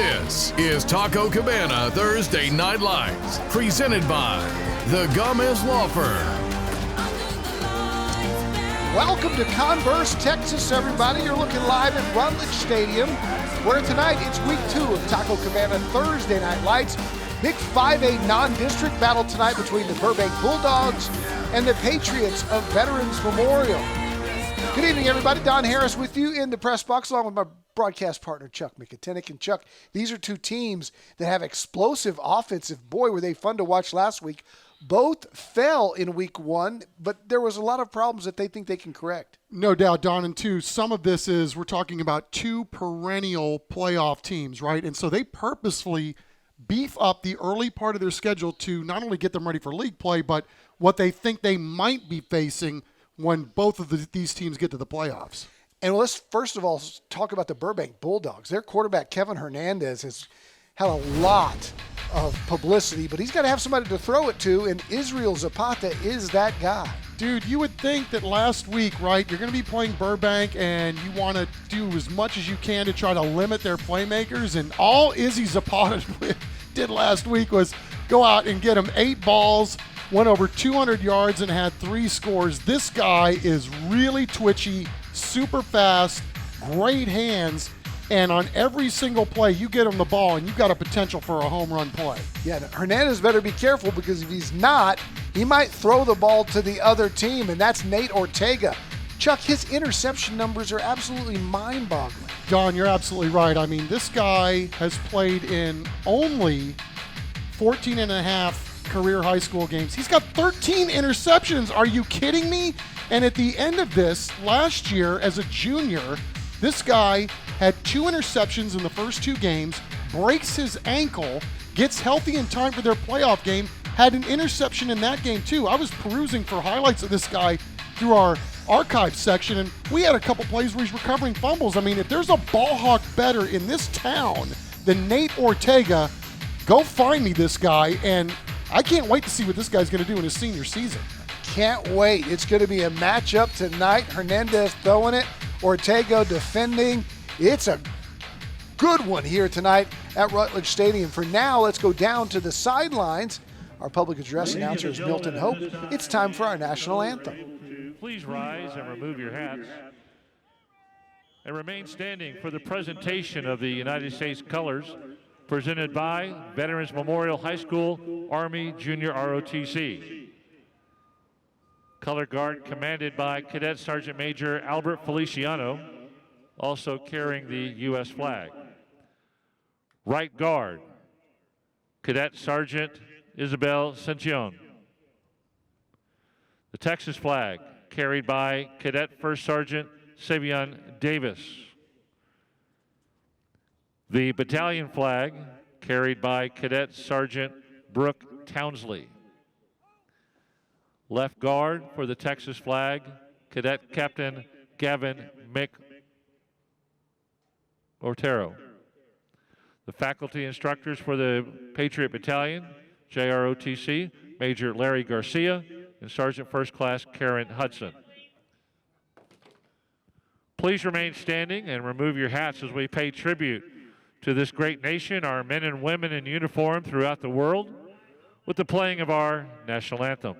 This is Taco Cabana Thursday Night Lights, presented by the Gomez Law Firm. Welcome to Converse, Texas, everybody. You're looking live at Rutledge Stadium, where tonight it's week 2 of Taco Cabana Thursday Night Lights. Big 5A non-district battle tonight between the Burbank Bulldogs and the Patriots of Veterans Memorial. Good evening, everybody. Don Harris with you in the press box, along with my broadcast partner, Chuck Mikatinik. And Chuck, these are two teams that have explosive offensive. Boy, were they fun to watch last week. Both fell in week 1, but there was a lot of problems that they think they can correct. No doubt, Don, and two, some of this is we're talking about two perennial playoff teams, right? And so they purposefully beef up the early part of their schedule to not only get them ready for league play, but what they think they might be facing when both of these teams get to the playoffs. And let's first of all talk about the Burbank Bulldogs. Their quarterback, Kevin Hernandez, has had a lot of publicity, but he's got to have somebody to throw it to, and Israel Zapata is that guy. Dude, you would think that last week, right, you're going to be playing Burbank and you want to do as much as you can to try to limit their playmakers, and all Izzy Zapata did last week was go out and get him 8 balls, went over 200 yards, and had 3 scores. This guy is really twitchy, super fast, great hands, and on every single play, you get him the ball, and you've got a potential for a home run play. Yeah, Hernandez better be careful, because if he's not, he might throw the ball to the other team, and that's Nate Ortega. Chuck, his interception numbers are absolutely mind-boggling. Don, you're absolutely right. I mean, this guy has played in only 14 and a half career high school games. He's got 13 interceptions. Are you kidding me? And at the end of this, last year as a junior, this guy had 2 interceptions in the first 2 games, breaks his ankle, gets healthy in time for their playoff game, had an interception in that game too. I was perusing for highlights of this guy through our archive section, and we had a couple plays where he's recovering fumbles. I mean, if there's a ball hawk better in this town than Nate Ortega, go find me this guy, and I can't wait to see what this guy's going to do in his senior season. Can't wait. It's going to be a matchup tonight. Hernandez throwing it, Ortega defending. It's a good one here tonight at Rutledge Stadium. For now, let's go down to the sidelines. Our public address announcer is Milton Hope. It's time for our national anthem. Please rise and remove your hats and remain standing for the presentation of the United States colors, presented by Veterans Memorial High School, Army Junior ROTC. Color guard commanded by Cadet Sergeant Major Albert Feliciano, also carrying the U.S. flag. Right guard, Cadet Sergeant Isabel Cencion. The Texas flag carried by Cadet First Sergeant Savion Davis. The battalion flag carried by Cadet Sergeant Brooke Townsley. Left guard for the Texas flag, Cadet Captain Gavin Otero. The faculty instructors for the Patriot Battalion, JROTC, Major Larry Garcia and Sergeant First Class Karen Hudson. Please remain standing and remove your hats as we pay tribute to this great nation, our men and women in uniform throughout the world, with the playing of our national anthem.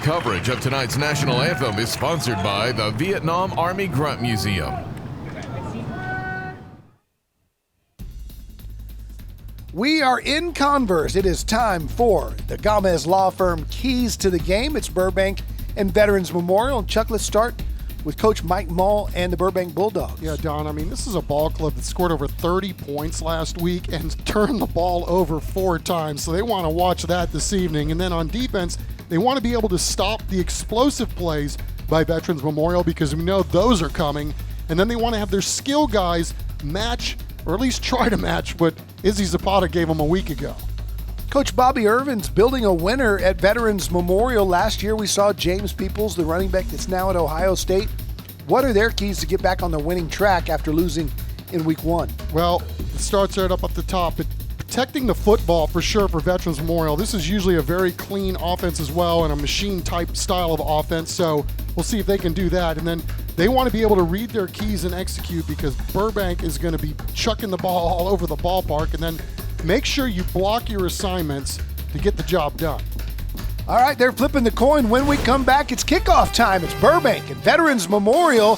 coverage of tonight's national anthem is sponsored by the Vietnam Army Grunt Museum. We are in Converse. It is time for the Gomez Law Firm Keys to the Game. It's Burbank and Veterans Memorial. And Chuck, let's start with Coach Mike Mull and the Burbank Bulldogs. Yeah, Don, I mean, this is a ball club that scored over 30 points last week and turned the ball over 4 times. So they want to watch that this evening. And then on defense, they want to be able to stop the explosive plays by Veterans Memorial because we know those are coming. And then they want to have their skill guys match, or at least try to match, what Izzy Zapata gave them a week ago. Coach Bobby Irvin's building a winner at Veterans Memorial. Last year we saw James Peoples, the running back that's now at Ohio State. What are their keys to get back on the winning track after losing in week 1? Well, it starts right up at the top. But protecting the football for sure for Veterans Memorial. This is usually a very clean offense as well and a machine-type style of offense, so we'll see if they can do that. And then they want to be able to read their keys and execute because Burbank is going to be chucking the ball all over the ballpark. And then make sure you block your assignments to get the job done. All right, they're flipping the coin. When we come back, it's kickoff time. It's Burbank and Veterans Memorial.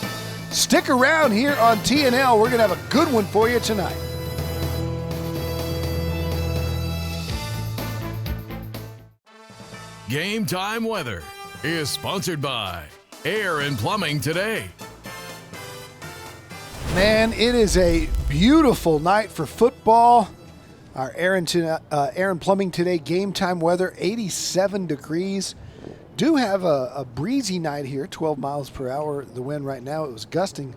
Stick around here on TNL. We're going to have a good one for you tonight. Game Time Weather is sponsored by Air and Plumbing Today. Man, it is a beautiful night for football. Our Air and Plumbing Today game time weather, 87 degrees. Do have a breezy night here, 12 miles per hour, the wind right now. It was gusting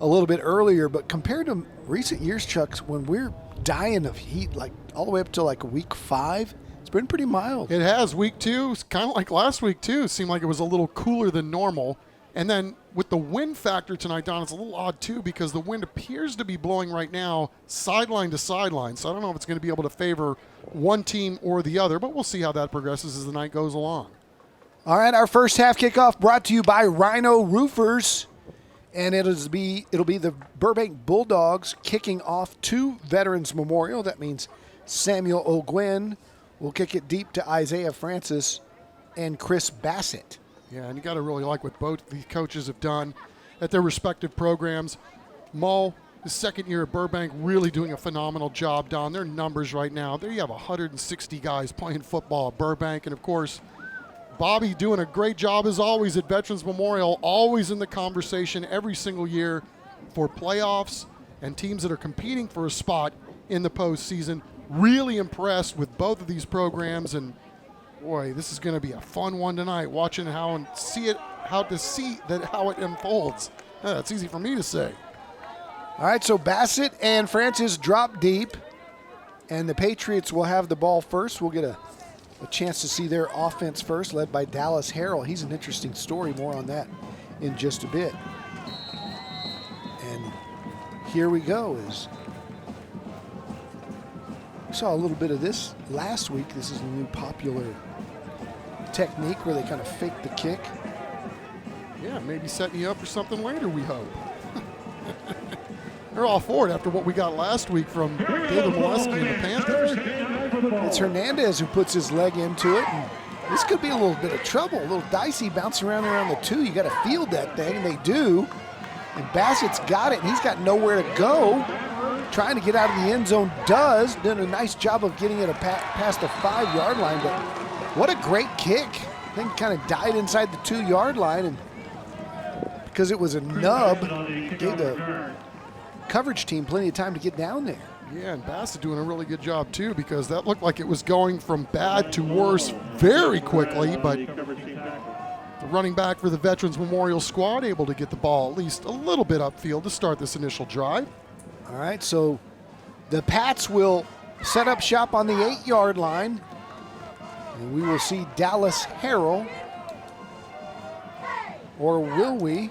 a little bit earlier, but compared to recent years, Chuck, when we're dying of heat, like all the way up to like week 5, it's been pretty mild. It has. Week 2, it's kind of like last week too. It seemed like it was a little cooler than normal. And then with the wind factor tonight, Don, it's a little odd too because the wind appears to be blowing right now sideline to sideline. So I don't know if it's going to be able to favor one team or the other, but we'll see how that progresses as the night goes along. All right, our first half kickoff brought to you by Rhino Roofers. And it'll be the Burbank Bulldogs kicking off to Veterans Memorial. That means Samuel O'Gwen will kick it deep to Isaiah Francis and Chris Bassett. Yeah, and you got to really like what both these coaches have done at their respective programs. Mull, his second year at Burbank, really doing a phenomenal job, Don. Their numbers right now, there you have 160 guys playing football at Burbank. And, of course, Bobby doing a great job, as always, at Veterans Memorial, always in the conversation every single year for playoffs and teams that are competing for a spot in the postseason. Really impressed with both of these programs, and boy, this is going to be a fun one tonight, watching how it unfolds. It's easy for me to say. All right, so Bassett and Francis drop deep, and the Patriots will have the ball first. We'll get a chance to see their offense first, led by Dallas Harrell. He's an interesting story. More on that in just a bit. And here we go. We saw a little bit of this last week. This is a new popular technique where they kind of fake the kick. Yeah, maybe setting you up for something later, we hope. They're all for it after what we got last week from David Molesky and the Panthers. It's Hernandez who puts his leg into it. And this could be a little bit of trouble, a little dicey, bouncing around the 2. You got to field that thing, and they do. And Bassett's got it, and he's got nowhere to go. Trying to get out of the end zone, done a nice job of getting it past the 5-yard line, but what a great kick. I think kind of died inside the 2-yard line, and because it was a nub, gave the coverage team plenty of time to get down there. Yeah, and Bassett doing a really good job too, because that looked like it was going from bad to worse very quickly, but the running back for the Veterans Memorial squad able to get the ball at least a little bit upfield to start this initial drive. All right, so the Pats will set up shop on the 8-yard line. And we will see Dallas Harrell. Or will we?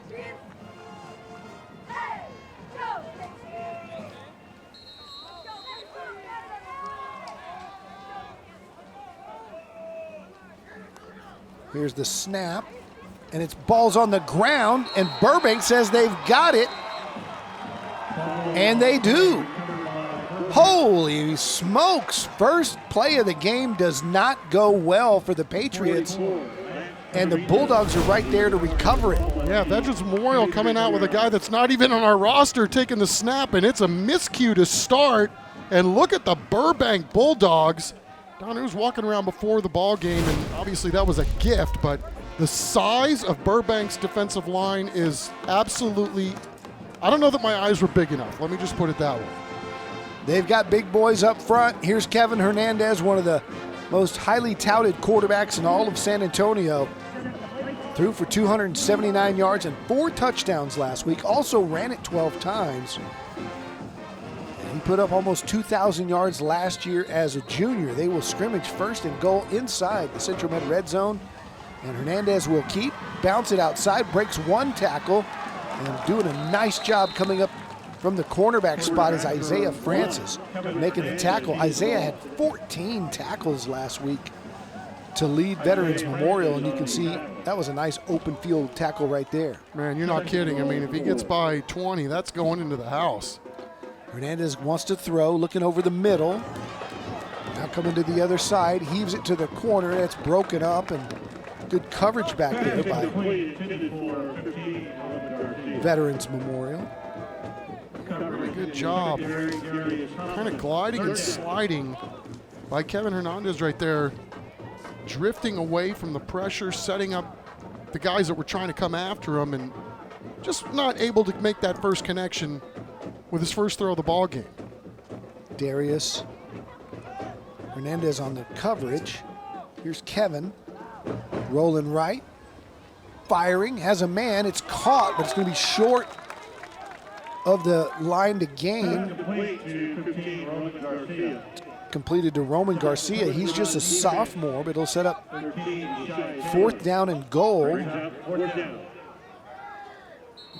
Here's the snap. And it's balls on the ground. And Burbank says they've got it. And they do. Holy smokes. First play of the game does not go well for the Patriots. and the Bulldogs are right there to recover it. Yeah, Veterans Memorial coming out with a guy that's not even on our roster taking the snap, and it's a miscue to start. And look at the Burbank Bulldogs. Don, who was walking around before the ball game, and obviously that was a gift, but the size of Burbank's defensive line is absolutely, I don't know that my eyes were big enough. Let me just put it that way. They've got big boys up front. Here's Kevin Hernandez, one of the most highly touted quarterbacks in all of San Antonio. Threw for 279 yards and 4 touchdowns last week. Also ran it 12 times. He put up almost 2,000 yards last year as a junior. They will scrimmage first and goal inside the Central Med red zone. And Hernandez will keep, bounce it outside, breaks 1 tackle, and doing a nice job coming up from the cornerback spot is Isaiah Francis making the tackle. Isaiah had 14 tackles last week to lead Veterans Memorial, and you can see that was a nice open field tackle right there. Man, you're not kidding. I mean, if he gets by 20, that's going into the house. Hernandez wants to throw, looking over the middle. Now coming to the other side, heaves it to the corner. That's broken up, and good coverage back there by Veterans Memorial. Really good job. Kind of gliding and sliding by Kevin Hernandez right there. Drifting away from the pressure, setting up the guys that were trying to come after him, and just not able to make that first connection with his first throw of the ball game. Darius Hernandez on the coverage. Here's Kevin rolling right, firing, has a man. It's caught, but it's going to be short of the line to gain. Completed to Roman Garcia. He's just a sophomore, but it'll set up 4th down and goal.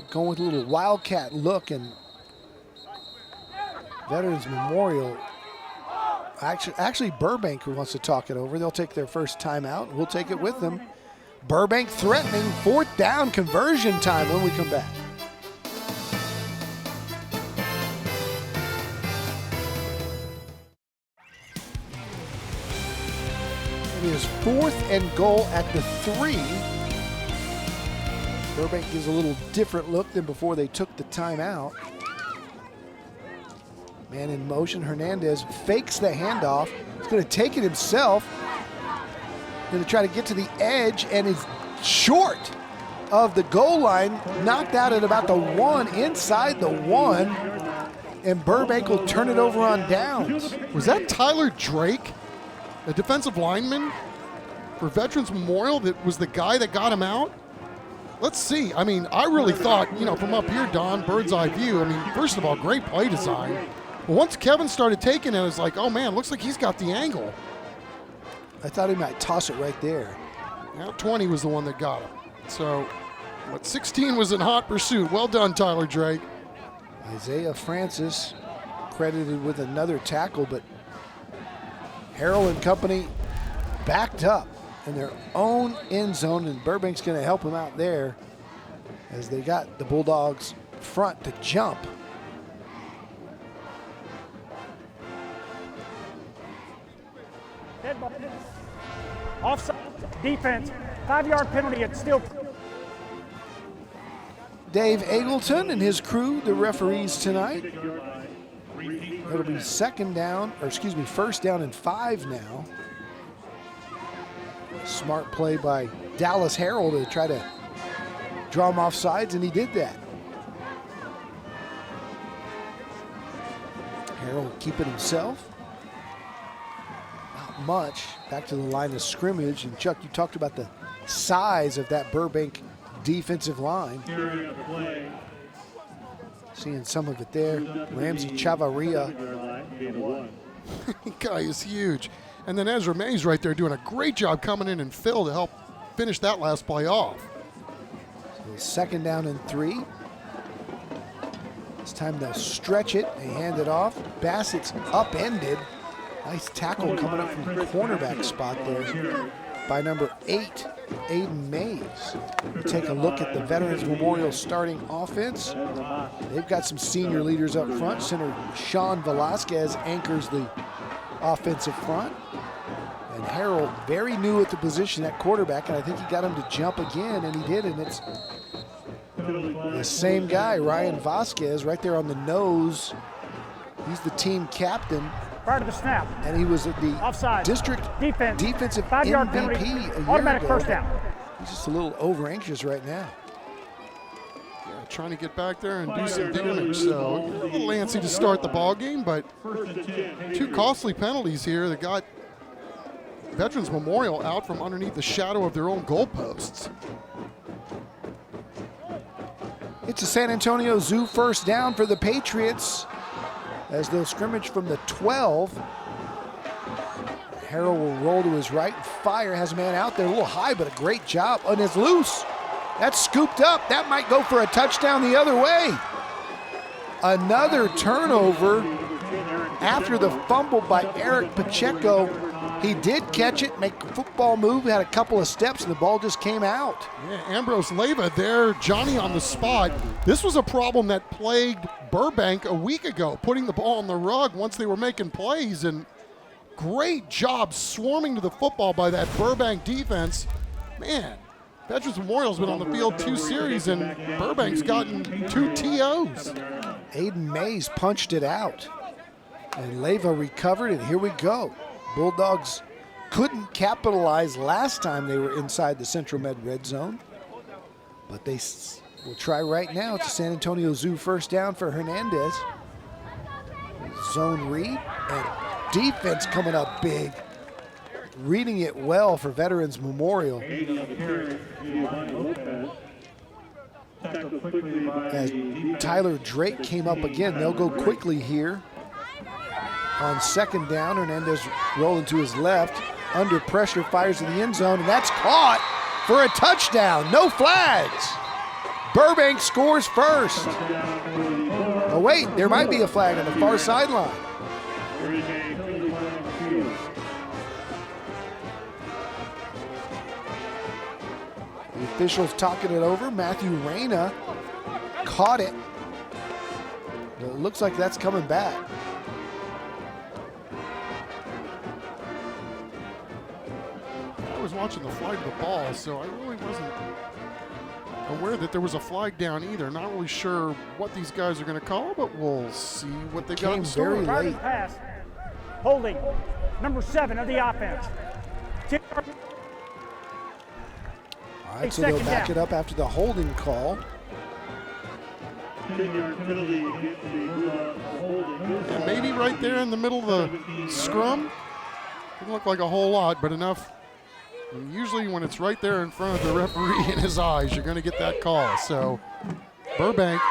Going with a little wildcat look, and Veterans Memorial, actually Burbank who wants to talk it over. They'll take their first timeout. We'll take it with them. Burbank threatening 4th down conversion time when we come back. It is 4th and goal at the 3. Burbank gives a little different look than before they took the timeout. Man in motion, Hernandez fakes the handoff. He's going to take it himself. Going to try to get to the edge, and is short of the goal line. Knocked out at about the 1, inside the 1. And Burbank will turn it over on downs. Was that Tyler Drake, a defensive lineman for Veterans Memorial, that was the guy that got him out? Let's see. I mean, I really thought, from up here, Don, bird's eye view, I mean, first of all, great play design. But once Kevin started taking it, it's like, oh man, looks like he's got the angle. I thought he might toss it right there. Now 20 was the one that got him. So, 16 was in hot pursuit. Well done, Tyler Drake. Isaiah Francis credited with another tackle, but Harrell and company backed up in their own end zone, and Burbank's going to help him out there as they got the Bulldogs front to jump. Offside defense, 5-yard penalty. It's still. Dave Eagleton and his crew, the referees tonight. It'll be first down and 5 now. Smart play by Dallas Harrell to try to draw him off sides, and he did that. Harrell keep it himself. Not much. Back to the line of scrimmage. And Chuck, you talked about the size of that Burbank defensive line. Seeing some of it there. Ramsey Chavarria. Guy is huge. And then Ezra Mays right there doing a great job coming in and Phil to help finish that last play off. So 2nd down and 3. This time they'll stretch it. They hand it off. Bassett's upended. Nice tackle coming up from the cornerback spot there by number 8, Aiden Mays. Take a look at the Veterans Memorial starting offense. They've got some senior leaders up front. Center Sean Velasquez anchors the offensive front. And Harrell, very new at the position at quarterback, and I think he got him to jump again, and he did, and it's the same guy, Ryan Vasquez, right there on the nose. He's the team captain. Prior to the snap. And he was the offside. district defensive 5-yard MVP penalty, a year automatic ago. first down. He's just a little over-anxious right now. Yeah, trying to get back there and do some damage. So a little antsy to start the ball game, but 2 costly penalties here that got Veterans Memorial out from underneath the shadow of their own goalposts. It's a San Antonio Zoo first down for the Patriots as they'll scrimmage from the 12. Harrell will roll to his right and fire, has a man out there a little high, but a great job, and it's loose. That's scooped up. That might go for a touchdown the other way. Another turnover after the fumble by Eric Pacheco. He did catch it, make a football move, had a couple of steps, and the ball just came out. Yeah, Ambrose Leyva there, Johnny on the spot. This was a problem that plagued Burbank a week ago, putting the ball on the rug once they were making plays, and great job swarming to the football by that Burbank defense. Man, Veterans Memorial's been on the field 2 series, and Burbank's gotten 2 TOs. Aiden Mays punched it out, and Leyva recovered, and here we go. Bulldogs couldn't capitalize last time they were inside the Central Med red zone, but they will try right now. It's a San Antonio Zoo first down for Hernandez. Zone read, and defense coming up big. Reading it well for Veterans Memorial. As Tyler Drake came up again, they'll go quickly here. On second down, Hernandez rolling to his left. Under pressure, fires to the end zone, and that's caught for a touchdown. No flags. Burbank scores first. Oh, wait, there might be a flag on the far sideline. The officials talking it over. Matthew Reyna caught it. But it looks like that's coming back. I was watching the flight of the ball, so I really wasn't aware that there was a flag down either. Not really sure what these guys are going to call, but we'll see what they got in store. Very Prior to late. the pass, holding, number 7 of the offense. All right, so they'll back it up after the holding call. And maybe right there in the middle of the scrum. Didn't look like a whole lot, but enough. And usually when it's right there in front of the referee in his eyes, you're going to get that call. So Burbank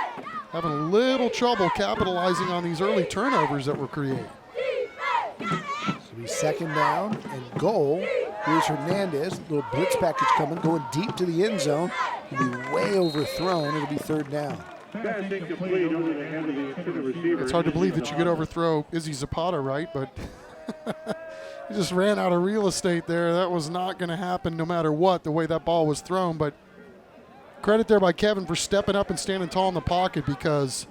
having a little trouble capitalizing on these early turnovers that were created. It'll be second down and goal. Here's Hernandez, little blitz package coming, going deep to the end zone. It'll be way overthrown. It'll be third down. It's hard to believe that you could overthrow Izzy Zapata, right? But he just ran out of real estate there. That was not going to happen no matter what, the way that ball was thrown. But credit there by Kevin for stepping up and standing tall in the pocket, because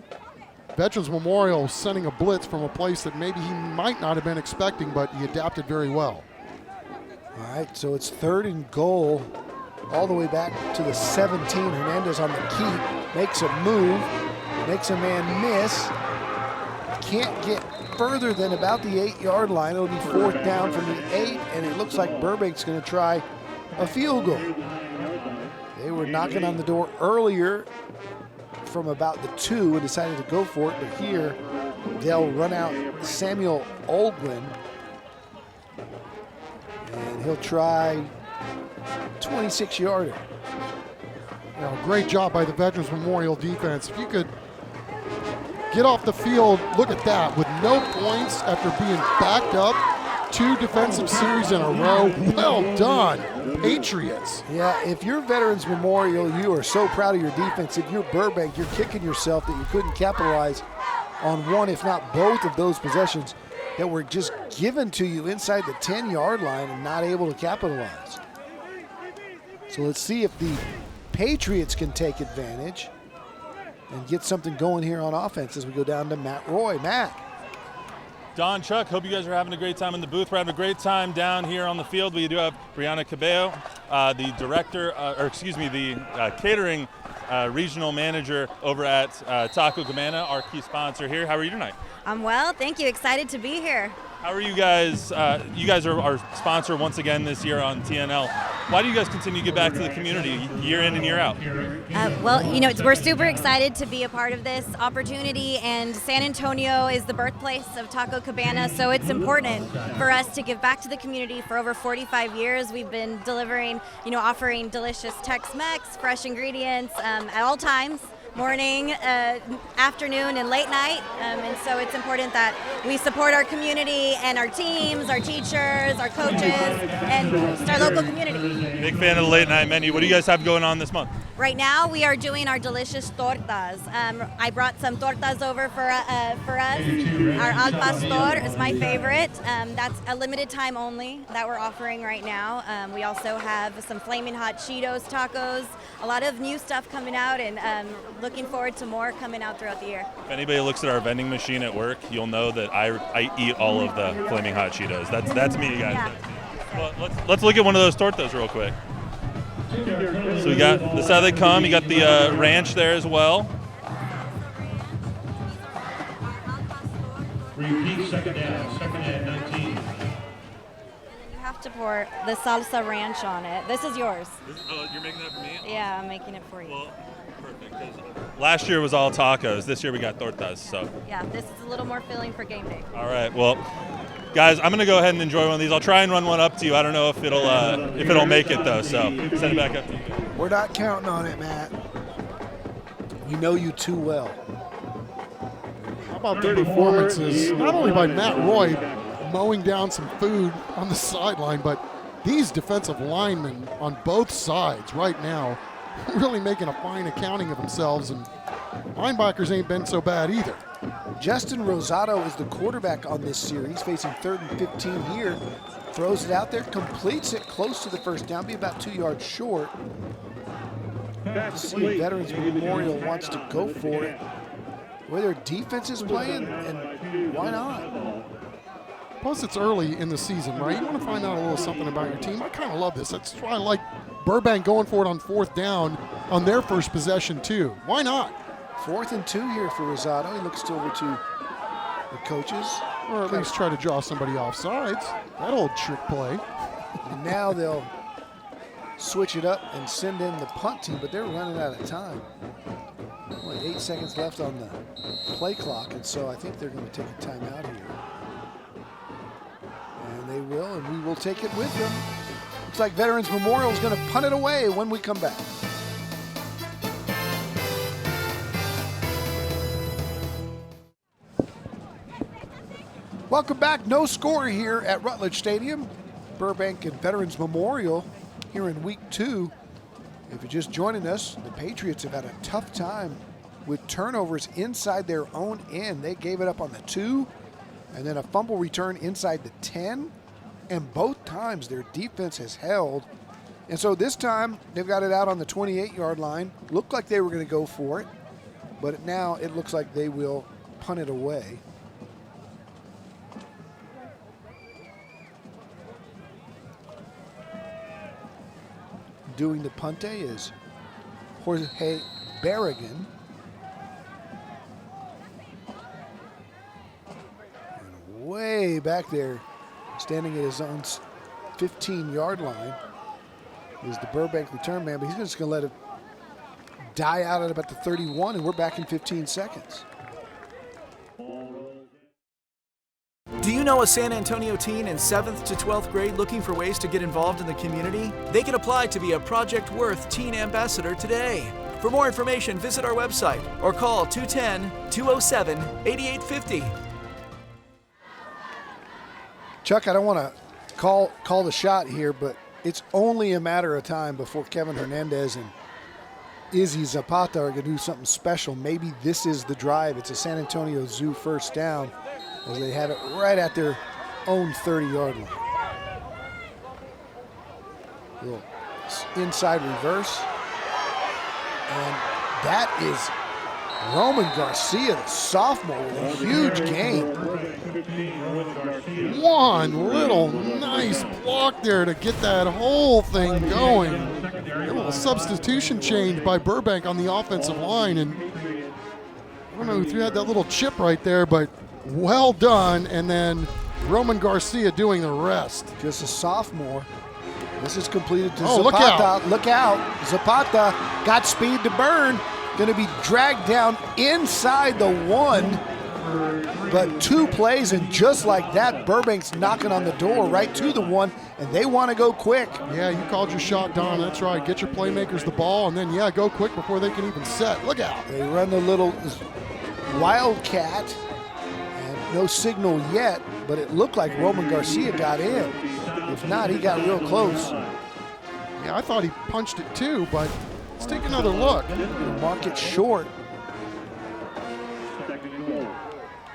Veterans Memorial sending a blitz from a place that maybe he might not have been expecting, but he adapted very well. All right, so it's third and goal all the way back to the 17. Hernandez on the keep, makes a move, makes a man miss. Can't get further than about the 8-yard line. It'll be fourth down from the 8, and it looks like Burbank's going to try a field goal. They were knocking on the door earlier from about the 2 and decided to go for it, but here they'll run out Samuel Olgren, and he'll try 26-yarder. Great job by the Veterans Memorial defense. If you could get off the field, look at that, with no points after being backed up 2 defensive series in a row. Well done, Patriots. Yeah, if you're Veterans Memorial, you are so proud of your defense. If you're Burbank, you're kicking yourself that you couldn't capitalize on one, if not both, of those possessions that were just given to you inside the 10-yard line and not able to capitalize. So let's see if the Patriots can take advantage and get something going here on offense as we go down to Matt Roy. Matt. Don, Chuck, hope you guys are having a great time in the booth. We're having a great time down here on the field. We do have Brianna Cabello, the director, the catering regional manager over at Taco Cabana, our key sponsor here. How are you tonight? I'm well, thank you. Excited to be here. How are you guys? You guys are our sponsor once again this year on TNL. Why do you guys continue to give back to the community year in and year out? Well, we're super excited to be a part of this opportunity, and San Antonio is the birthplace of Taco Cabana, so it's important for us to give back to the community. For over 45 years, we've been delivering, offering delicious Tex-Mex, fresh ingredients at all times. Morning, afternoon, and late night, and so it's important that we support our community and our teams, our teachers, our coaches, and just our local community. Big fan of the late night menu. What do you guys have going on this month? Right now, we are doing our delicious tortas. I brought some tortas over for us. Our al pastor is my favorite. That's a limited time only that we're offering right now. We also have some flaming hot Cheetos tacos. A lot of new stuff coming out, and looking forward to more coming out throughout the year. If anybody looks at our vending machine at work, you'll know that I eat all of the flaming hot Cheetos. That's me, guys. Yeah. Well, let's look at one of those tortas real quick. So we got this how they come. You got the ranch there as well. Repeat, second and 19. You have to pour the salsa ranch on it. This is yours. You're making that for me? Yeah, I'm making it for you. Well, perfect. 'Cause last year was all tacos. This year we got tortas. So. Yeah, this is a little more filling for game day. All right. Well, guys, I'm gonna go ahead and enjoy one of these. I'll try and run one up to you. I don't know if it'll make it though. So send it back up to you. We're not counting on it, Matt. We know you too well. How about the performances, not only by Matt Roy mowing down some food on the sideline, but these defensive linemen on both sides right now really making a fine accounting of themselves, and linebackers ain't been so bad either. Justin Rosado is the quarterback on this series, facing 3rd and 15 here. Throws it out there, completes it close to the first down, be about 2 yards short. Let's see if Veterans Memorial wants to go for it. The way their defense is playing, and why not? Plus, it's early in the season, right? You want to find out a little something about your team. I kind of love this. That's why I like Burbank going for it on 4th down on their first possession, too. Why not? 4th and 2 here for Rosado. He looks over to the coaches. Or at least try to draw somebody off sides. That old trick play. And now they'll switch it up and send in the punt team, but they're running out of time. Only 8 seconds left on the play clock, and so I think they're going to take a timeout here. And they will, and we will take it with them. Looks like Veterans Memorial is going to punt it away when we come back. Welcome back. No score here at Rutledge Stadium. Burbank and Veterans Memorial here in week 2. If you're just joining us, the Patriots have had a tough time with turnovers inside their own end. They gave it up on the 2, and then a fumble return inside the 10, and both times their defense has held. And so this time they've got it out on the 28-yard line. Looked like they were going to go for it, but now it looks like they will punt it away. Doing the punte is Jorge Barragan. And way back there, standing at his own 15-yard line, is the Burbank return man, but he's just going to let it die out at about the 31, and we're back in 15 seconds. Do you know a San Antonio teen in 7th to 12th grade looking for ways to get involved in the community? They can apply to be a Project Worth Teen Ambassador today. For more information, visit our website or call 210-207-8850. Chuck, I don't want to call the shot here, but it's only a matter of time before Kevin Hernandez and Izzy Zapata are going to do something special. Maybe this is the drive. It's a San Antonio Zoo first down, as they have it right at their own 30-yard line. Little inside reverse. And that is Roman Garcia, the sophomore, with a huge game. One little nice block there to get that whole thing going. A little substitution change by Burbank on the offensive line, and I don't know who had that little chip right there, but well done. And then Roman Garcia doing the rest. Just a sophomore. This is completed to Oh, Zapata. look out. Zapata got speed to burn. Going to be dragged down inside the 1. But 2 plays, and just like that, Burbank's knocking on the door right to the 1, and they want to go quick. Yeah, you called your shot, Don. That's right. Get your playmakers the ball, and then, yeah, go quick before they can even set. Look out. They run the little wildcat, and no signal yet, but it looked like Roman Garcia got in. If not, he got real close. Yeah, I thought he punched it too, but let's take another look. Mark it short.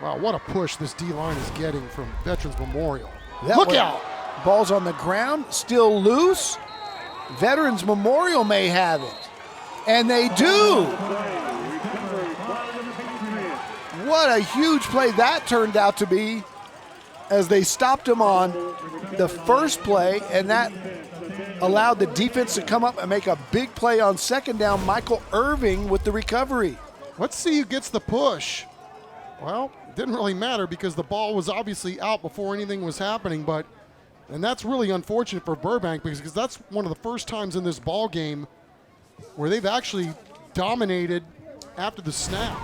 Wow, what a push this D-line is getting from Veterans Memorial. That Look way, out. Ball's on the ground, still loose. Veterans Memorial may have it. And they do. What a huge play that turned out to be, as they stopped him on the first play, and that allowed the defense to come up and make a big play on second down. Michael Irving with the recovery. Let's see who gets the push. Well, it didn't really matter because the ball was obviously out before anything was happening, and that's really unfortunate for Burbank because that's one of the first times in this ball game where they've actually dominated after the snap.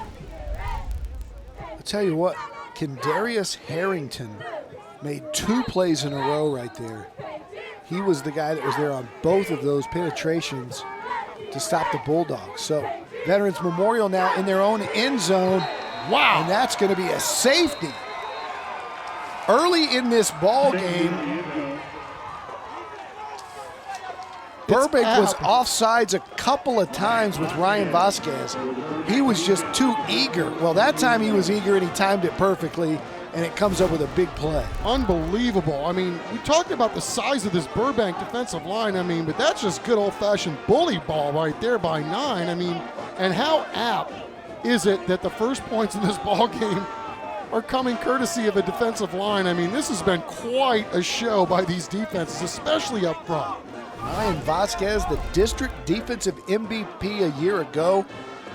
I'll tell you what, Kendarius Harrington made 2 plays in a row right there. He was the guy that was there on both of those penetrations to stop the Bulldogs. So Veterans Memorial now in their own end zone. Wow. And that's going to be a safety. Early in this ball game, Burbank was offsides a couple of times with Ryan Vasquez. He was just too eager. Well, that time he was eager and he timed it perfectly, and it comes up with a big play. Unbelievable. I mean, we talked about the size of this Burbank defensive line, but that's just good old-fashioned bully ball right there by 9. And how apt is it that the first points in this ball game are coming courtesy of a defensive line? This has been quite a show by these defenses, especially up front. Ryan Vasquez, the district defensive MVP a year ago,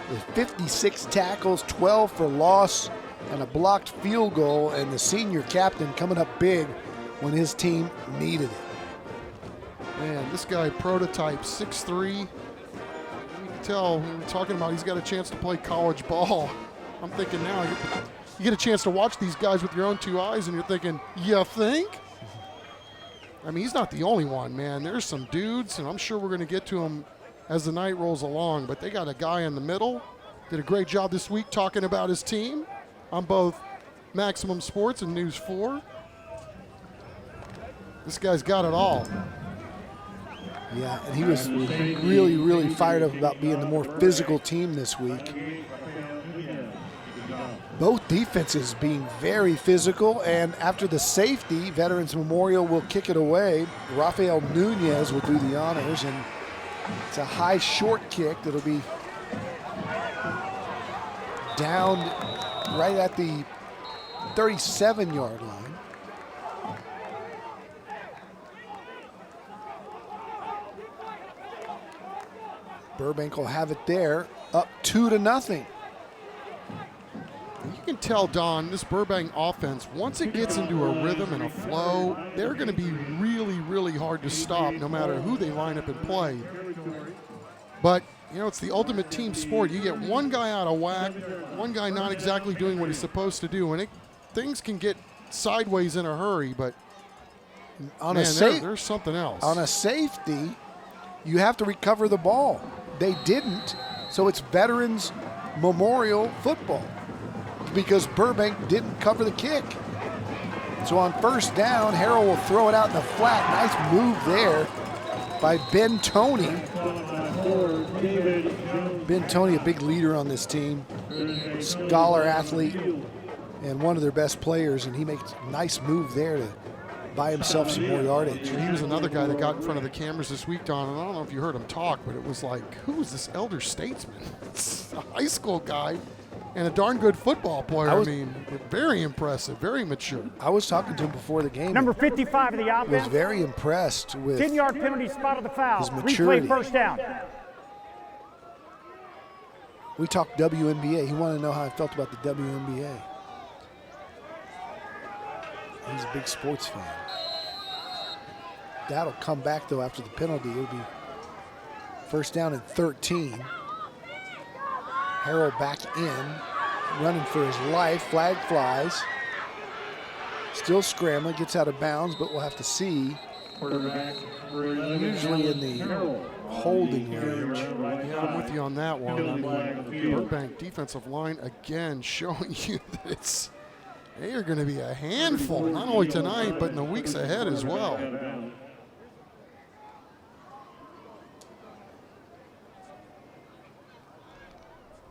with 56 tackles, 12 for loss, and a blocked field goal, and the senior captain coming up big when his team needed it. Man, this guy prototype 6'3". You can tell when we're talking about he's got a chance to play college ball. I'm thinking now you get a chance to watch these guys with your own 2 eyes, and you're thinking, you think? He's not the only one, man. There's some dudes, and I'm sure we're going to get to them as the night rolls along, but they got a guy in the middle. Did a great job this week talking about his team on both Maximum Sports and News 4. This guy's got it all. Yeah, and he was really, really fired up about being the more physical team this week. Both defenses being very physical, and after the safety, Veterans Memorial will kick it away. Rafael Nunes will do the honors, and it's a high short kick that'll be down right at the 37-yard line. Burbank will have it there, up 2-0. You can tell, Don, this Burbank offense, once it gets into a rhythm and a flow, they're going to be really, really hard to stop no matter who they line up and play. But, it's the ultimate team sport. You get one guy out of whack, one guy not exactly doing what he's supposed to do, and things can get sideways in a hurry, but there's something else. On a safety, you have to recover the ball. They didn't, so it's Veterans Memorial football, because Burbank didn't cover the kick. So on first down, Harrell will throw it out in the flat. Nice move there by Ben Toney. Ben Toney, a big leader on this team, scholar athlete, and one of their best players, and he makes a nice move there to buy himself some more yardage. And he was another guy that got in front of the cameras this week, Don, and I don't know if you heard him talk, but it was like, who is this elder statesman? It's a high school guy and a darn good football player. I mean, very impressive, very mature. I was talking to him before the game. Number 55 of the offense. Was very impressed with 10-yard penalty, spot of the foul. his maturity. Replay first down. We talked WNBA. He wanted to know how I felt about the WNBA. He's a big sports fan. That'll come back, though, after the penalty. It'll be first down and 13. Harrell back in, running for his life. Flag flies. Still scrambling, gets out of bounds, but we'll have to see. Usually in the holding range. Yeah, I'm with you on that one. I mean, the Burbank defensive line again showing you that they are going to be a handful, not only tonight, but in the weeks ahead as well.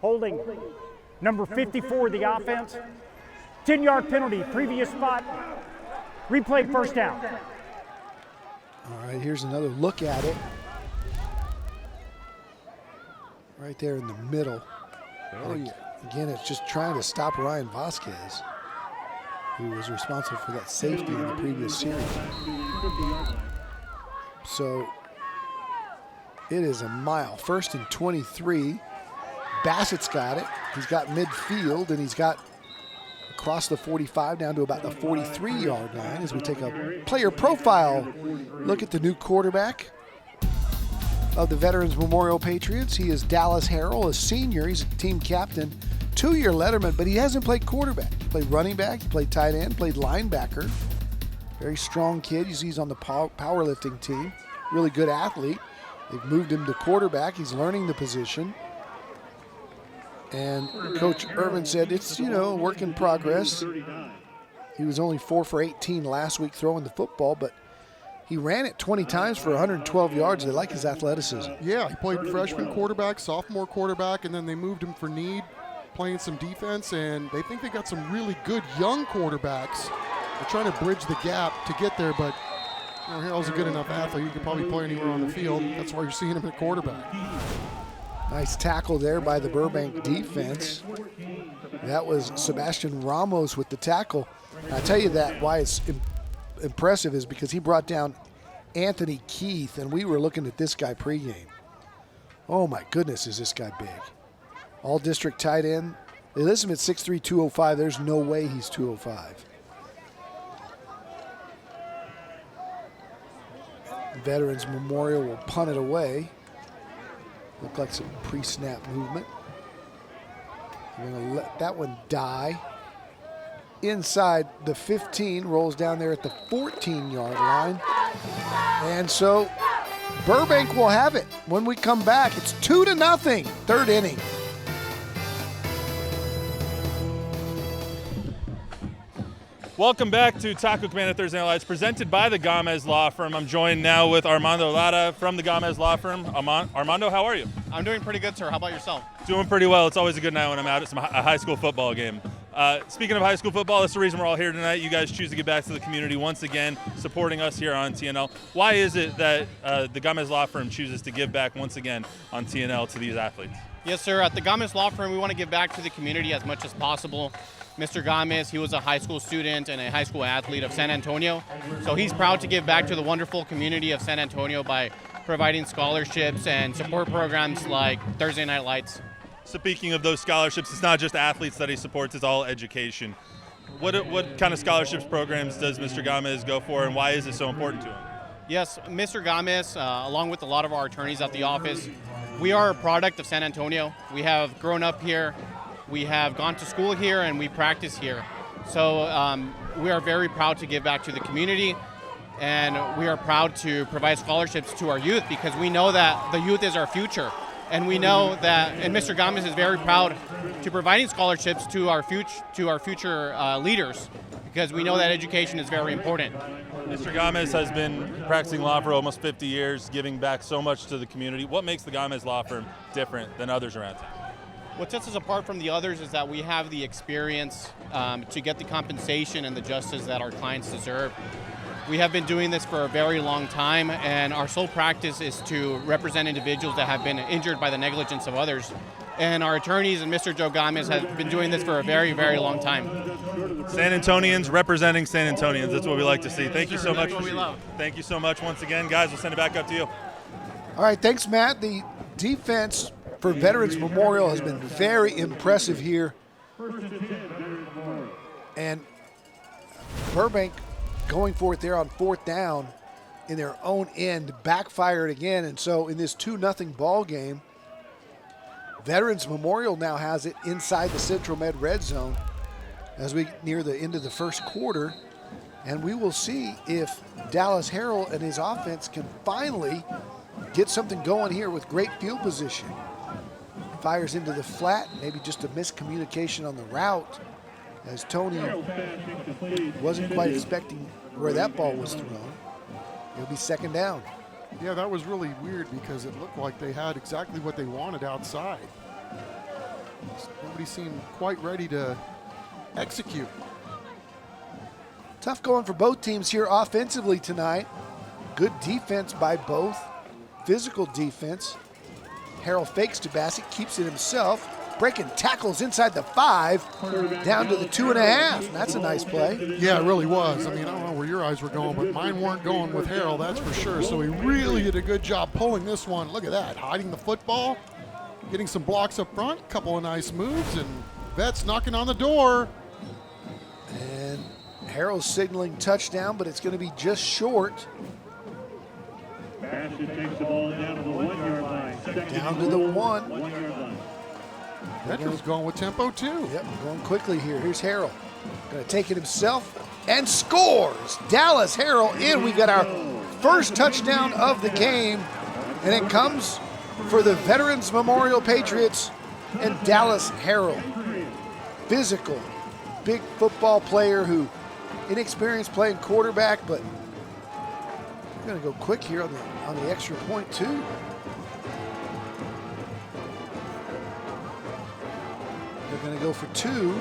Holding. Number 54 of the offense. 10-yard penalty, previous spot. Replay first down. All right, here's another look at it. Right there in the middle. Oh, yeah. Again, it's just trying to stop Ryan Vasquez, who was responsible for that safety in the previous series. So it is a mile. First and 23. Bassett's got it. He's got midfield, and he's got across the 45 down to about the 43-yard line as we take a player profile look at the new quarterback of the Veterans Memorial Patriots. He is Dallas Harrell, a senior. He's a team captain, 2-year letterman, but he hasn't played quarterback. He played running back, he played tight end, played linebacker. Very strong kid. He's on the powerlifting team. Really good athlete. They've moved him to quarterback. He's learning the position. And Coach Irvin said it's, a work in progress. He was only 4 for 18 last week throwing the football, but he ran it 20 times for 112 yards. They like his athleticism. Yeah, he played freshman quarterback, sophomore quarterback, and then they moved him for need, playing some defense, and they think they got some really good young quarterbacks. They're trying to bridge the gap to get there, but Harrell's a good enough athlete. He could probably play anywhere on the field. That's why you're seeing him at quarterback. Nice tackle there by the Burbank defense. That was Sebastian Ramos with the tackle. And I tell you that why it's impressive is because he brought down Anthony Keith, and we were looking at this guy pregame. Oh my goodness, is this guy big. All-district tight end. They list him at 6'3", 205. There's no way he's 205. Veterans Memorial will punt it away. Look like some pre-snap movement. We're going to let that one die. Inside the 15, rolls down there at the 14-yard line. And so Burbank will have it. When we come back, it's 2-0, third inning. Welcome back to Taco Cabana Thursday Night Lights, presented by the Gomez Law Firm. I'm joined now with Armando Lara from the Gomez Law Firm. Armando, how are you? I'm doing pretty good, sir. How about yourself? Doing pretty well. It's always a good night when I'm out at a high school football game. Speaking of high school football, that's the reason we're all here tonight. You guys choose to give back to the community once again, supporting us here on TNL. Why is it that the Gomez Law Firm chooses to give back once again on TNL to these athletes? Yes, sir. At the Gomez Law Firm, we want to give back to the community as much as possible. Mr. Gomez, he was a high school student and a high school athlete of San Antonio. So he's proud to give back to the wonderful community of San Antonio by providing scholarships and support programs like Thursday Night Lights. Speaking of those scholarships, it's not just athletes that he supports, it's all education. What kind of scholarships programs does Mr. Gomez go for, and why is it so important to him? Yes, Mr. Gomez, along with a lot of our attorneys at the office, we are a product of San Antonio. We have grown up here. We have gone to school here and we practice here. So we are very proud to give back to the community, and we are proud to provide scholarships to our youth because we know that the youth is our future. And we know that, and Mr. Gomez is very proud to providing scholarships to our future leaders because we know that education is very important. Mr. Gomez has been practicing law for almost 50 years, giving back so much to the community. What makes the Gomez Law Firm different than others around town? What sets us apart from the others is that we have the experience to get the compensation and the justice that our clients deserve. We have been doing this for a very long time, and our sole practice is to represent individuals that have been injured by the negligence of others. And our attorneys and Mr. Joe Gomez have been doing this for a very, very long time. San Antonians representing San Antonians. That's what we like to see. Thank you so much. That's what we love. Thank you so much once again. Guys, we'll send it back up to you. All right, thanks, Matt. The defense for Veterans Memorial has been very impressive here. And Burbank going for it there on 4th down in their own end, backfired again. And so in this 2-0 ball game, Veterans Memorial now has it inside the Central Med red zone as we near the end of the first quarter. And we will see if Dallas Harrell and his offense can finally get something going here with great field position. Fires into the flat, maybe just a miscommunication on the route as Tony wasn't quite expecting where that ball was thrown. It'll be 2nd down. Yeah, that was really weird because it looked like they had exactly what they wanted outside. Nobody seemed quite ready to execute. Tough going for both teams here offensively tonight. Good defense by both. Physical defense. Harrell fakes to Bassett, keeps it himself. Breaking tackles inside the 5, down to the 2.5. That's a nice play. Yeah, it really was. I mean, I don't know where your eyes were going, but mine weren't going with Harrell, that's for sure. So he really did a good job pulling this one. Look at that, hiding the football, getting some blocks up front, couple of nice moves, and Vets knocking on the door. And Harrell's signaling touchdown, but it's going to be just short. Bassett takes the ball down to the 1-yard line. Down to the 1. 1-yard line. Veterans going with tempo too. Yep, going quickly here. Here's Harrell. Going to take it himself and scores. Dallas Harrell in. We got our first touchdown of the game, and it comes for the Veterans Memorial Patriots and Dallas Harrell. Physical, big football player who inexperienced playing quarterback, but we're going to go quick here on the extra point too. They're going to go for 2.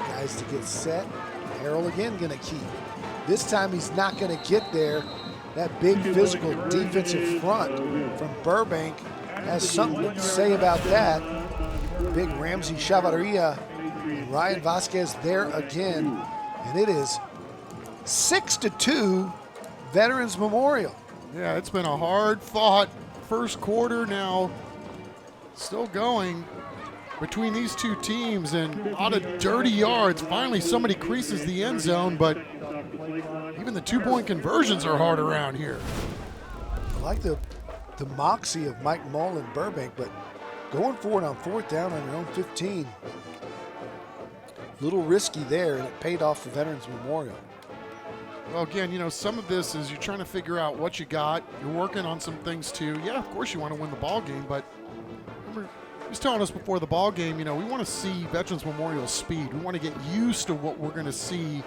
Guys to get set. Harrell again going to keep. This time he's not going to get there. That big physical defensive front from Burbank has something to say about that. Big Ramsey Chavarria. Ryan Vasquez there again, and it is 6-2 Veterans Memorial. Yeah, it's been a hard-fought first quarter now, still going between these two teams, and out of dirty yards, finally somebody creases the end zone, but even the 2-point conversions are hard around here. I like the moxie of Mike Mull and Burbank, but going for it on 4th down on your own 15. Little risky there, and it paid off for Veterans Memorial. Well, again, you know, some of this is you're trying to figure out what you got. You're working on some things too. Yeah, of course you want to win the ball game, but remember, he was telling us before the ball game, you know, we want to see Veterans Memorial speed. We want to get used to what we're going to see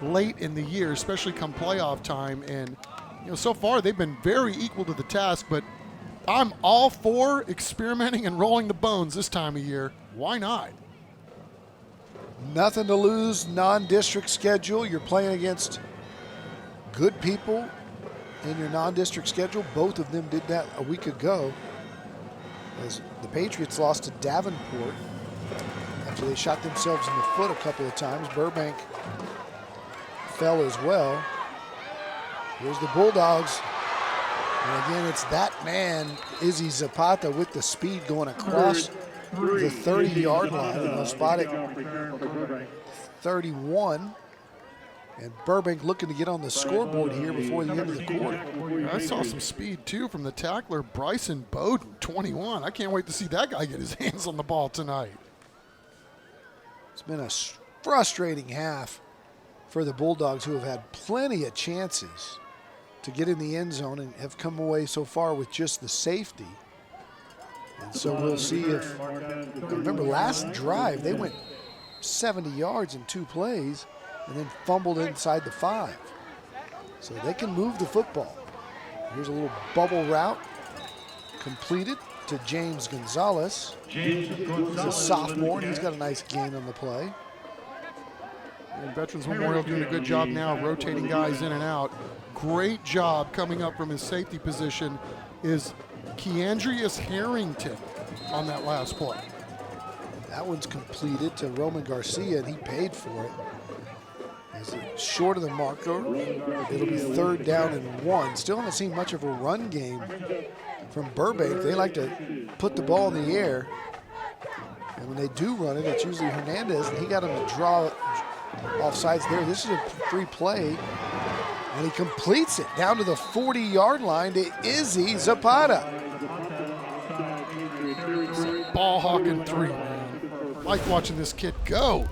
late in the year, especially come playoff time. And, you know, so far they've been very equal to the task, but I'm all for experimenting and rolling the bones this time of year. Why not? Nothing to lose, non-district schedule. You're playing against good people in your non-district schedule. Both of them did that a week ago, as the Patriots lost to Davenport after they shot themselves in the foot a couple of times. Burbank fell as well. Here's the Bulldogs. And again, it's that man, Izzy Zapata, with the speed going across the 30-yard line, and they'll spot it 31. And Burbank looking to get on the scoreboard here before the end of the quarter. I saw some speed too from the tackler, Bryson Bowden, 21. I can't wait to see that guy get his hands on the ball tonight. It's been a frustrating half for the Bulldogs, who have had plenty of chances to get in the end zone and have come away so far with just the safety. And so we'll see if, remember last drive, they went 70 yards in 2 plays and then fumbled inside the 5. So they can move the football. Here's a little bubble route completed to James Gonzalez. He's a sophomore, and he's got a nice gain on the play. And Veterans Memorial doing a good job now, rotating guys in and out. Great job coming up from his safety position is Keandrius Harrington on that last play. That one's completed to Roman Garcia, and he paid for it. As it's short of the marker, it'll be 3rd down and 1. Still haven't seen much of a run game from Burbank. They like to put the ball in the air. And when they do run it, it's usually Hernandez, and he got him to draw offsides there. This is a free play, and he completes it down to the 40-yard line to Izzy Zapata. Ball hawking 3, man. Like watching this kid go.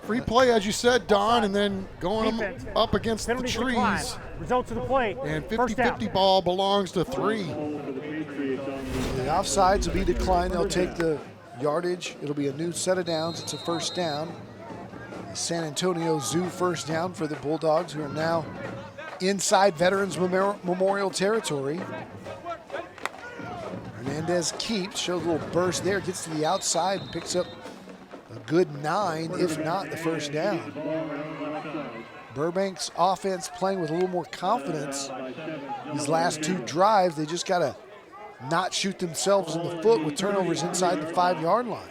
Free play, as you said, Don, and then going up against the trees. Results of the play. And 50-50 ball belongs to 3. The offsides will be declined. They'll take the yardage. It'll be a new set of downs. It's a 1st down. San Antonio Zoo 1st down for the Bulldogs, who are now inside Veterans Memorial territory. Hernandez keeps, shows a little burst there, gets to the outside and picks up a good 9, if not the 1st down. Burbank's offense playing with a little more confidence. These last 2 drives, they just got to not shoot themselves in the foot with turnovers inside the 5-yard line.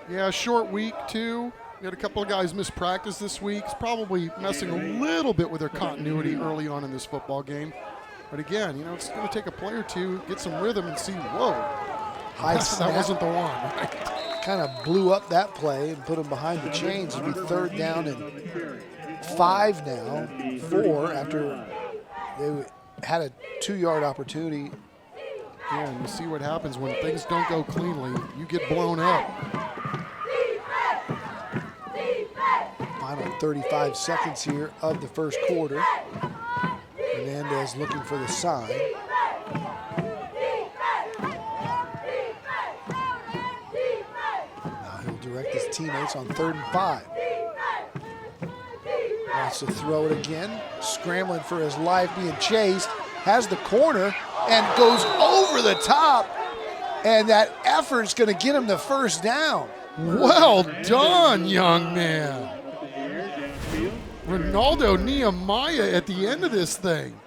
Yeah, short week, too. We had a couple of guys miss practice this week. It's probably messing a little bit with their continuity early on in this football game. But again, it's going to take a play or two, get some rhythm and see, whoa, that wasn't the one. Right? Kind of blew up that play and put him behind the chains. It'll be 3rd down and 5 now, 4 after they had a 2-yard opportunity. Yeah, and you see what happens when things don't go cleanly. You get blown up. Final 35 seconds here of the 1st quarter. Hernandez looking for the sign. Now he'll direct his teammates on 3rd and 5. Wants to throw it again. Scrambling for his life, being chased. Has the corner and goes over the top. And that effort is going to get him the 1st down. Well done, young man. Ronaldo Nehemiah at the end of this thing.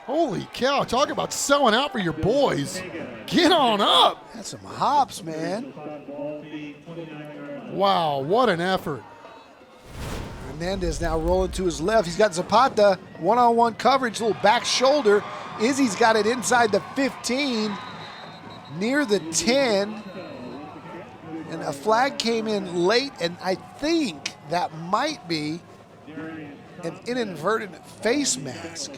Holy cow, talk about selling out for your boys. Get on up. That's some hops, man. Wow, what an effort. Hernandez now rolling to his left. He's got Zapata, one-on-one coverage, little back shoulder. Izzy's got it inside the 15, near the 10. And a flag came in late, and I think that might be an inadvertent face mask.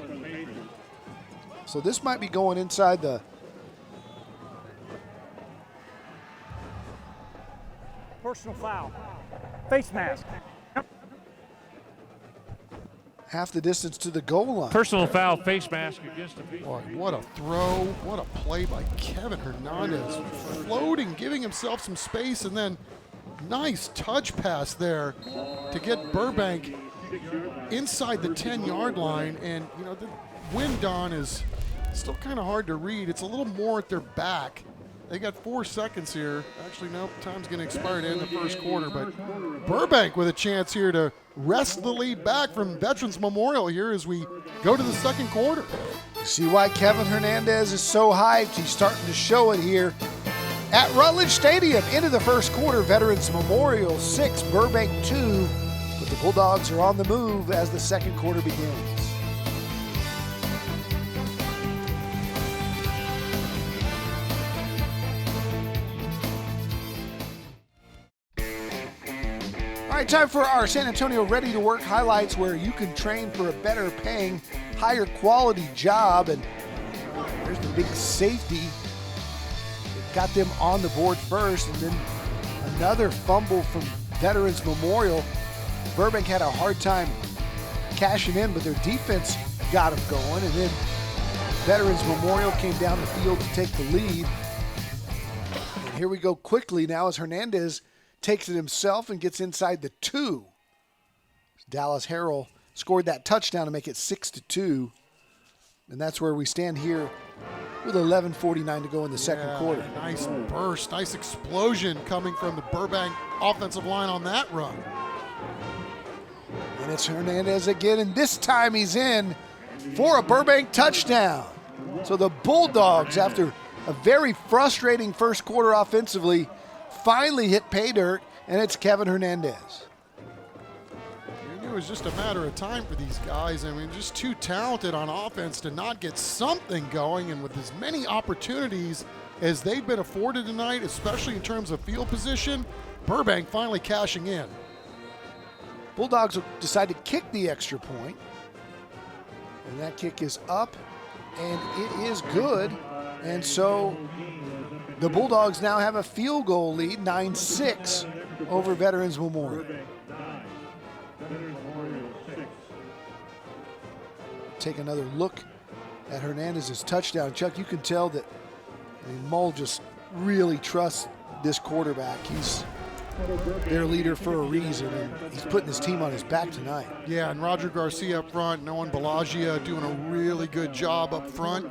So this might be going inside the Personal foul. Face mask. half the distance to the goal line. Personal foul, face mask against the field. Boy, what a throw, what a play by Kevin Hernandez. Floating, giving himself some space, and then nice touch pass there to get Burbank inside the 10-yard line. And, you know, the wind on is still kind of hard to read. It's a little more at their back. They got 4 seconds here. Actually, no, time's going to expire in the first quarter. But Burbank with a chance here to wrest the lead back from Veterans Memorial here as we go to the second quarter. You see why Kevin Hernandez is so hyped. He's starting to show it here at Rutledge Stadium. Into the first quarter, Veterans Memorial 6, Burbank 2. But the Bulldogs are on the move as the second quarter begins. All right, time for our San Antonio Ready to Work highlights, where you can train for a better paying, higher quality job. And there's the big safety that got them on the board first, and then another fumble from Veterans Memorial. Burbank had a hard time cashing in, but their defense got them going, and then Veterans Memorial came down the field to take the lead. And here we go quickly now as Hernandez takes it himself and gets inside the 2. Dallas Harrell scored that touchdown to make it 6-2. And that's where we stand here with 11:49 to go in the second quarter. Nice burst, nice explosion coming from the Burbank offensive line on that run. And it's Hernandez again, and this time he's in for a Burbank touchdown. So the Bulldogs, after a very frustrating first quarter offensively, finally hit pay dirt, and it's Kevin Hernandez. It was just a matter of time for these guys. I mean, just too talented on offense to not get something going, and with as many opportunities as they've been afforded tonight, especially in terms of field position, Burbank finally cashing in. Bulldogs decide to kick the extra point, and that kick is up, and it is good. And so the Bulldogs now have a field goal lead, 9-6 over Veterans Memorial. Take another look at Hernandez's touchdown. Chuck, you can tell that Mull just really trusts this quarterback. He's their leader for a reason, and he's putting his team on his back tonight. Yeah, and Roger Garcia up front, Noah Balagia doing a really good job up front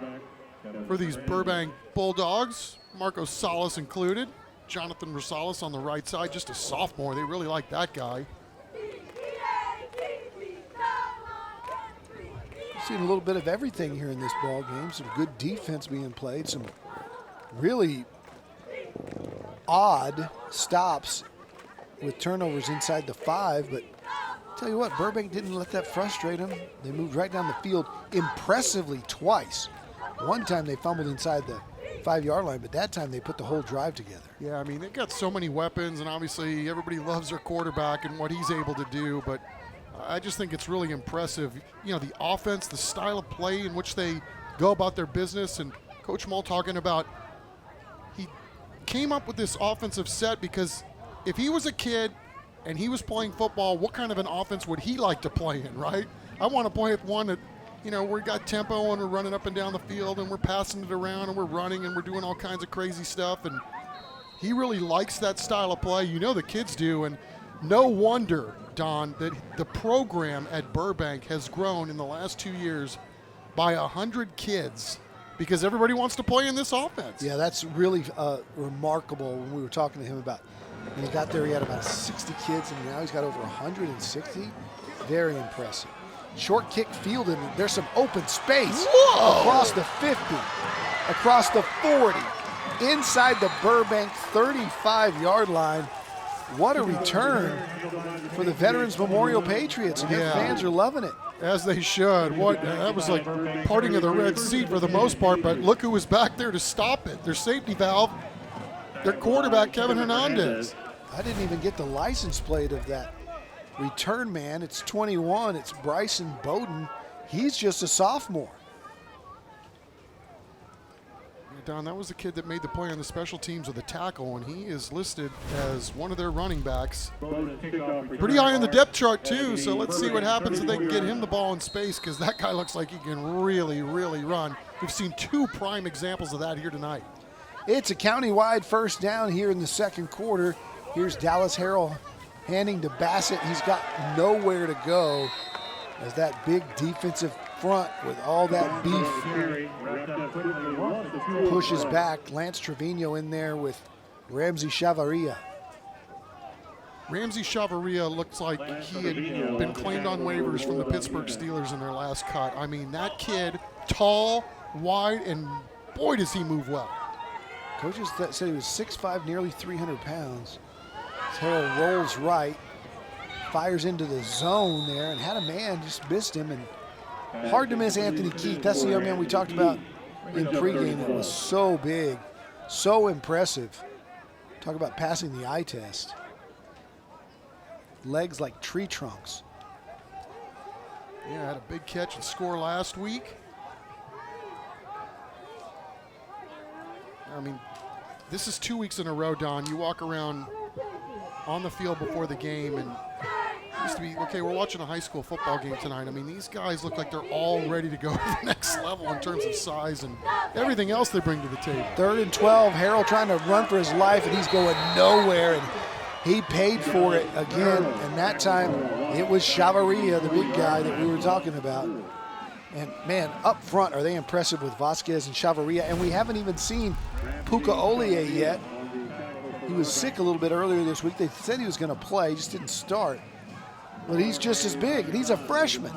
for these Burbank Bulldogs. Marco Salas included. Jonathan Rosales on the right side, just a sophomore. They really like that guy. Seen a little bit of everything here in this ball game. Some good defense being played. Some really odd stops with turnovers inside the 5. But tell you what, Burbank didn't let that frustrate them. They moved right down the field impressively twice. One time they fumbled inside the 5-yard line, but that time they put the whole drive together. Yeah, I mean, they've got so many weapons, and obviously everybody loves their quarterback and what he's able to do, but I just think it's really impressive. You know, the offense, the style of play in which they go about their business, and Coach Mull talking about he came up with this offensive set because if he was a kid and he was playing football, what kind of an offense would he like to play in, right? I want to play with one that, you know, we got tempo and we're running up and down the field and we're passing it around and we're running and we're doing all kinds of crazy stuff, and he really likes that style of play. You know the kids do, and no wonder, Don, that the program at Burbank has grown in the last 2 years by 100 kids because everybody wants to play in this offense. Yeah, that's really remarkable. When we were talking to him about, when he got there, he had about 60 kids, and now he's got over 160. Very impressive. Short kick fielded, and there's some open space. Whoa! Across the 50, across the 40, inside the Burbank 35-yard line. What a return for the Veterans Memorial Patriots, and their fans are loving it. As they should. That was like parting of the Red Sea for the most part, but look who was back there to stop it. Their safety valve, their quarterback, Kevin Hernandez. I didn't even get the license plate of that return man. It's 21. It's Bryson Bowden. He's just a sophomore. Don, that was the kid that made the play on the special teams with the tackle, and he is listed as one of their running backs. Pretty high in the depth chart, too, so let's see what happens if they can get him the ball in space, because that guy looks like he can really, really run. We've seen 2 prime examples of that here tonight. It's a county-wide first down here in the second quarter. Here's Dallas Harrell handing to Bassett. He's got nowhere to go as that big defensive front with all that beef pushes back. Lance Trevino in there with Ramsey Chavarria. Ramsey Chavarria looks like he had been claimed on waivers from the Pittsburgh Steelers in their last cut. I mean, that kid, tall, wide, and boy, does he move well. Coaches said he was 6'5", nearly 300 pounds. Harrell rolls right, fires into the zone there, and had a man, just missed him, and hard to miss Anthony Keith. That's the young man we talked about in pregame that was so big, so impressive. Talk about passing the eye test. Legs like tree trunks. Yeah, had a big catch and score last week. I mean, this is 2 weeks in a row, Don. You walk around on the field before the game, and it used to be, okay, we're watching a high school football game tonight. I mean, these guys look like they're all ready to go to the next level in terms of size and everything else they bring to the table. 3rd and 12, Harrell trying to run for his life, and he's going nowhere, and he paid for it again, and that time it was Chavarria, the big guy that we were talking about. And, man, up front, are they impressive with Vasquez and Chavarria. And we haven't even seen Puka Olie yet. He was sick a little bit earlier this week. They said he was going to play, just didn't start. But he's just as big, and he's a freshman.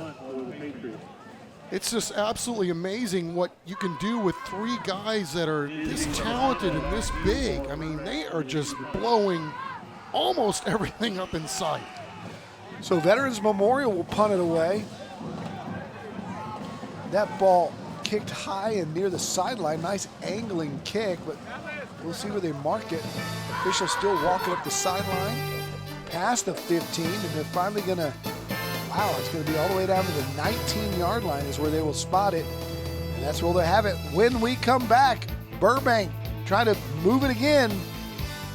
It's just absolutely amazing what you can do with 3 guys that are this talented and this big. I mean, they are just blowing almost everything up in sight. So Veterans Memorial will punt it away. That ball kicked high and near the sideline. Nice angling kick, but we'll see where they mark it. Officials still walking up the sideline past the 15, and they're finally going to, wow, it's going to be all the way down to the 19-yard line is where they will spot it. And that's where they'll have it when we come back. Burbank trying to move it again.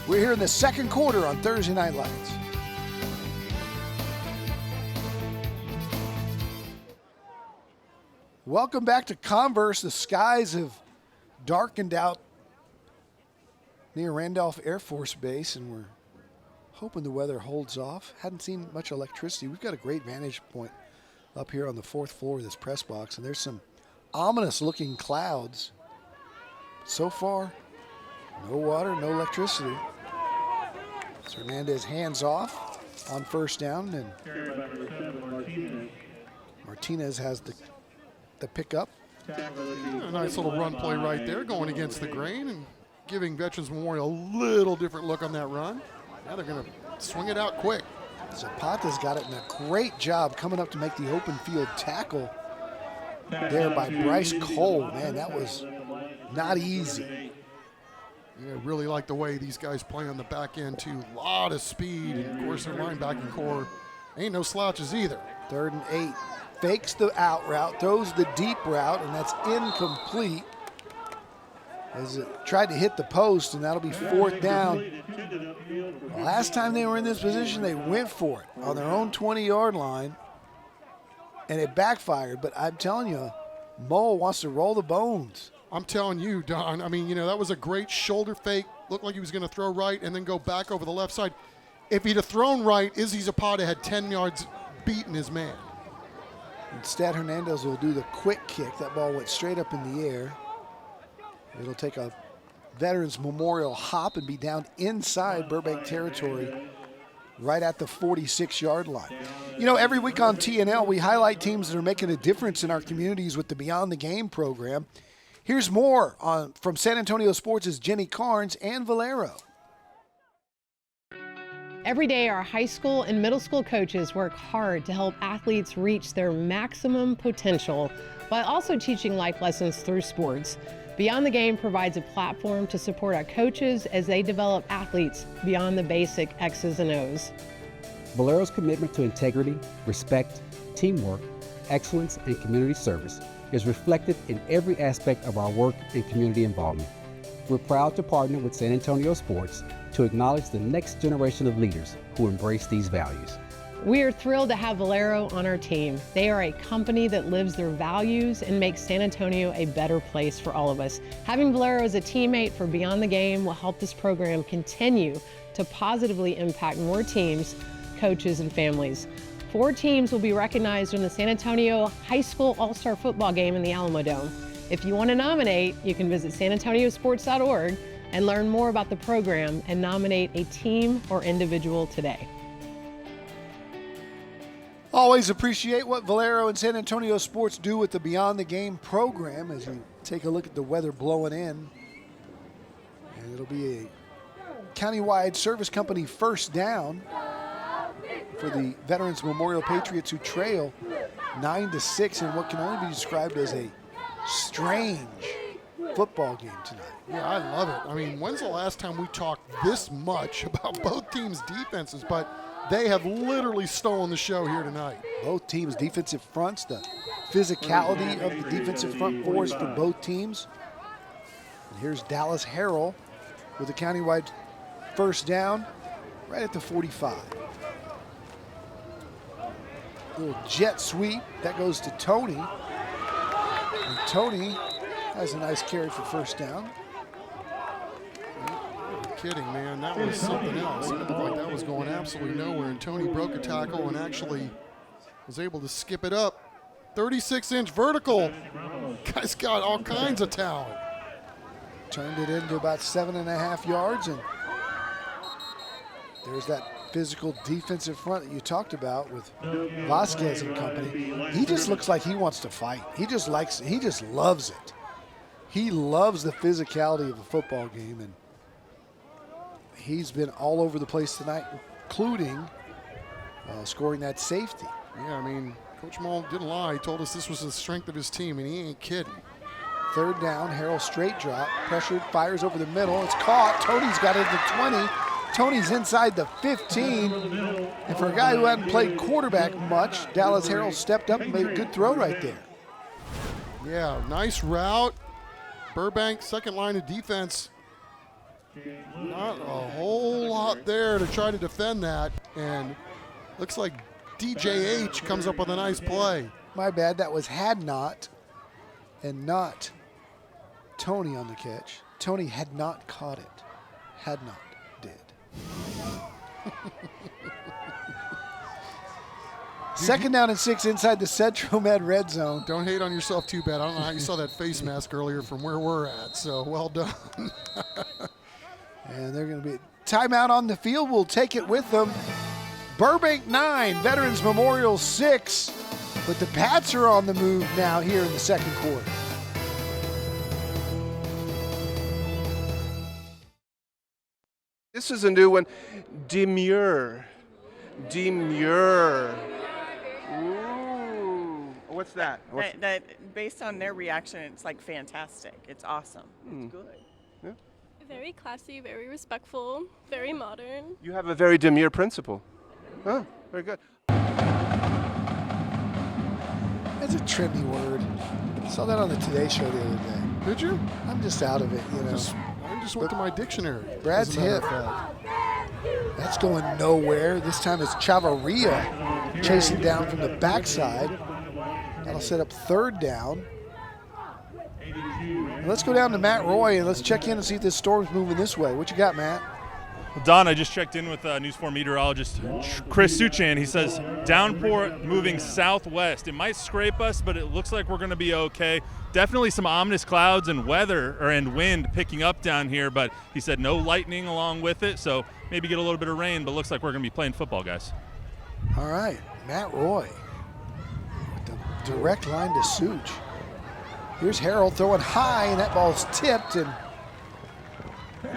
We're here in the second quarter on Thursday Night Lights. Welcome back to Converse. The skies have darkened out near Randolph Air Force Base, and we're hoping the weather holds off. Hadn't seen much electricity. We've got a great vantage point up here on the 4th floor of this press box, and there's some ominous-looking clouds. So far, no water, no electricity. So Hernandez hands off on first down, and Martinez has the pickup. A nice little run play right there, going against the grain and giving Veterans Memorial a little different look on that run. Now they're going to swing it out quick. Zapata's got it, and a great job coming up to make the open field tackle there by Bryce Cole. Man, that was not easy. Yeah, I really like the way these guys play on the back end, too. A lot of speed, and of course their linebacking core ain't no slouches either. 3rd and 8. Fakes the out route, throws the deep route, and that's incomplete. As it tried to hit the post, and that'll be 4th down. Last time they were in this position, they went for it on their own 20-yard line, and it backfired. But I'm telling you, Mo wants to roll the bones. I'm telling you, Don, I mean, you know, that was a great shoulder fake. Looked like he was going to throw right and then go back over the left side. If he'd have thrown right, Izzy Zapata had 10 yards beaten his man. Instead, Hernandez will do the quick kick. That ball went straight up in the air. It'll take a Veterans Memorial hop and be down inside Burbank territory right at the 46-yard line. You know, every week on TNL, we highlight teams that are making a difference in our communities with the Beyond the Game program. Here's more from San Antonio Sports' Jenny Carnes and Valero. Every day, our high school and middle school coaches work hard to help athletes reach their maximum potential while also teaching life lessons through sports. Beyond the Game provides a platform to support our coaches as they develop athletes beyond the basic X's and O's. Valero's commitment to integrity, respect, teamwork, excellence, and community service is reflected in every aspect of our work and community involvement. We're proud to partner with San Antonio Sports to acknowledge the next generation of leaders who embrace these values. We are thrilled to have Valero on our team. They are a company that lives their values and makes San Antonio a better place for all of us. Having Valero as a teammate for Beyond the Game will help this program continue to positively impact more teams, coaches, and families. 4 teams will be recognized in the San Antonio High School All-Star Football Game in the Alamo Dome. If you want to nominate, you can visit sanantoniosports.org and learn more about the program and nominate a team or individual today. Always appreciate what Valero and San Antonio Sports do with the Beyond the Game program as you take a look at the weather blowing in. And it'll be a countywide service company first down for the Veterans Memorial Patriots, who trail 9-6 in what can only be described as a strange football game tonight. Yeah, I love it. I mean, when's the last time we talked this much about both teams' defenses? But they have literally stolen the show here tonight. Both teams' defensive fronts, the physicality of the defensive front fours for both teams. And here's Dallas Harrell with a countywide first down right at the 45. Little jet sweep. That goes to Tony. And Tony has a nice carry for first down. Kidding, man. That was something else. It looked like that was going absolutely nowhere, and Tony broke a tackle and actually was able to skip it up 36-inch vertical. Guy's got all kinds of talent. Turned it into about 7.5 yards, and there's that physical defensive front that you talked about with Vasquez and company. He just looks like he wants to fight. He just loves it. He loves the physicality of a football game, and he's been all over the place tonight, including scoring that safety. Yeah, I mean, Coach Mull didn't lie. He told us this was the strength of his team, and he ain't kidding. Third down, Harrell straight drop, pressured, fires over the middle. It's caught. Tony's got it at the 20. Tony's inside the 15. And for a guy who hadn't played quarterback much, Dallas Harrell stepped up and made a good throw right there. Yeah, nice route. Burbank, second line of defense. Not a whole lot there to try to defend that. And looks like DJH comes up with a nice play. My bad, that was had not and not Tony on the catch. Tony had not caught it. Had not did. Second down and 6 inside the Central Med red zone. Don't hate on yourself too bad. I don't know how you saw that face mask earlier from where we're at, so well done. And they're going to be timeout on the field. We'll take it with them. Burbank 9, Veterans Memorial 6. But the Pats are on the move now here in the second quarter. This is a new one. Demure. Demure. Ooh. What's that? Based on their reaction, it's like fantastic. It's awesome. It's good. Yeah. Very classy, very respectful, very modern. You have a very demure principal. Oh, very good. That's a trendy word. Saw that on the Today Show the other day. Did you? I'm just out of it, you know. I just went to my dictionary. Brad's hip. That's going nowhere. This time it's Chavarria chasing down from the backside. That'll set up third down. And let's go down to Matt Roy and let's check in and see if this storm's moving this way. What you got, Matt? Don, I just checked in with News 4 meteorologist Chris Suchan. He says downpour moving southwest. It might scrape us, but it looks like we're going to be okay. Definitely some ominous clouds and and wind picking up down here, but he said no lightning along with it, so maybe get a little bit of rain, but looks like we're going to be playing football, guys. All right, Matt Roy with the direct line to Such. Here's Harold throwing high, and that ball's tipped and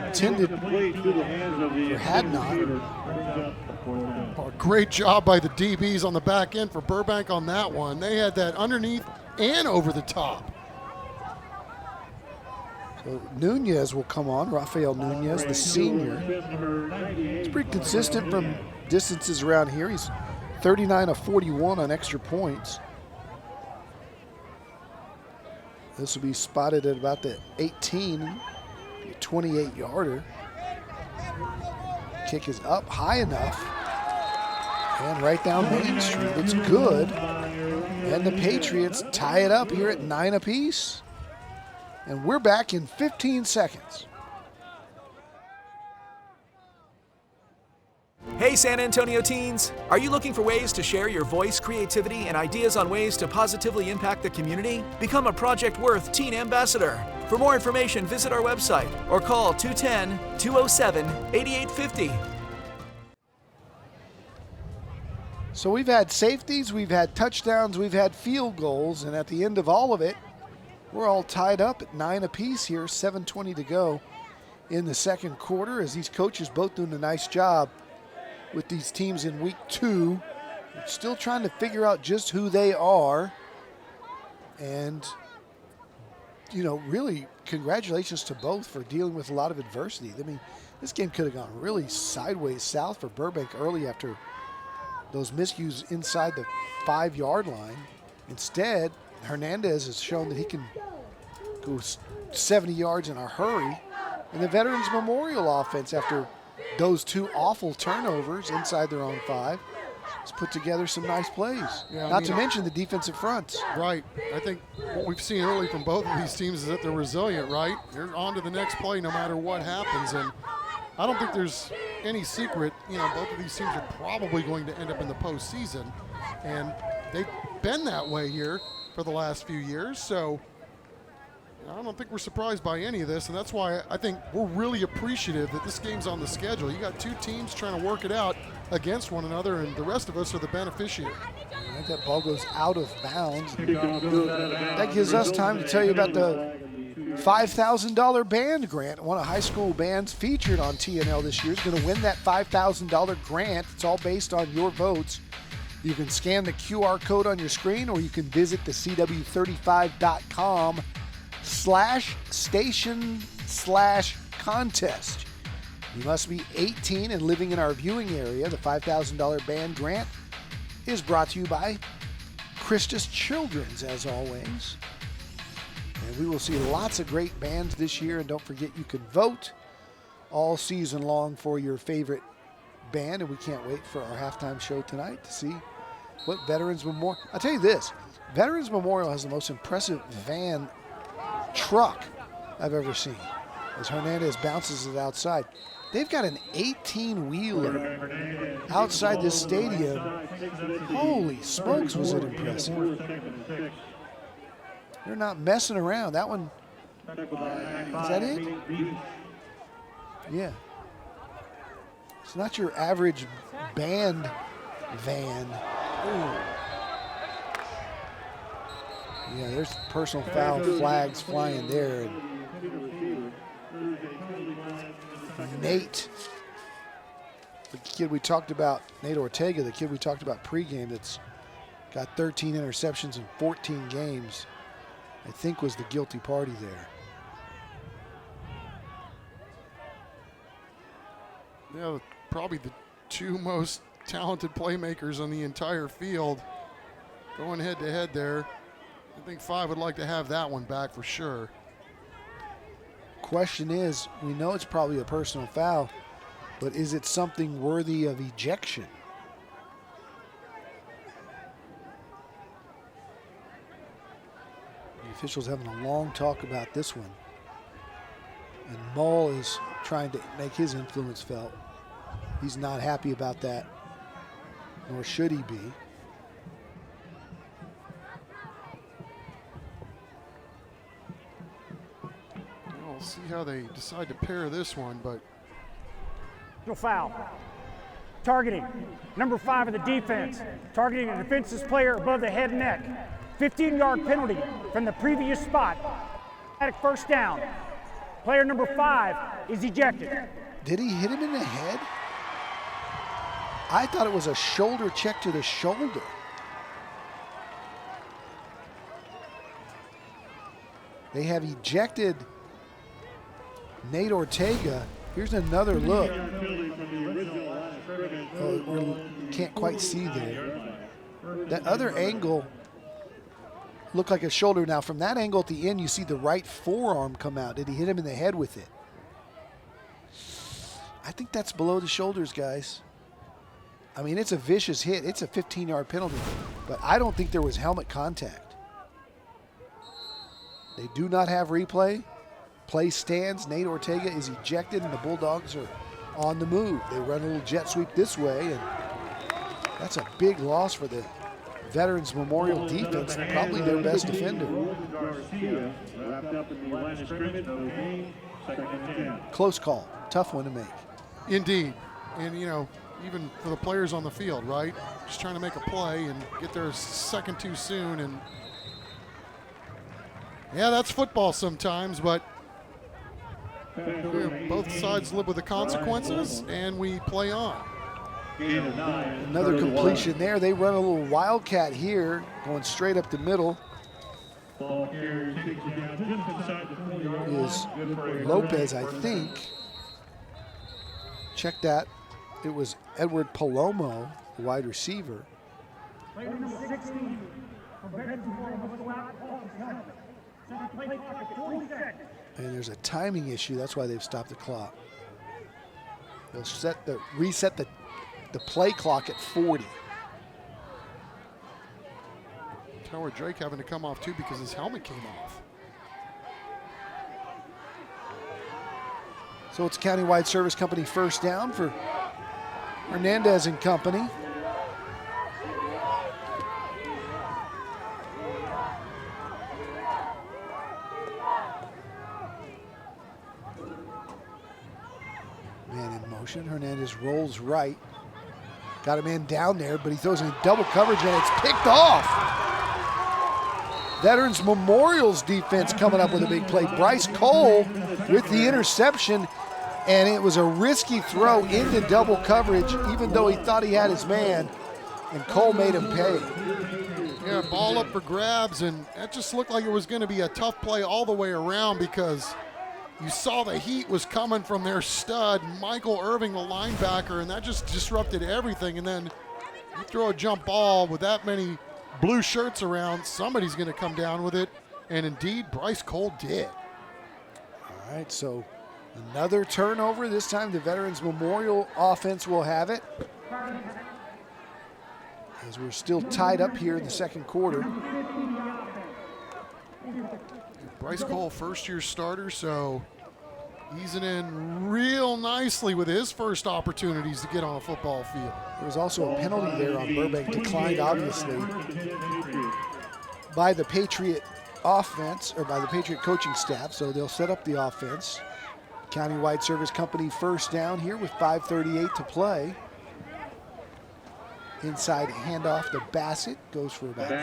intended for had not. Oh, great job by the DBs on the back end for Burbank on that one. They had that underneath and over the top. So Nunes will come on, Rafael Nunes, the senior. He's pretty consistent from distances around here. He's 39 of 41 on extra points. This will be spotted at about the 18, 28-yarder. Kick is up high enough. And right down Main Street. It's good. And the Patriots tie it up here at 9 apiece. And we're back in 15 seconds. Hey San Antonio teens! Are you looking for ways to share your voice, creativity, and ideas on ways to positively impact the community? Become a Project Worth Teen Ambassador. For more information, visit our website or call 210-207-8850. So we've had safeties, we've had touchdowns, we've had field goals, and at the end of all of it, we're all tied up at 9 apiece here, 7:20 to go in the second quarter, as these coaches both doing a nice job with these teams in week 2. We're still trying to figure out just who they are. And, you know, really congratulations to both for dealing with a lot of adversity. I mean, this game could have gone really sideways south for Burbank early after those miscues inside the 5-yard line. Instead, Hernandez has shown that he can go 70 yards in a hurry. And the Veterans Memorial offense, after those 2 awful turnovers inside their own 5, has put together some nice plays. Yeah, Not to mention the defensive fronts. Right. I think what we've seen early from both of these teams is that they're resilient, right? They're on to the next play no matter what happens. And I don't think there's any secret. You know, both of these teams are probably going to end up in the postseason. And they've been that way here for the last few years, so I don't think we're surprised by any of this, and that's why I think we're really appreciative that this game's on the schedule. You got two teams trying to work it out against one another, and the rest of us are the beneficiary. I think that ball goes out of bounds. That gives us time to tell you about the $5,000 band grant. One of high school bands featured on TNL this year is going to win that $5,000 grant. It's all based on your votes. You can scan the QR code on your screen, or you can visit the cw35.com/station/contest. You must be 18 and living in our viewing area. The $5,000 band grant is brought to you by Christus Children's, as always. And we will see lots of great bands this year. And don't forget, you can vote all season long for your favorite band. And we can't wait for our halftime show tonight to see what Veterans Memorial. I'll tell you this, Veterans Memorial has the most impressive van truck I've ever seen as Hernandez bounces it outside. They've got an 18-wheeler outside this stadium. Holy smokes, was it impressive. They're not messing around. That one, is that it? Yeah. It's not your average band van. Ooh. Yeah, there's personal foul flags flying there. And Nate, the kid we talked about, Nate Ortega, the kid we talked about pregame that's got 13 interceptions in 14 games, I think was the guilty party there. Yeah, probably the two most talented playmakers on the entire field going head to head there. I think 5 would like to have that one back for sure. Question is, we know it's probably a personal foul, but is it something worthy of ejection? The officials having a long talk about this one. And Mull is trying to make his influence felt. He's not happy about that, nor should he be. We'll see how they decide to pair this one, but No foul. Targeting. Number 5 of the defense. Targeting a defenseless player above the head and neck. 15-yard penalty from the previous spot. At first down. Player number 5 is ejected. Did he hit him in the head? I thought it was a shoulder check to the shoulder. They have ejected Nate Ortega. Here's another look. Oh, we can't quite see there. That other angle looked like a shoulder. Now, from that angle at the end, you see the right forearm come out. Did he hit him in the head with it? I think that's below the shoulders, guys. I mean, it's a vicious hit. It's a 15-yard penalty, but I don't think there was helmet contact. They do not have replay. Play stands. Nate Ortega is ejected, and the Bulldogs are on the move. They run a little jet sweep this way, and that's a big loss for the Veterans Memorial defense, probably their best defender. Close call. Tough one to make. indeed. And, you know, even for the players on the field, right? Just trying to make a play and get there a second too soon. And yeah, that's football sometimes, but both sides live with the consequences, and we play on. Another completion there. They run a little wildcat here, going straight up the middle. Is Lopez, I think. Check that. It was Edward Palomo, the wide receiver. And there's a timing issue. That's why they've stopped the clock. They'll reset the play clock at 40. Howard Drake having to come off too because his helmet came off. So it's Countywide Service Company first down for Hernandez and company. motion. Hernandez rolls right. Got a man down there, but he throws in double coverage, and it's picked off. Veterans Memorial's defense coming up with a big play. Bryce Cole with the interception, and it was a risky throw into double coverage, even though he thought he had his man, and Cole made him pay. Yeah, ball up for grabs, and that just looked like it was going to be a tough play all the way around because you saw the heat was coming from their stud, Michael Irving, the linebacker, and that just disrupted everything. And then you throw a jump ball with that many blue shirts around, somebody's going to come down with it, and indeed Bryce Cole did. All right, so another turnover. This time the Veterans Memorial offense will have it, as we're still tied up here in the second quarter. Bryce Cole, first-year starter, so easing in real nicely with his first opportunities to get on a football field. There was also a penalty there on Burbank, declined obviously by the Patriot offense, or by the Patriot coaching staff, so they'll set up the offense. Countywide Service Company first down here with 5:38 to play. Inside handoff to Bassett, goes for about 2.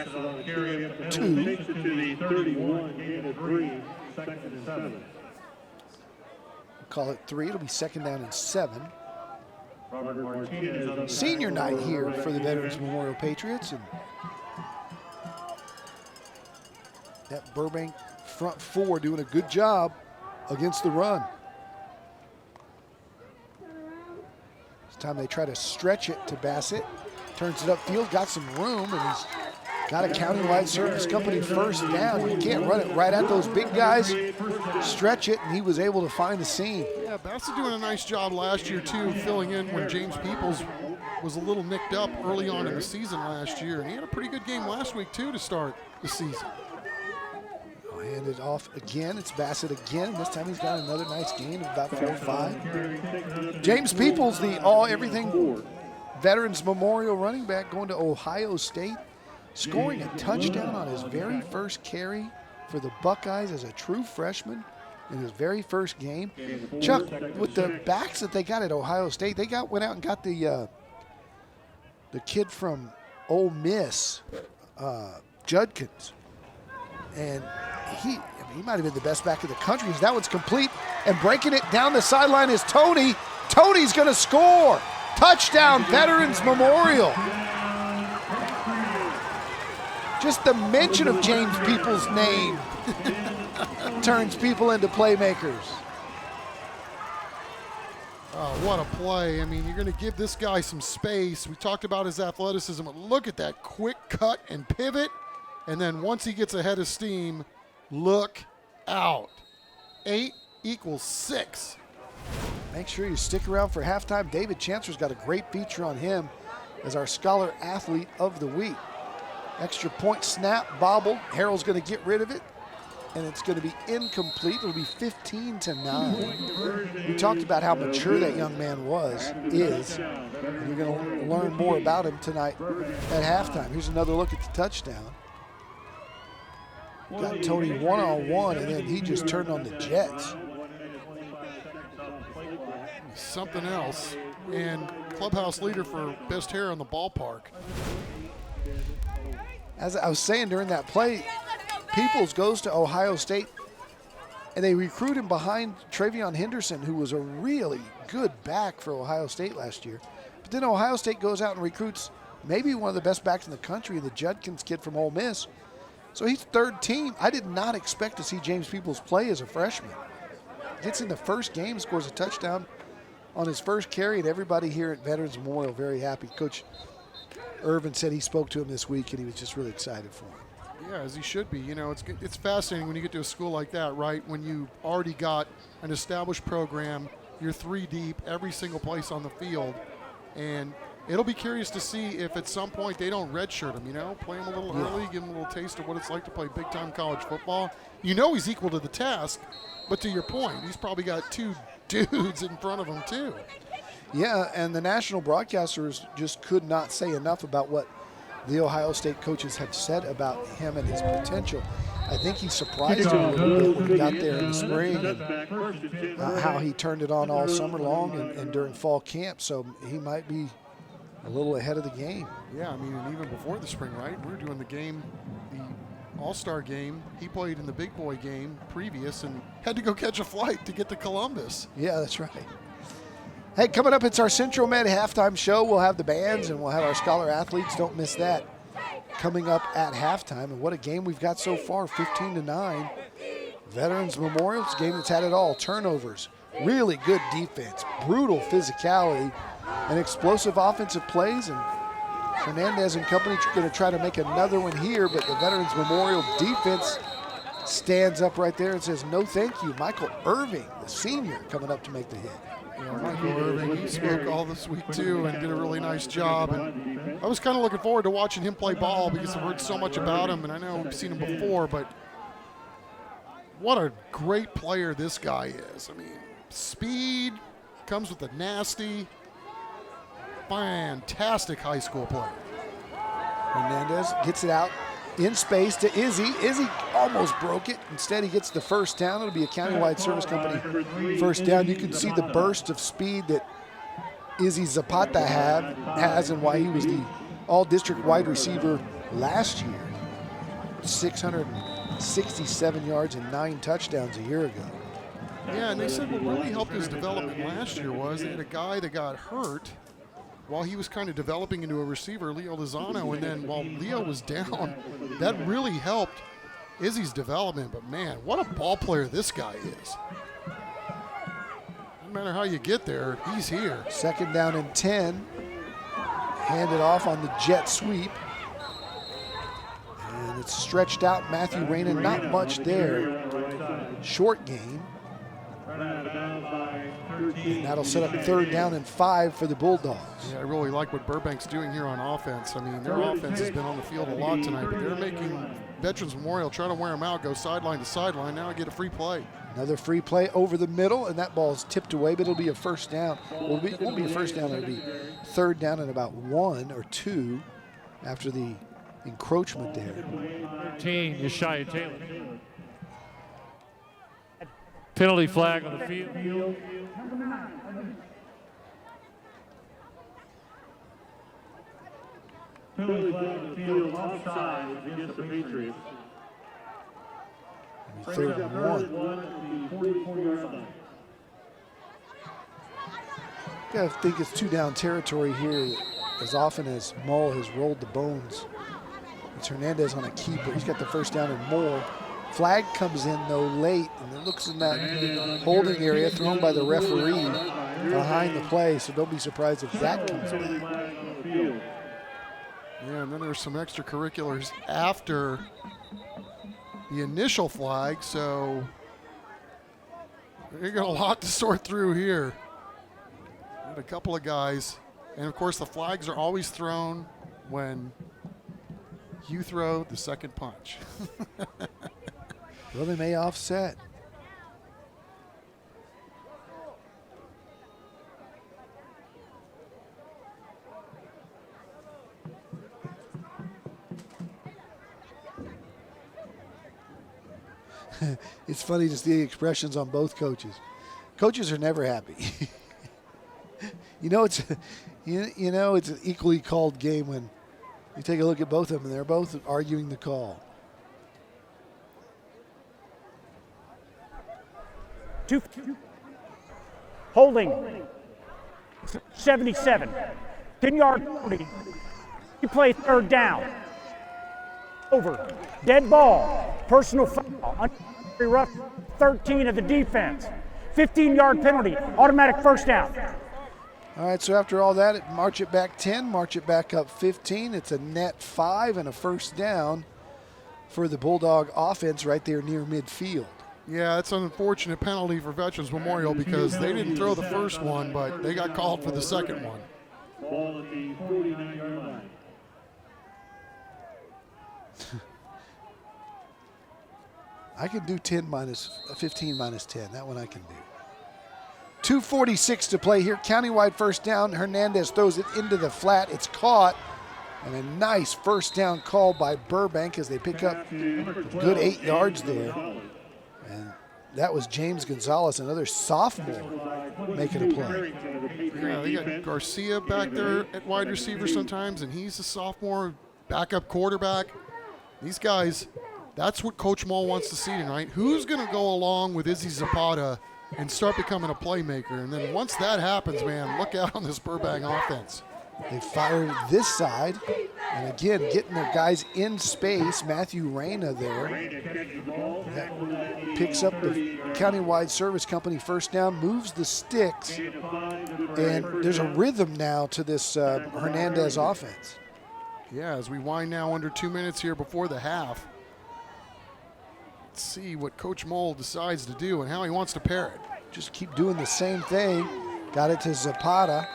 Takes it to the 31, gain of 3, second and 7. We'll call it 3, it'll be second down and 7. Robert Martinez on the Senior night here for the Veterans Memorial Patriots, and that Burbank front four doing a good job against the run. This time they try to stretch it to Bassett. Turns it upfield, got some room, and he's got a Countywide Service Company first down. You can't run it right at those big guys. Stretch it, and he was able to find the seam. Yeah, Bassett doing a nice job last year, too, filling in when James Peoples was a little nicked up early on in the season last year. And he had a pretty good game last week, too, to start the season. Hand it off again. It's Bassett again. This time he's got another nice gain of about 4 or 5. James Peoples, the all-everything Veterans Memorial running back, going to Ohio State, scoring a touchdown on his very first carry for the Buckeyes as a true freshman in his very first game. Chuck, with the backs that they got at Ohio State, they went out and got the kid from Ole Miss, Judkins, and he might have been the best back in the country. That one's complete, and breaking it down the sideline is Tony. Tony's going to score. Touchdown, Veterans Memorial. Just the mention of James Peoples' name turns people into playmakers. Oh, what a play. I mean, you're going to give this guy some space. We talked about his athleticism, but look at that quick cut and pivot. And then once he gets ahead of steam, look out. 8 equals 6. Make sure you stick around for halftime. David Chancellor's got a great feature on him as our Scholar Athlete of the Week. Extra point snap, bobble. Harrell's going to get rid of it, and it's going to be incomplete. It'll be 15-9. We talked about how mature that young man is. And you're going to learn more about him tonight at halftime. Here's another look at the touchdown. Got Tony one-on-one, and then he just turned on the Jets. Something else, and clubhouse leader for best hair on the ballpark. As I was saying during that play, Peoples goes to Ohio State, and they recruit him behind Travion Henderson, who was a really good back for Ohio State last year. But then Ohio State goes out and recruits maybe one of the best backs in the country, the Judkins kid from Ole Miss. So he's third team. I did not expect to see James Peoples play as a freshman. Gets in the first game, scores a touchdown on his first carry, and everybody here at Veterans Memorial very happy. Coach Irvin said he spoke to him this week, and he was just really excited for him. Yeah, as he should be. You know, it's fascinating when you get to a school like that, right? When you already got an established program, you're 3 deep every single place on the field, and it'll be curious to see if at some point they don't redshirt him, you know, play him a little early, give him a little taste of what it's like to play big-time college football. You know he's equal to the task, but to your point, he's probably got 2 dudes in front of him too. Yeah, and the national broadcasters just could not say enough about what the Ohio State coaches have said about him and his potential. I think he surprised him a little bit when he got there in the spring, and how he turned it on all summer long and during fall camp. So he might be a little ahead of the game. Yeah, I mean, and even before the spring, right? We were doing the game, the All-Star game. He played in the big boy game previous and had to go catch a flight to get to Columbus. Yeah, that's right. Hey, coming up, it's our Central Med halftime show. We'll have the bands and we'll have our scholar athletes. Don't miss that. Coming up at halftime, and what a game we've got so far, 15-9. Veterans Memorial, it's a game that's had it all. Turnovers, really good defense, brutal physicality, and explosive offensive plays. And Hernandez and company are going to try to make another one here, but the Veterans Memorial defense stands up right there and says, no thank you. Michael Irving, the senior, coming up to make the hit. Yeah, Michael Irving, he spoke all this week too and did a really nice job. And I was kind of looking forward to watching him play ball because I've heard so much about him, and I know we've seen him before, but what a great player this guy is. I mean, speed, comes with a nasty, fantastic high school player. Hernandez gets it out in space to Izzy. Izzy almost broke it. Instead, he gets the first down. It'll be a countywide service company first down. You can see the burst of speed that Izzy Zapata has and why he was the all-district wide receiver last year. 667 yards and 9 touchdowns a year ago. Yeah, and they said what really helped his development last year was they had a guy that got hurt while he was kind of developing into a receiver, Leo Lozano, and then while Leo was down, that really helped Izzy's development. But man, what a ball player this guy is. No matter how you get there, he's here. Second down and 10. Handed off on the jet sweep. And it's stretched out. Matthew Rainin, not much there. Short gain. And that'll set up third down and 5 for the Bulldogs. Yeah, I really like what Burbank's doing here on offense. I mean, their offense has been on the field a lot tonight, but they're making Veterans Memorial try to wear them out, go sideline to sideline. Now get a free play. Another free play over the middle, and that ball is tipped away, but it'll be a first down. Well, it won't be a first down, it'll be third down and about 1 or 2 after the encroachment there. 13, Yeshaya Taylor. Penalty flag on the field. Penalty flag on the field, offside against the Patriots. Third and 1. Gotta think it's 2 down territory here as often as Mull has rolled the bones. It's Hernandez on a keeper. He's got the first down and more. Flag comes in though late, and it looks in that holding area thrown by the referee behind the play, so don't be surprised if that comes back. Yeah, and then there's some extracurriculars after the initial flag, so you got a lot to sort through here. Got a couple of guys, and of course the flags are always thrown when you throw the second punch. Well, they may offset. It's funny to see the expressions on both coaches. Coaches are never happy. It's an equally called game when you take a look at both of them, and they're both arguing the call. 2 holding 77, 10-yard penalty. You play third down. Over, dead ball, personal foul, rough 13 of the defense, 15-yard penalty, automatic first down. All right, so after all that, march it back 10, march it back up 15. It's a net 5 and a first down for the Bulldog offense right there near midfield. Yeah, it's an unfortunate penalty for Veterans Memorial because they didn't throw the first one, but they got called for the second one. Ball at the 49-yard line. I can do 15 minus 10. That one I can do. 2:46 to play here. Countywide first down. Hernandez throws it into the flat. It's caught And a nice first down call by Burbank as they pick up a good 8 yards there. And that was James Gonzalez, another sophomore, making a play. Yeah, they got Garcia back there at wide receiver sometimes, and he's a sophomore backup quarterback. These guys, that's what Coach Mull wants to see tonight. Who's going to go along with Izzy Zapata and start becoming a playmaker? And then once that happens, man, look out on this Burbank offense. They fired this side, and again, getting their guys in space. Matthew Reyna there. That picks up the countywide service company first down, moves the sticks, and there's a rhythm now to this Hernandez offense. Yeah, as we wind now under 2 minutes here before the half. Let's see what Coach Mull decides to do and how he wants to pair it. Just keep doing the same thing. Got it to Zapata.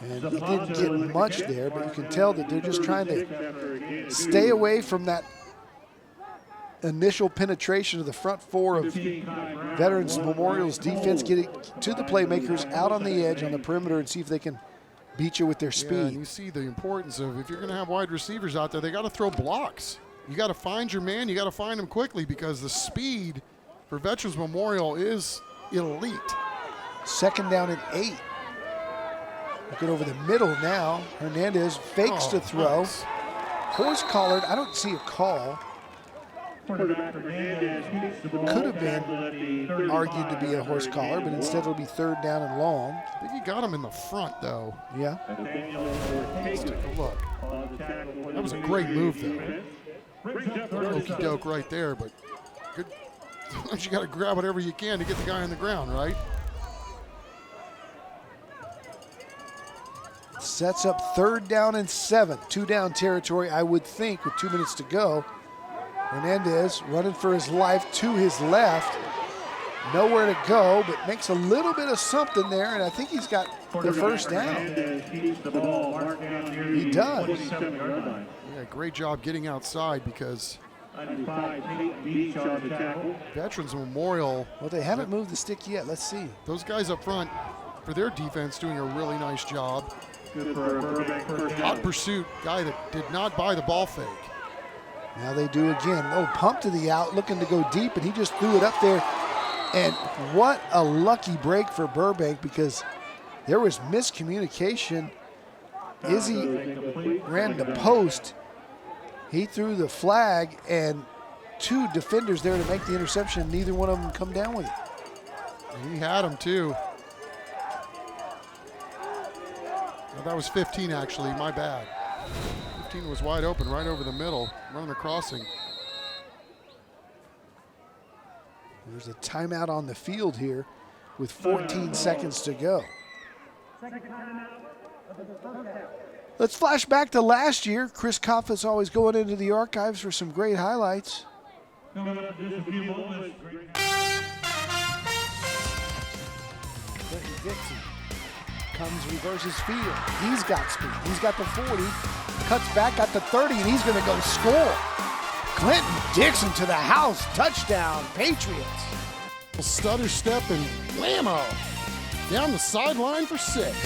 And he didn't get much there, but you can tell that they're just trying to stay away from that initial penetration of the front four of Veterans Memorial's defense, getting to the playmakers out on the edge on the perimeter and see if they can beat you with their speed. Yeah, and you see the importance of, if you're going to have wide receivers out there, they got to throw blocks. You got to find your man. You got to find him quickly because the speed for Veterans Memorial is elite. Second down and 8. Looking over the middle now. Hernandez fakes to throw. Nice. Horse collared. I don't see a call. Could have been argued to be a horse collar, but instead it'll be third down and long. I think he got him in the front, though. Yeah. Let's take a look. That was a great move, though. Okey doke right there, but good. Sometimes you got to grab whatever you can to get the guy on the ground, right? Sets up third down and 7. 2-down territory, I would think, with 2 minutes to go. Hernandez running for his life to his left. Nowhere to go, but makes a little bit of something there, and I think he's got the first down. He does. Yeah, great job getting outside because Veterans Memorial. Well, they haven't moved the stick yet. Let's see. Those guys up front, for their defense, doing a really nice job. Hot pursuit, guy that did not buy the ball fake. Now they do again. Oh, pump to the out, looking to go deep, and he just threw it up there. And what a lucky break for Burbank because there was miscommunication. Izzy ran the post. He threw the flag, and 2 defenders there to make the interception. Neither one of them come down with it. He had him, too. Well, that was 15, actually. My bad. 15 was wide open right over the middle, running a crossing. There's a timeout on the field here with 14 seconds to go. Let's flash back to last year. Chris Koff is always going into the archives for some great highlights. Clinton Dixon comes, reverses field. He's got speed. He's got the 40, cuts back at the 30, and he's going to go score. Clinton Dixon to the house. Touchdown, Patriots. Stutter step and whammo. Down the sideline for 6.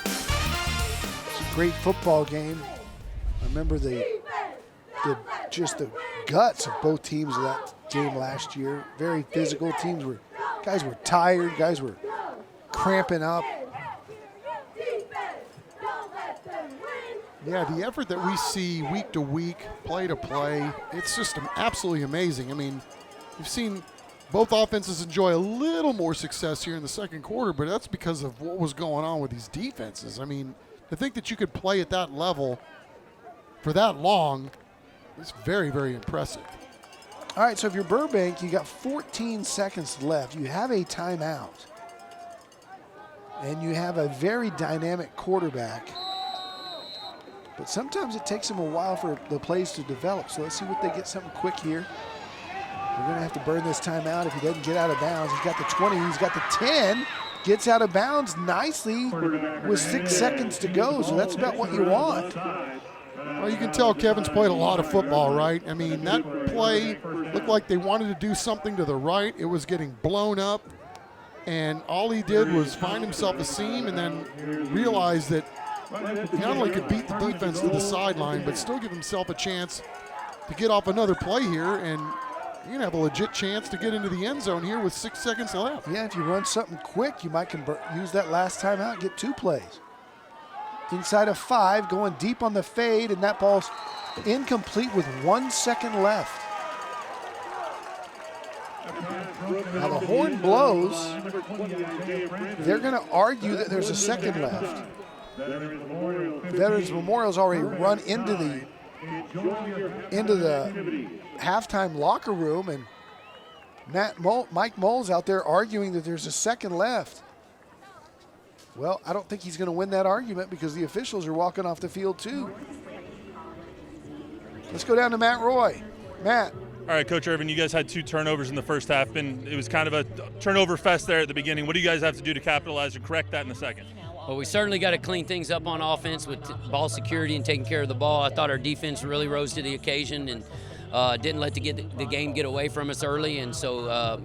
It's a great football game. I remember just the guts of both teams of that game last year. Very physical. Guys were tired. Guys were cramping up. Yeah, the effort that we see week to week, play to play, it's just absolutely amazing. I mean, you've seen both offenses enjoy a little more success here in the second quarter, but that's because of what was going on with these defenses. I mean, to think that you could play at that level for that long is very, very impressive. All right, so if you're Burbank, you got 14 seconds left. You have a timeout, and you have a very dynamic quarterback. But sometimes it takes them a while for the plays to develop. So let's see what they get something quick here. We're going to have to burn this timeout if he doesn't get out of bounds. He's got the 20, he's got the 10. Gets out of bounds nicely with 6 seconds to go. So that's about what you want. Well, you can tell Kevin's played a lot of football, right? I mean, that play looked like they wanted to do something to the right. It was getting blown up. And all he did was find himself a seam and then realize that he not only could beat the defense to the sideline, but still give himself a chance to get off another play here, and you're going to have a legit chance to get into the end zone here with 6 seconds left. Yeah, if you run something quick, you might use that last timeout, get 2 plays. Inside of 5, going deep on the fade, and that ball's incomplete with 1 second left. Now the horn blows. They're going to argue that there's a second left. Veterans Memorial's already run into the halftime locker room, and Mike Moles out there arguing that there's a second left. Well, I don't think he's going to win that argument because the officials are walking off the field too. Let's go down to Matt Roy. Matt. All right, Coach Irvin, you guys had 2 turnovers in the first half, and it was kind of a turnover fest there at the beginning. What do you guys have to do to capitalize and correct that in the second? Well, we certainly got to clean things up on offense with ball security and taking care of the ball. I thought our defense really rose to the occasion and didn't let the game get away from us early. And so,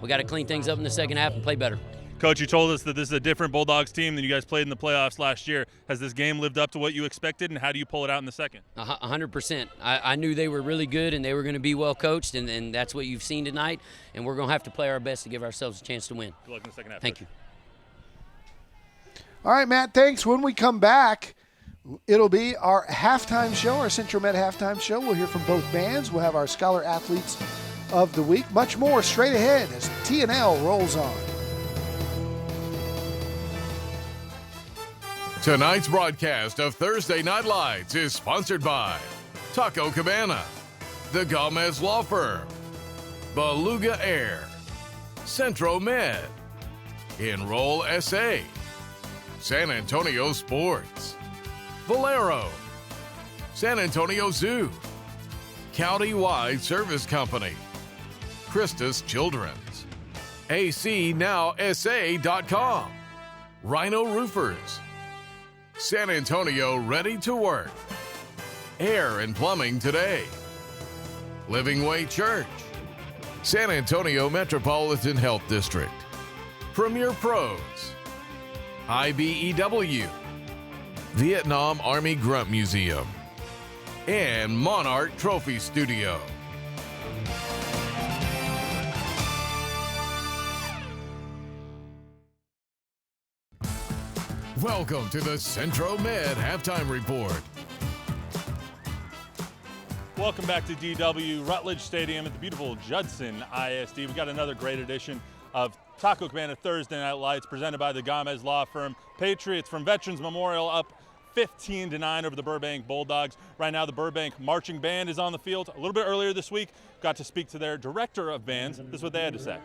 we got to clean things up in the second half and play better. Coach, you told us that this is a different Bulldogs team than you guys played in the playoffs last year. Has this game lived up to what you expected, and how do you pull it out in the second? 100%. I knew they were really good and they were going to be well coached, and that's what you've seen tonight. And we're going to have to play our best to give ourselves a chance to win. Good luck in the second half. Thank you. All right, Matt, thanks. When we come back, it'll be our halftime show, our Central Med halftime show. We'll hear from both bands. We'll have our Scholar Athletes of the Week. Much more straight ahead as TNL rolls on. Tonight's broadcast of Thursday Night Lights is sponsored by Taco Cabana, the Gomez Law Firm, Beluga Air, Centro Med, Enroll SA, San Antonio Sports, Valero, San Antonio Zoo, County-Wide Service Company, Christus Children's, ACNowSA.com, Rhino Roofers, San Antonio Ready to Work, Air and Plumbing Today, Living Way Church, San Antonio Metropolitan Health District, Premier Pros, IBEW, Vietnam Army Grunt Museum, and Monarch Trophy Studio. Welcome to the Centro Med Halftime Report. Welcome back to DW Rutledge Stadium at the beautiful Judson ISD. We've got another great edition of Taco Cabana Thursday Night Lights presented by the Gomez Law Firm. Patriots from Veterans Memorial up 15-9 over the Burbank Bulldogs. Right now the Burbank Marching Band is on the field. A little bit earlier this week, got to speak to their director of bands. This is what they had to say.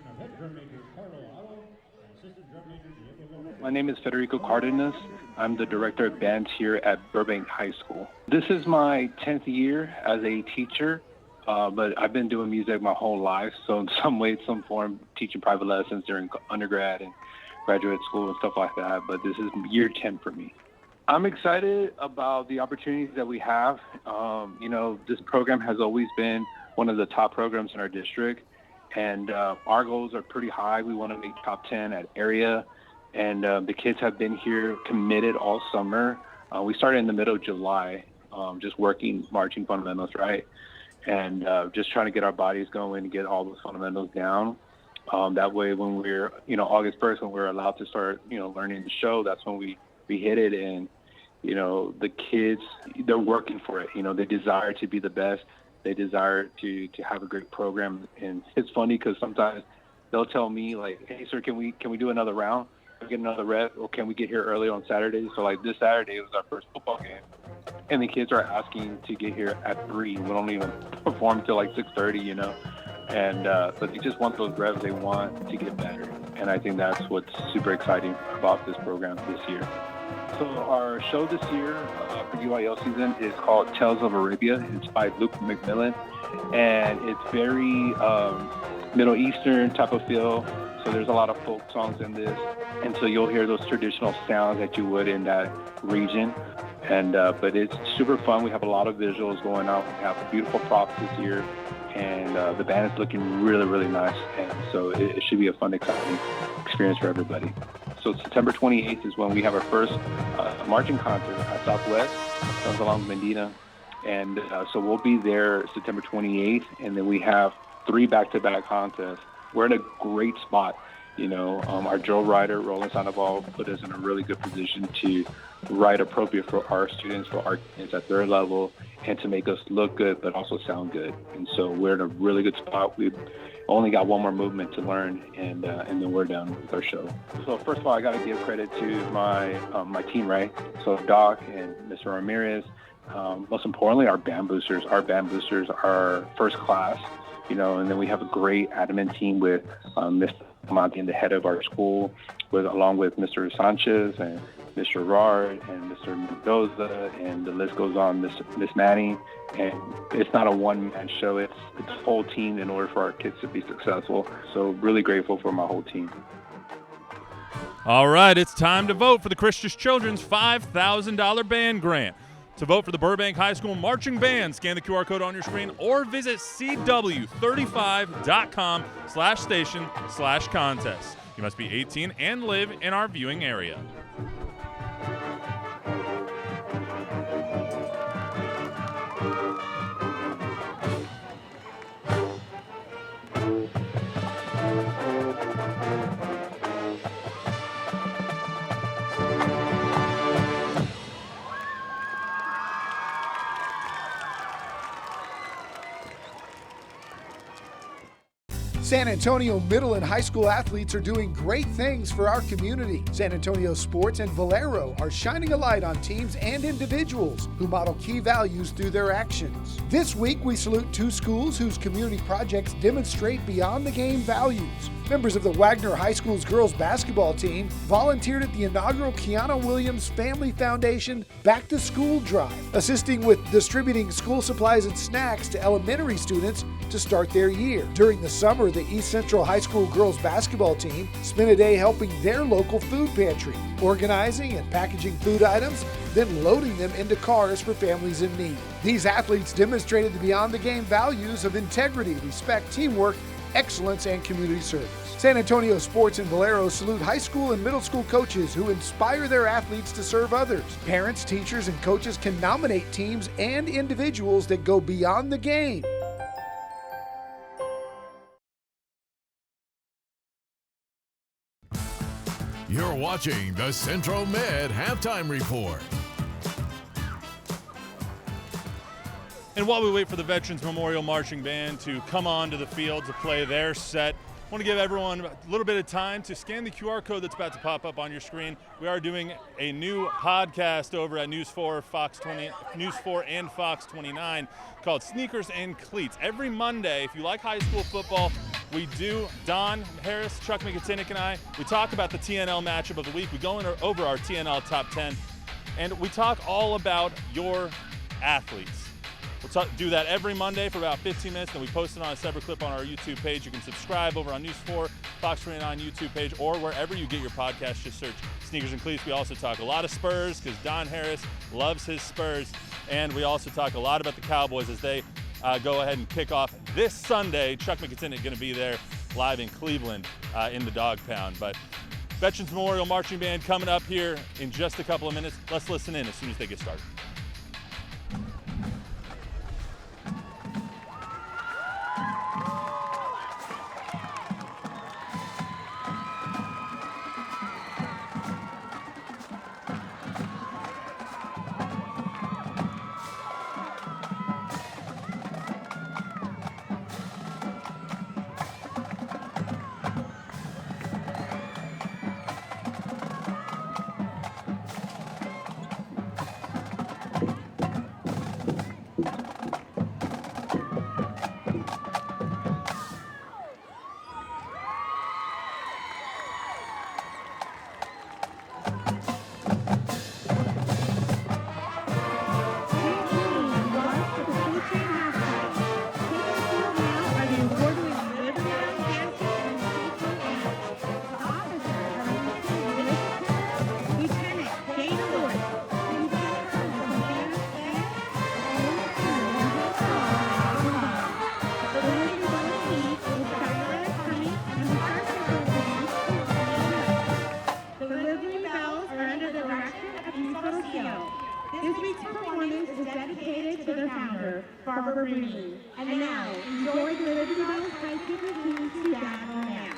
My name is Federico Cardenas. I'm the director of bands here at Burbank High School. This is my 10th year as a teacher, but I've been doing music my whole life. So in some way, some form, teaching private lessons during undergrad and graduate school and stuff like that. But this is year 10 for me. I'm excited about the opportunities that we have. This program has always been one of the top programs in our district. And our goals are pretty high. We want to make top 10 at area. And the kids have been here committed all summer. We started in the middle of July, just working marching fundamentals, right? And just trying to get our bodies going and get all those fundamentals down. That way, when we're, August 1st, when we're allowed to start, learning the show, that's when we hit it. And, the kids, they're working for it. They desire to be the best. They desire to have a great program. And it's funny because sometimes they'll tell me, like, hey, sir, can we do another round? Get another rep, or can we get here early on Saturday? So like this Saturday was our first football game, and the kids are asking to get here at 3. We don't even perform till like 6:30, and but they just want those reps. They want to get better, and I think that's what's super exciting about this program this year. So our show this year for UIL season is called Tales of Arabia. It's by Luke McMillan, and it's very Middle Eastern type of feel. So there's a lot of folk songs in this, and so you'll hear those traditional sounds that you would in that region. And but it's super fun. We have a lot of visuals going on. We have beautiful props this year, and the band is looking really, really nice. And so it should be a fun, exciting experience for everybody. So September 28th is when we have our first marching contest at Southwest, comes along Medina. And so we'll be there September 28th, and then we have 3 back-to-back contests. We're in a great spot. Our drill rider, Roland Sandoval, put us in a really good position to ride appropriate for our students, for our kids at their level, and to make us look good but also sound good. And so we're in a really good spot. We've only got one more movement to learn, and then we're done with our show. So first of all, I got to give credit to my team, right? So Doc and Mr. Ramirez. Most importantly, our band boosters. Our band boosters are first class, and then we have a great admin team with Mr. Monty, the head of our school, along with Mr. Sanchez and Mr. Rard and Mr. Mendoza, and the list goes on, Miss Manning. And it's not a one-man show. It's a whole team in order for our kids to be successful. So really grateful for my whole team. All right, it's time to vote for the Christian Children's $5,000 band grant. To vote for the Burbank High School Marching Band, scan the QR code on your screen or visit cw35.com/station/contest. You must be 18 and live in our viewing area. San Antonio middle and high school athletes are doing great things for our community. San Antonio Sports and Valero are shining a light on teams and individuals who model key values through their actions. This week, we salute 2 schools whose community projects demonstrate beyond the game values. Members of the Wagner High School's girls basketball team volunteered at the inaugural Kiana Williams Family Foundation Back to School Drive, assisting with distributing school supplies and snacks to elementary students to start their year. During the summer, the East Central High School girls basketball team spent a day helping their local food pantry, organizing and packaging food items, then loading them into cars for families in need. These athletes demonstrated the beyond the game values of integrity, respect, teamwork, excellence, and community service. San Antonio Sports and Valero salute high school and middle school coaches who inspire their athletes to serve others. Parents, teachers, and coaches can nominate teams and individuals that go beyond the game. You're watching the Central Med Halftime Report. And while we wait for the Veterans Memorial Marching Band to come onto the field to play their set, I want to give everyone a little bit of time to scan the QR code that's about to pop up on your screen. We are doing a new podcast over at News 4 and Fox 29 called Sneakers and Cleats. Every Monday, if you like high school football, we do, Don Harris, Chuck McKinnick, and I, we talk about the TNL matchup of the week. We go over our TNL top 10, and we talk all about your athletes. We'll do that every Monday for about 15 minutes, then we post it on a separate clip on our YouTube page. You can subscribe over on News 4, Fox 29 YouTube page, or wherever you get your podcast. Just search Sneakers and Cleats. We also talk a lot of Spurs because Don Harris loves his Spurs, and we also talk a lot about the Cowboys as they go ahead and kick off this Sunday. Chuck McKinnick is going to be there live in Cleveland in the Dog Pound. But Veterans Memorial Marching Band coming up here in just a couple of minutes. Let's listen in as soon as they get started. week's performance is dedicated to their founder, Barbara Bruni. And now, enjoy the Liberty Bell High School team to battle now.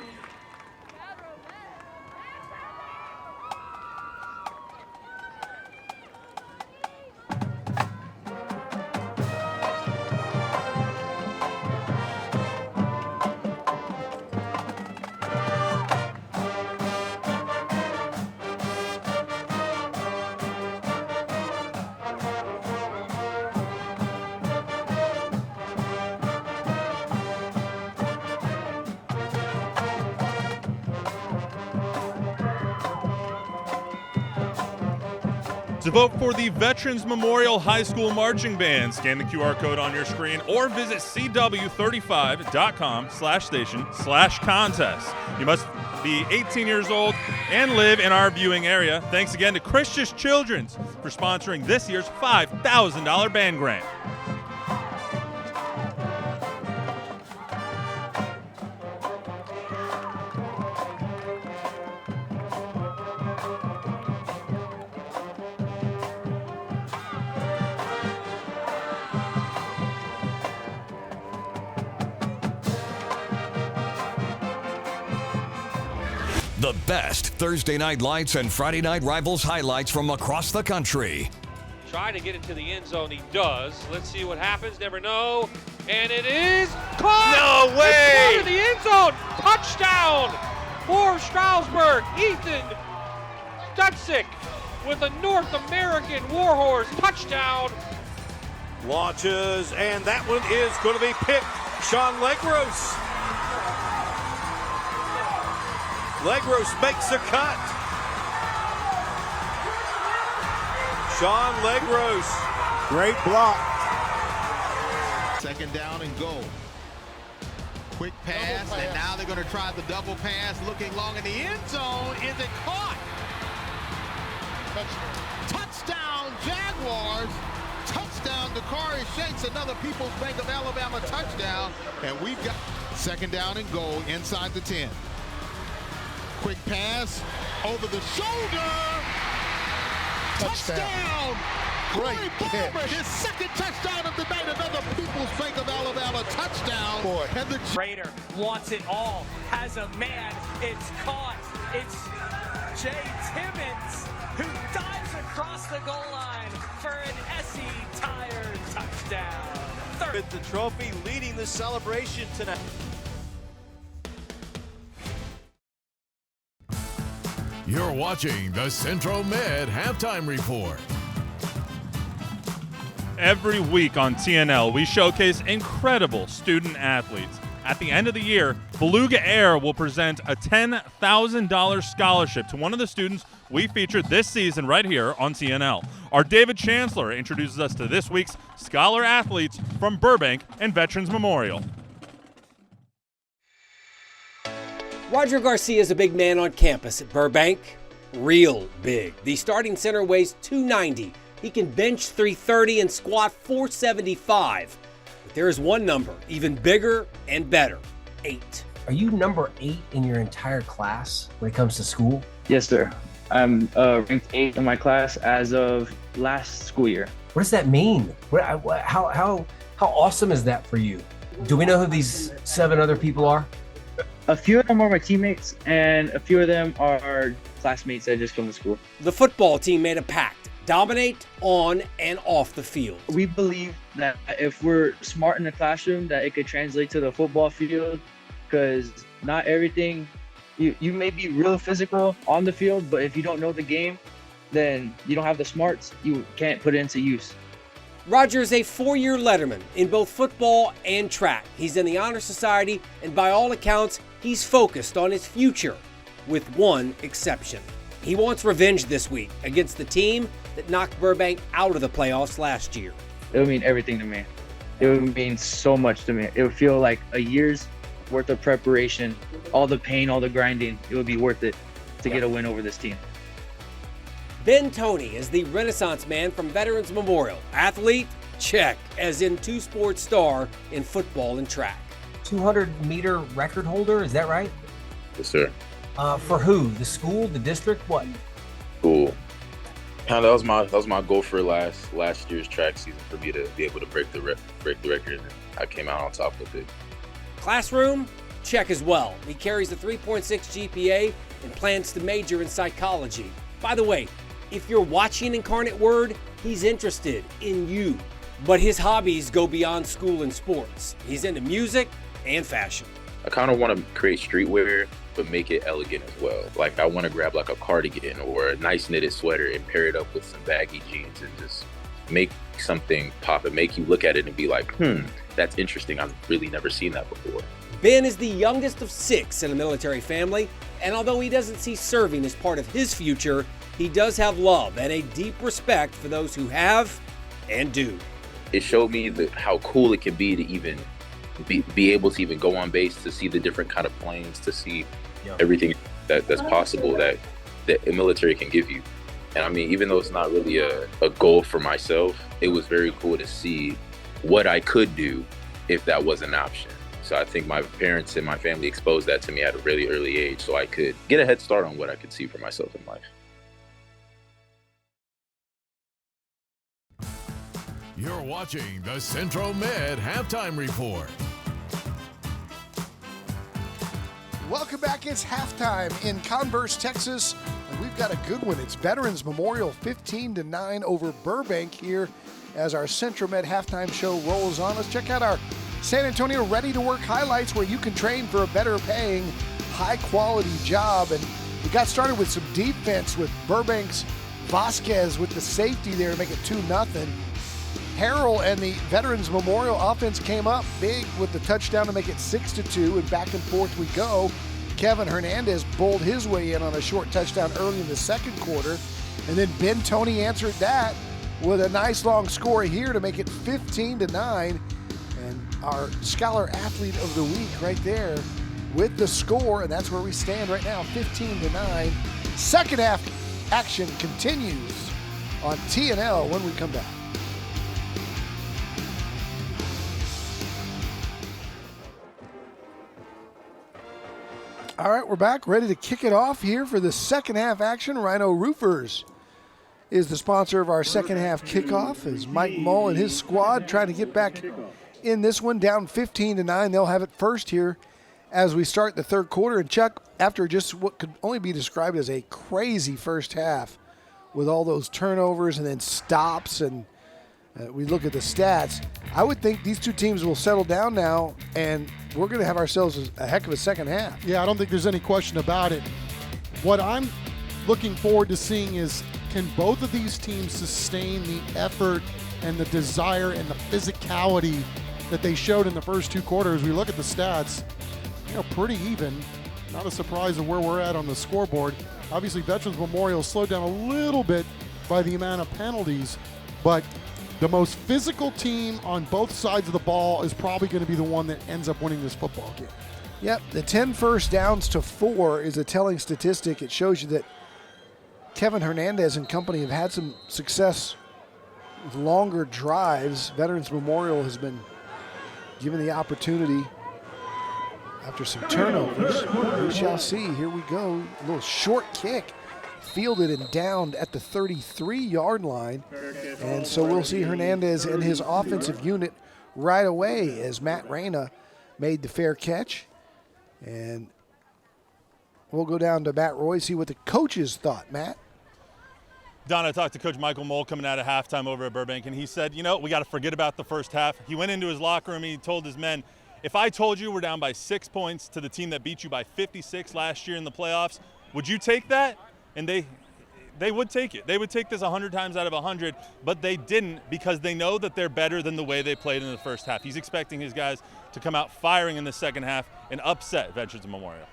To vote for the Veterans Memorial High School Marching Band, scan the QR code on your screen or visit cw35.com/station/contest. You must be 18 years old and live in our viewing area. Thanks again to Christian Children's for sponsoring this year's $5,000 band grant. The best Thursday night lights and Friday night rivals highlights from across the country. Try to get into the end zone. He does. Let's see what happens. Never know. And it is caught. No way. It's into the end zone. Touchdown for Stroudsburg. Ethan Stutzik with a North American Warhorse touchdown. Launches, and that one is going to be picked. Sean Legros. Legros makes a cut. Sean Legros. Great block. Second down and goal. Quick pass, and now they're going to try the double pass. Looking long in the end zone. Is it caught? Touchdown, Jaguars. Touchdown, Dakari Shanks. Another People's Bank of Alabama touchdown. And we've got second down and goal inside the 10. Quick pass over the shoulder. Touchdown. Great catch. His second touchdown of the night. Another People's Bank of Alabama touchdown. Boy. And the Raider wants it all. Has a man. It's caught. It's Jay Timmons who dives across the goal line for an SE Tire touchdown. With the trophy leading the celebration tonight. You're watching the Central Med Halftime Report. Every week on TNL, we showcase incredible student athletes. At the end of the year, Beluga Air will present a $10,000 scholarship to one of the students we featured this season right here on TNL. Our David Chancellor introduces us to this week's Scholar Athletes from Burbank and Veterans Memorial. Roger Garcia is a big man on campus at Burbank. Real big. The starting center weighs 290. He can bench 330 and squat 475. But there is one number, even bigger and better, 8. Are you number 8 in your entire class when it comes to school? Yes, sir. I'm ranked 8th in my class as of last school year. What does that mean? How awesome is that for you? Do we know who these 7 other people are? A few of them are my teammates, and a few of them are classmates that just come to school. The football team made a pact. Dominate on and off the field. We believe that if we're smart in the classroom, that it could translate to the football field, because not everything, you may be real physical on the field, but if you don't know the game, then you don't have the smarts, you can't put it into use. Roger is a 4-year letterman in both football and track. He's in the Honor Society, and by all accounts, he's focused on his future, with one exception. He wants revenge this week against the team that knocked Burbank out of the playoffs last year. It would mean everything to me. It would mean so much to me. It would feel like a year's worth of preparation, all the pain, all the grinding. It would be worth it to get a win over this team. Ben Toney is the Renaissance man from Veterans Memorial. Athlete? Check, as in 2-sport star in football and track. 200-meter record holder, is that right? Yes, sir. For who? The school, the district, what? School. That was my goal for last year's track season, for me to be able to break the record, and I came out on top of it. Classroom, check as well. He carries a 3.6 GPA and plans to major in psychology. By the way, if you're watching Incarnate Word, he's interested in you. But his hobbies go beyond school and sports. He's into music and fashion. I kind of want to create streetwear, but make it elegant as well. Like, I want to grab like a cardigan or a nice knitted sweater and pair it up with some baggy jeans and just make something pop and make you look at it and be like, that's interesting. I've really never seen that before. Ben is the youngest of 6 in a military family, and although he doesn't see serving as part of his future, he does have love and a deep respect for those who have and do. It showed me how cool it can be to even be able to even go on base, to see the different kind of planes, to see everything that's possible that a military can give you. And I mean, even though it's not really a goal for myself, it was very cool to see what I could do if that was an option. So I think my parents and my family exposed that to me at a really early age, so I could get a head start on what I could see for myself in life. You're watching the Central Med Halftime Report. Welcome back. It's halftime in Converse, Texas, and we've got a good one. It's Veterans Memorial 15-9 over Burbank here as our Central Med halftime show rolls on. Let's check out our San Antonio Ready to Work highlights, where you can train for a better paying, high quality job. And we got started with some defense with Burbank's Vasquez with the safety there to make it 2-0. Harrell and the Veterans Memorial offense came up big with the touchdown to make it 6-2, and back and forth we go. Kevin Hernandez bowled his way in on a short touchdown early in the second quarter, and then Ben Toney answered that with a nice long score here to make it 15-9. And our Scholar Athlete of the Week right there with the score, and that's where we stand right now, 15-9. Second half action continues on TNL when we come back. All right, we're back, ready to kick it off here for the second half action. Rhino Roofers is the sponsor of our second half kickoff, as Mike Mull and his squad try to get back in this one, down 15-9. They'll have it first here as we start the third quarter. And Chuck, after just what could only be described as a crazy first half with all those turnovers and then stops, and we look at the stats, I would think these two teams will settle down now, and we're going to have ourselves a heck of a second half. Yeah, I don't think there's any question about it. What I'm looking forward to seeing is, can both of these teams sustain the effort and the desire and the physicality that they showed in the first two quarters? We look at the stats, pretty even. Not a surprise of where we're at on the scoreboard. Obviously, Veterans Memorial slowed down a little bit by the amount of penalties, but the most physical team on both sides of the ball is probably going to be the one that ends up winning this football game. Yep, the 10 first downs to 4 is a telling statistic. It shows you that Kevin Hernandez and company have had some success with longer drives. Veterans Memorial has been given the opportunity after some turnovers. We shall see. Here we go. A little short kick, fielded and downed at the 33-yard line. And so we'll see Hernandez and his offensive unit right away as Matt Reyna made the fair catch. And we'll go down to Matt Roy, see what the coaches thought. Matt? Don, I talked to Coach Michael Mull coming out of halftime over at Burbank, and he said, we got to forget about the first half. He went into his locker room and he told his men, if I told you we're down by 6 points to the team that beat you by 56 last year in the playoffs, would you take that? And they would take it. They would take this 100 times out of 100, but they didn't, because they know that they're better than the way they played in the first half. He's expecting his guys to come out firing in the second half and upset Veterans Memorial.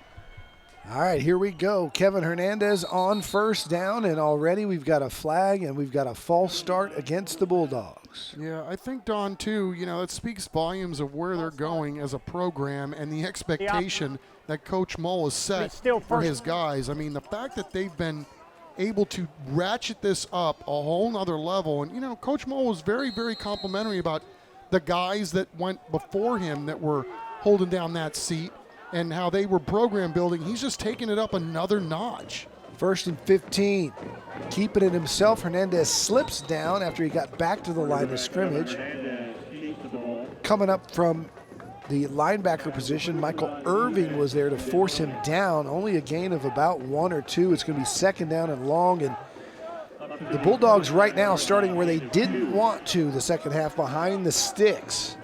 All right, here we go. Kevin Hernandez on first down, and already we've got a flag and we've got a false start against the Bulldogs. Yeah, I think, Don, too, it speaks volumes of where they're going as a program and the expectation that Coach Mull has set for his guys. I mean, the fact that they've been able to ratchet this up a whole nother level. And, Coach Mull was very, very complimentary about the guys that went before him that were holding down that seat and how they were program building. He's just taking it up another notch. First and 15. Keeping it himself, Hernandez slips down after he got back to the line of scrimmage. Coming up from the linebacker position, Michael Irving was there to force him down. Only a gain of about 1 or 2. It's going to be second down and long. And the Bulldogs right now starting where they didn't want to the second half, behind the sticks.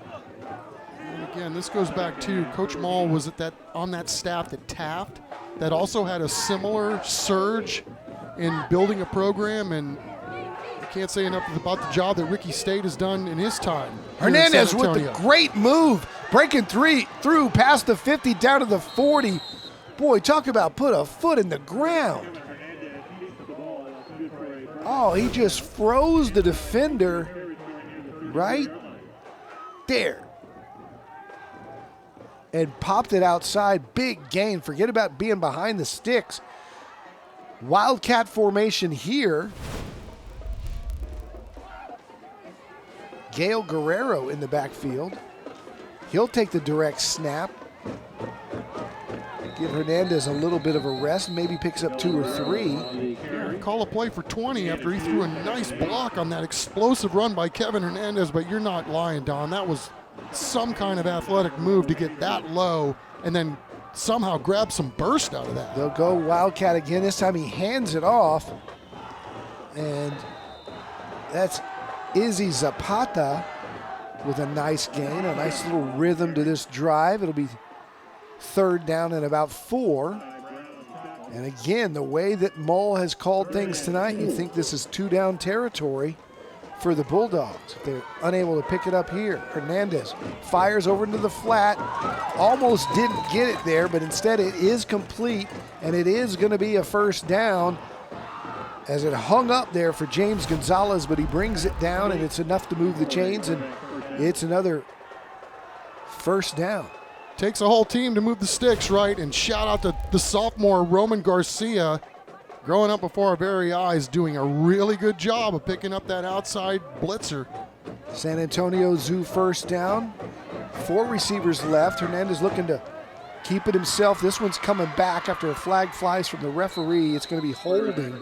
And again, this goes back to Coach Mall was on that staff at Taft that also had a similar surge in building a program, and I can't say enough about the job that Ricky State has done in his time. Hernandez with the great move, breaking through past the 50 down to the 40. Boy, talk about put a foot in the ground. Oh, he just froze the defender right there and popped it outside. Big gain. Forget about being behind the sticks. Wildcat formation here. Gail Guerrero in the backfield. He'll take the direct snap. Give Hernandez a little bit of a rest, maybe picks up 2 or 3. Call a play for 20 after he threw a nice block on that explosive run by Kevin Hernandez, but you're not lying, Don. That was some kind of athletic move to get that low and then somehow grab some burst out of that. They'll go Wildcat again. This time he hands it off. And that's Izzy Zapata with a nice gain, a nice little rhythm to this drive. It'll be third down and about 4. And again, the way that Mull has called things tonight, you think this is 2-down territory for the Bulldogs. If they're unable to pick it up here, Hernandez fires over into the flat. Almost didn't get it there, but instead it is complete, and it is going to be a first down as it hung up there for James Gonzalez, but he brings it down, and it's enough to move the chains, and it's another first down. Takes a whole team to move the sticks, right? And shout out to the sophomore Roman Garcia, growing up before our very eyes, doing a really good job of picking up that outside blitzer. San Antonio Zoo first down. 4 receivers left. Hernandez looking to keep it himself. This one's coming back after a flag flies from the referee. It's going to be holding.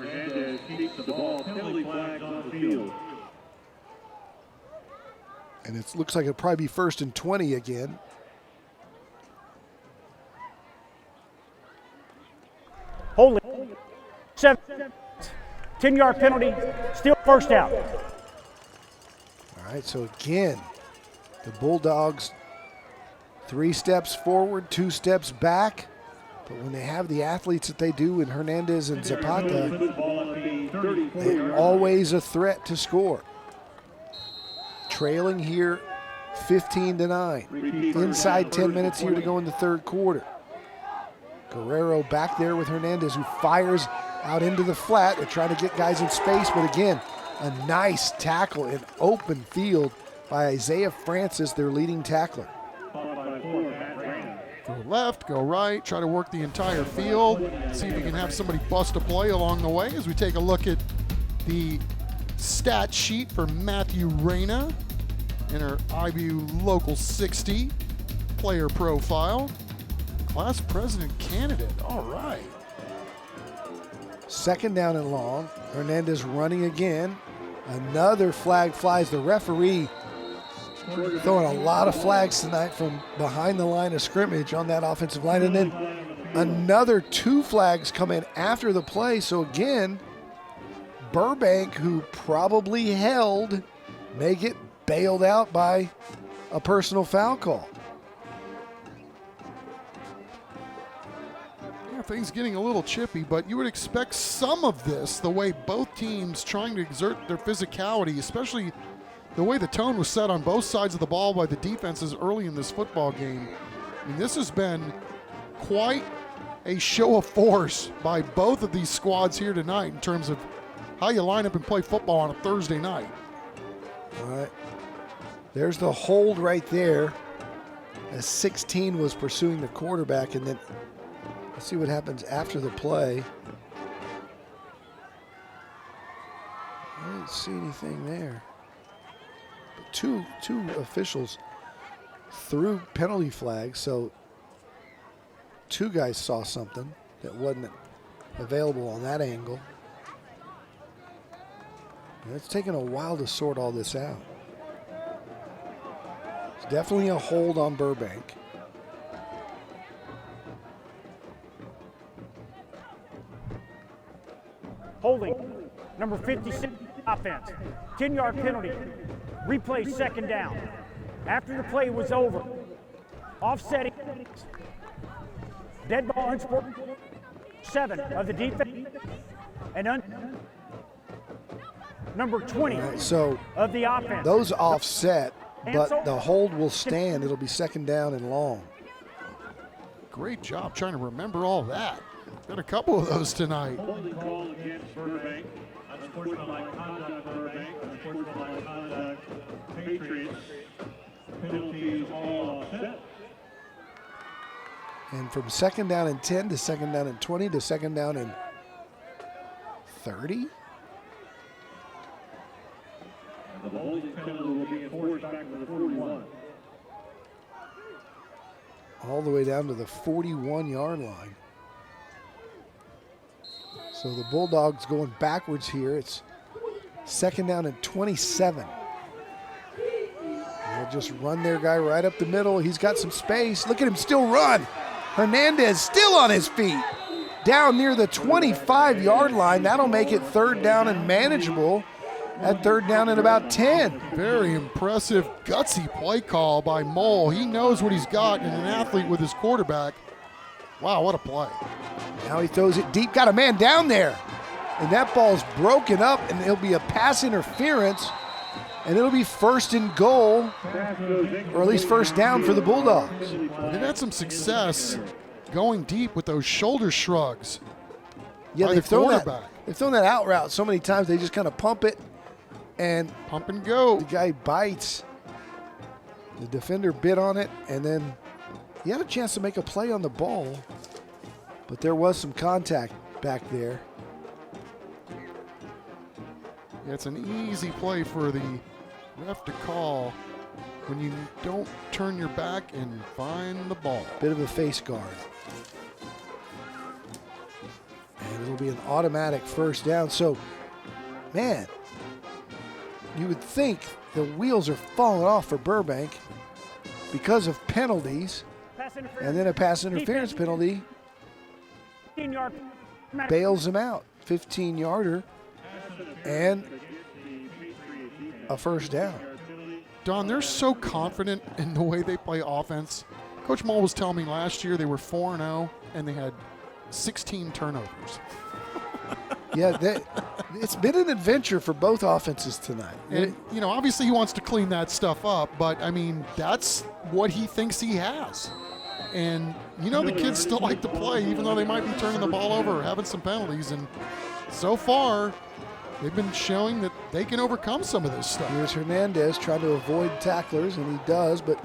And it looks like it'll probably be first and 20 again. Holding. 10-yard penalty, still first out. All right, so again, the Bulldogs 3 steps forward, 2 steps back. But when they have the athletes that they do in Hernandez and Zapata, they're always a threat to score. Trailing here 15-9. Inside 10 minutes here to go in the third quarter. Guerrero back there with Hernandez, who fires out into the flat. They're trying to get guys in space, but again, a nice tackle in open field by Isaiah Francis, their leading tackler. Go left, go right, try to work the entire field, see if you can have somebody bust a play along the way as we take a look at the stat sheet for Matthew Reyna in our IBU Local 60 player profile. Class president candidate, all right. Second down and long. Hernandez running again. Another flag flies. The referee throwing a lot of flags tonight from behind the line of scrimmage on that offensive line. And then another 2 flags come in after the play. So again, Burbank, who probably held, may get bailed out by a personal foul call. Things getting a little chippy, but you would expect some of this, the way both teams trying to exert their physicality, especially the way the tone was set on both sides of the ball by the defenses early in this football game. I mean, this has been quite a show of force by both of these squads here tonight in terms of how you line up and play football on a Thursday night. All right. There's the hold right there as 16 was pursuing the quarterback, and then let's see what happens after the play. I didn't see anything there. But two officials threw penalty flags, so 2 guys saw something that wasn't available on that angle. And it's taken a while to sort all this out. It's definitely a hold on Burbank. Holding, number 56, offense. 10-yard penalty. Replay second down. After the play was over, offsetting. Dead ball unsporting. 7 of the defense. And number 20 so of the offense. Those offset, but the hold will stand. It'll be second down and long. Great job trying to remember all that. Got a couple of those tonight. Holding call against Burbank. Unsportsmanlike conduct, Burbank. Unsportsmanlike conduct, Patriots. Penalties all offset. And from second down and 10 to second down and 20 to second down and 30. The holding penalty will be enforced back to the 41. All the way down to the 41-yard line. So the Bulldogs going backwards here. It's second down and 27. They'll just run their guy right up the middle. He's got some space. Look at him still run. Hernandez still on his feet. Down near the 25-yard line. That'll make it third down and manageable at third down and about 10. Very impressive, gutsy play call by Mole. He knows what he's got in an athlete with his quarterback. Wow, what a play. Now he throws it deep, got a man down there. And that ball's broken up, and it'll be a pass interference, and it'll be first and goal, or at least first down for the Bulldogs. Well, they've had some success going deep with those shoulder shrugs. Yeah, by they've the thrown quarterback. they've thrown that out route so many times, they just kind of pump it, and pump and go. The guy bites. The defender bit on it, and then he had a chance to make a play on the ball, but there was some contact back there. Yeah, it's an easy play for the ref to call when you don't turn your back and find the ball. Bit of a face guard. And it'll be an automatic first down. So, man, you would think the wheels are falling off for Burbank because of penalties. And then a pass interference penalty bails them out. 15-yarder and a first down. Don, they're so confident in the way they play offense. Coach Mull was telling me last year they were 4-0 and they had 16 turnovers. Yeah, it's been an adventure for both offenses tonight. And, you know, obviously he wants to clean that stuff up, but, I mean, that's what he thinks he has. And, you know, the kids still like to play, even though they might be turning the ball over or having some penalties. And so far, they've been showing that they can overcome some of this stuff. Here's Hernandez trying to avoid tacklers, and he does, but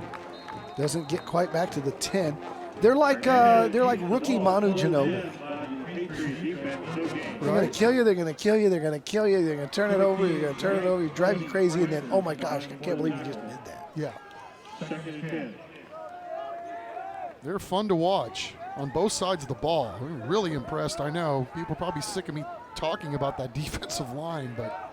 doesn't get quite back to the 10. They're like rookie Manu Ginobili. They're going to kill you, they're going to kill you, they're going to kill you, they're going to turn it over, you're going to turn it over, you drive you crazy, and then, oh my gosh, I can't believe you just did that. Yeah. They're fun to watch on both sides of the ball. I'm really impressed. I know people are probably sick of me talking about that defensive line, but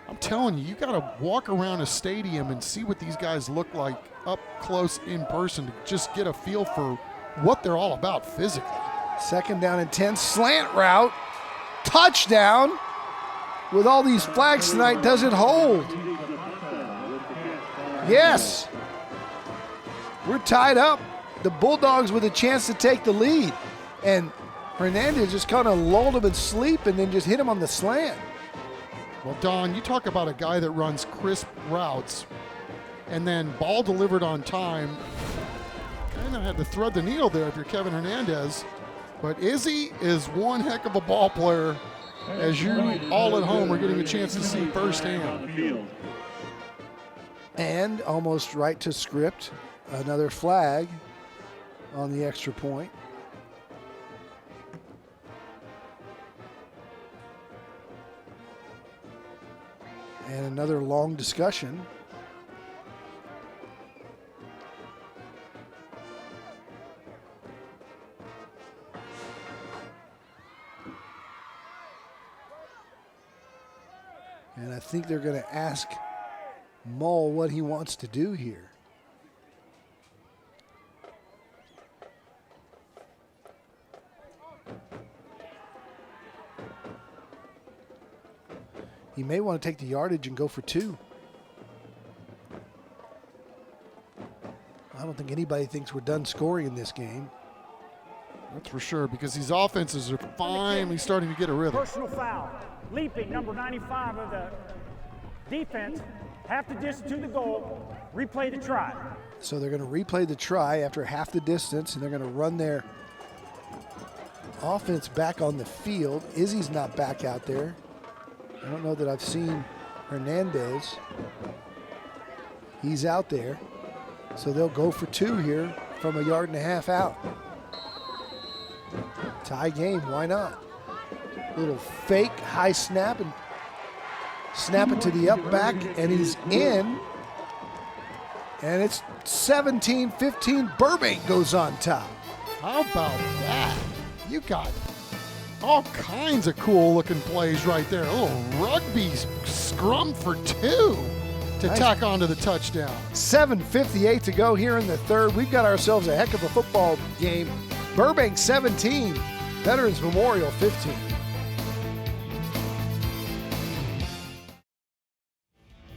I'm telling you, you got to walk around a stadium and see what these guys look like up close in person to just get a feel for what they're all about physically. Second down and 10, slant route, touchdown. With all these flags tonight, does it hold? Yes. We're tied up. The Bulldogs with a chance to take the lead. And Hernandez just kind of lulled him in sleep and then just hit him on the slant. Well, Don, you talk about a guy that runs crisp routes and then ball delivered on time. Kind of had to thread the needle there if you're Kevin Hernandez. But Izzy is one heck of a ball player, as you all at home are getting a chance to see firsthand. And almost right to script, another flag on the extra point. And another long discussion. And I think they're going to ask Mull what he wants to do here. He may want to take the yardage and go for 2. I don't think anybody thinks we're done scoring in this game. That's for sure, because these offenses are finally starting to get a rhythm. Personal foul. Leaping, number 95 of the defense, half the distance to the goal, replay the try. So they're going to replay the try after half the distance, and they're going to run their offense back on the field. Izzy's not back out there. I don't know that I've seen Hernandez. He's out there. So they'll go for 2 here from 1.5 yards out. Tie game, why not? Little fake high snap and snap it to the up back, and he's in. And it's 17-15. Burbank goes on top. How about that? You got all kinds of cool looking plays right there. A little rugby scrum for 2 to tack onto the touchdown. 7:58 to go here in the third. We've got ourselves a heck of a football game. Burbank 17, Veterans Memorial 15.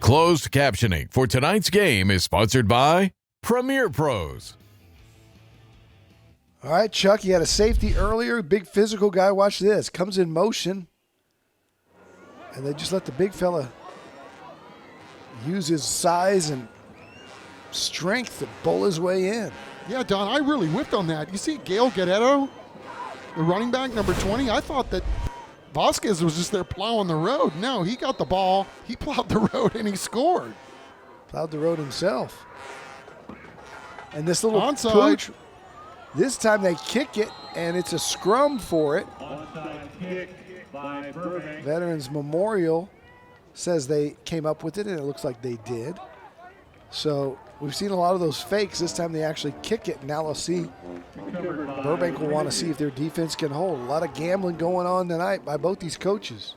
Closed captioning for tonight's game is sponsored by Premier Pros. All right, Chuck, you had a safety earlier. Big physical guy. Watch this. Comes in motion. And they just let the big fella use his size and strength to bowl his way in. Yeah, Don, I really whiffed on that. You see Gail Guerrero, the running back, number 20? I thought that Vasquez was just there plowing the road. No, he got the ball, he plowed the road, and he scored. Plowed the road himself. And this little onside pooch, this time they kick it, and it's a scrum for it. Onside kick by Burbank. Veterans Memorial says they came up with it, and it looks like they did. So we've seen a lot of those fakes. This time they actually kick it. Now let's see. Burbank will want to see if their defense can hold. A lot of gambling going on tonight by both these coaches.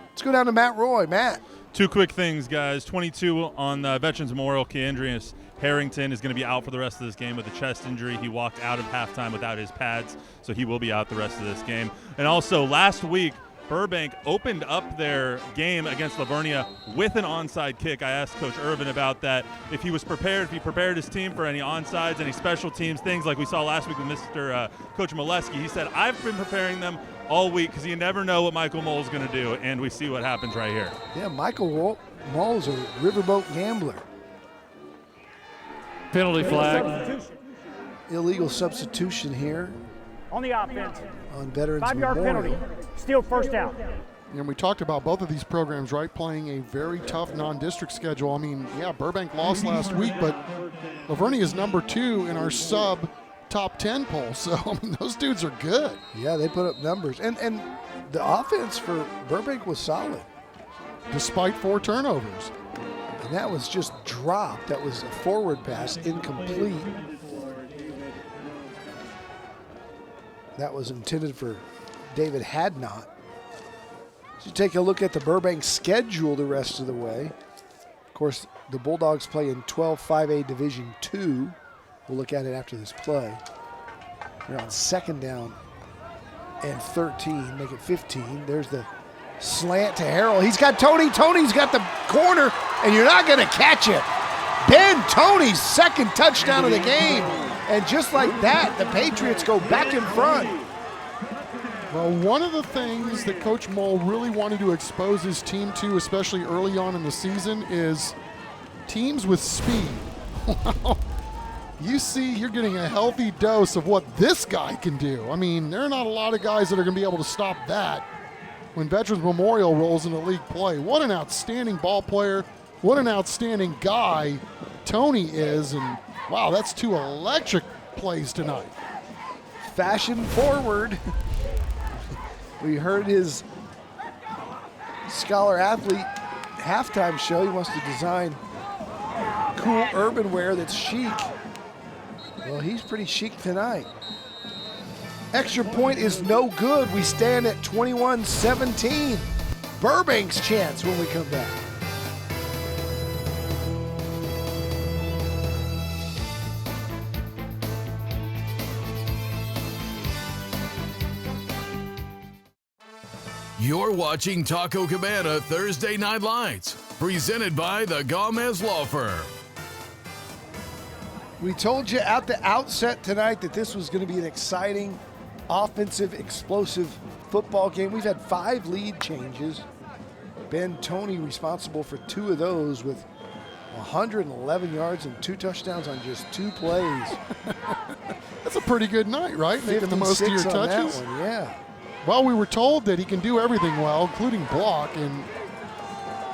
Let's go down to Matt Roy. Matt. 2 quick things, guys. 22 on Veterans Memorial. Keandrius Harrington is going to be out for the rest of this game with a chest injury. He walked out of halftime without his pads, so he will be out the rest of this game. And also, last week, Burbank opened up their game against Livonia with an onside kick. I asked Coach Irvin about that. If he was prepared, if he prepared his team for any onsides, any special teams, things like we saw last week with Mr. Coach Molesky. He said, I've been preparing them all week because you never know what Michael Moll is going to do, and we see what happens right here. Yeah, Michael Moll's a riverboat gambler. Penalty flag. Illegal substitution here. On the offense. On Veterans 5-yard Memorial. penalty. Still first down. And we talked about both of these programs, right, playing a very tough non-district schedule. I mean, yeah, Burbank lost last week, but Livonia is number 2 in our sub top 10 poll. So, I mean, those dudes are good. Yeah, they put up numbers. And the offense for Burbank was solid. Despite 4 turnovers. And that was just dropped. That was a forward pass, incomplete. That was intended for David Hadnot. So take a look at the Burbank schedule the rest of the way. Of course, the Bulldogs play in 12-5A Division II. We'll look at it after this play. They're on 2nd down and 13, make it 15. There's the slant to Harrell. He's got Tony. Tony's got the corner, and you're not going to catch it. Ben Tony's 2nd touchdown of the game. And just like that, the Patriots go back in front. Well, one of the things that Coach Moll really wanted to expose his team to, especially early on in the season, is teams with speed. You see, you're getting a healthy dose of what this guy can do. I mean, there are not a lot of guys that are going to be able to stop that when Veterans Memorial rolls into league play. What an outstanding ball player. What an outstanding guy Tony is. And wow, that's 2 electric plays tonight. Fashion forward. We heard his Scholar Athlete halftime show. He wants to design cool urban wear that's chic. Well, he's pretty chic tonight. Extra point is no good. We stand at 21-17. Burbank's chance when we come back. You're watching Taco Cabana Thursday Night Lights, presented by the Gomez Law Firm. We told you at the outset tonight that this was going to be an exciting, offensive, explosive football game. We've had 5 lead changes. Ben Toney responsible for 2 of those with 111 yards and 2 touchdowns on just 2 plays. That's a pretty good night, right? Making the most of your touches. That one, yeah. Well, we were told that he can do everything well, including block, and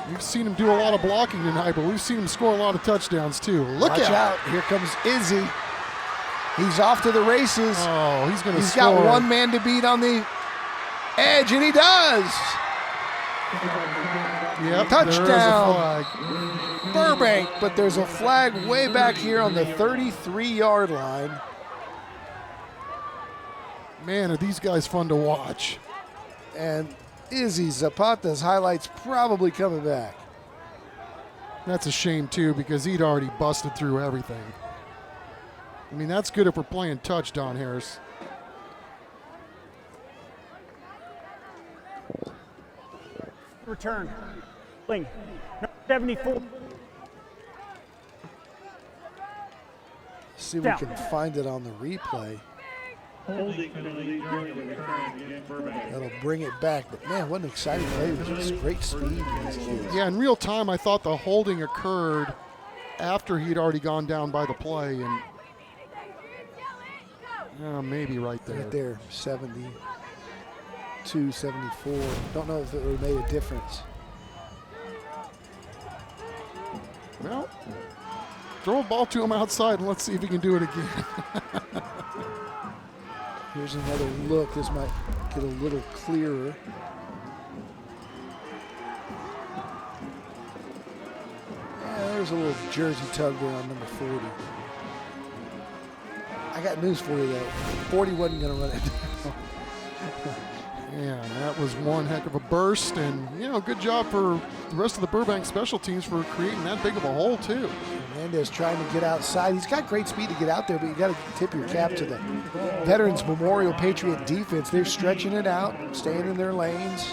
we've seen him do a lot of blocking tonight, but we've seen him score a lot of touchdowns too. Watch out. Here comes Izzy. He's off to the races. Oh, he's going to score. He's got one man to beat on the edge, and he does. Yep, touchdown. Burbank, but there's a flag way back here on the 33-yard line. Man, are these guys fun to watch. And Izzy Zapata's highlights probably coming back. That's a shame, too, because he'd already busted through everything. I mean, that's good if we're playing touch, Don Harris. Return. 74. See if we can find it on the replay. That'll bring it back. But, man, what an exciting play with just great speed in these kids. Yeah, in real time, I thought the holding occurred after he'd already gone down by the play. And maybe right there. Right there, 72, 74. Don't know if it would have made a difference. Well, throw a ball to him outside and let's see if he can do it again. Here's another look. This might get a little clearer. Yeah, there's a little jersey tug there on number 40. I got news for you, though. 40 wasn't going to run it down. Yeah, and that was one heck of a burst, and, good job for the rest of the Burbank special teams for creating that big of a hole, too. Hernandez trying to get outside. He's got great speed to get out there, but you got to tip your cap to the Veterans Memorial Patriot defense. They're stretching it out, staying in their lanes,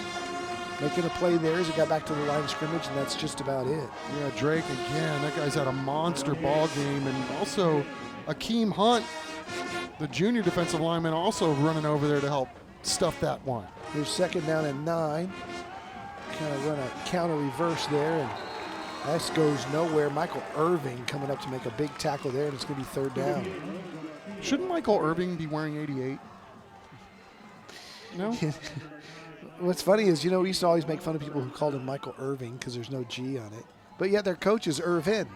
making a play there as it got back to the line of scrimmage, and that's just about it. Yeah, Drake again. That guy's had a monster ball game, and also Akeem Hunt, the junior defensive lineman, also running over there to help stuff that one. Here's 2nd down and 9. Kind of run a counter reverse there, and that goes nowhere. Michael Irving coming up to make a big tackle there, and it's going to be 3rd down. Shouldn't Michael Irving be wearing 88? No? What's funny is, we used to always make fun of people who called him Michael Irving because there's no G on it. But yet their coach is Irvin.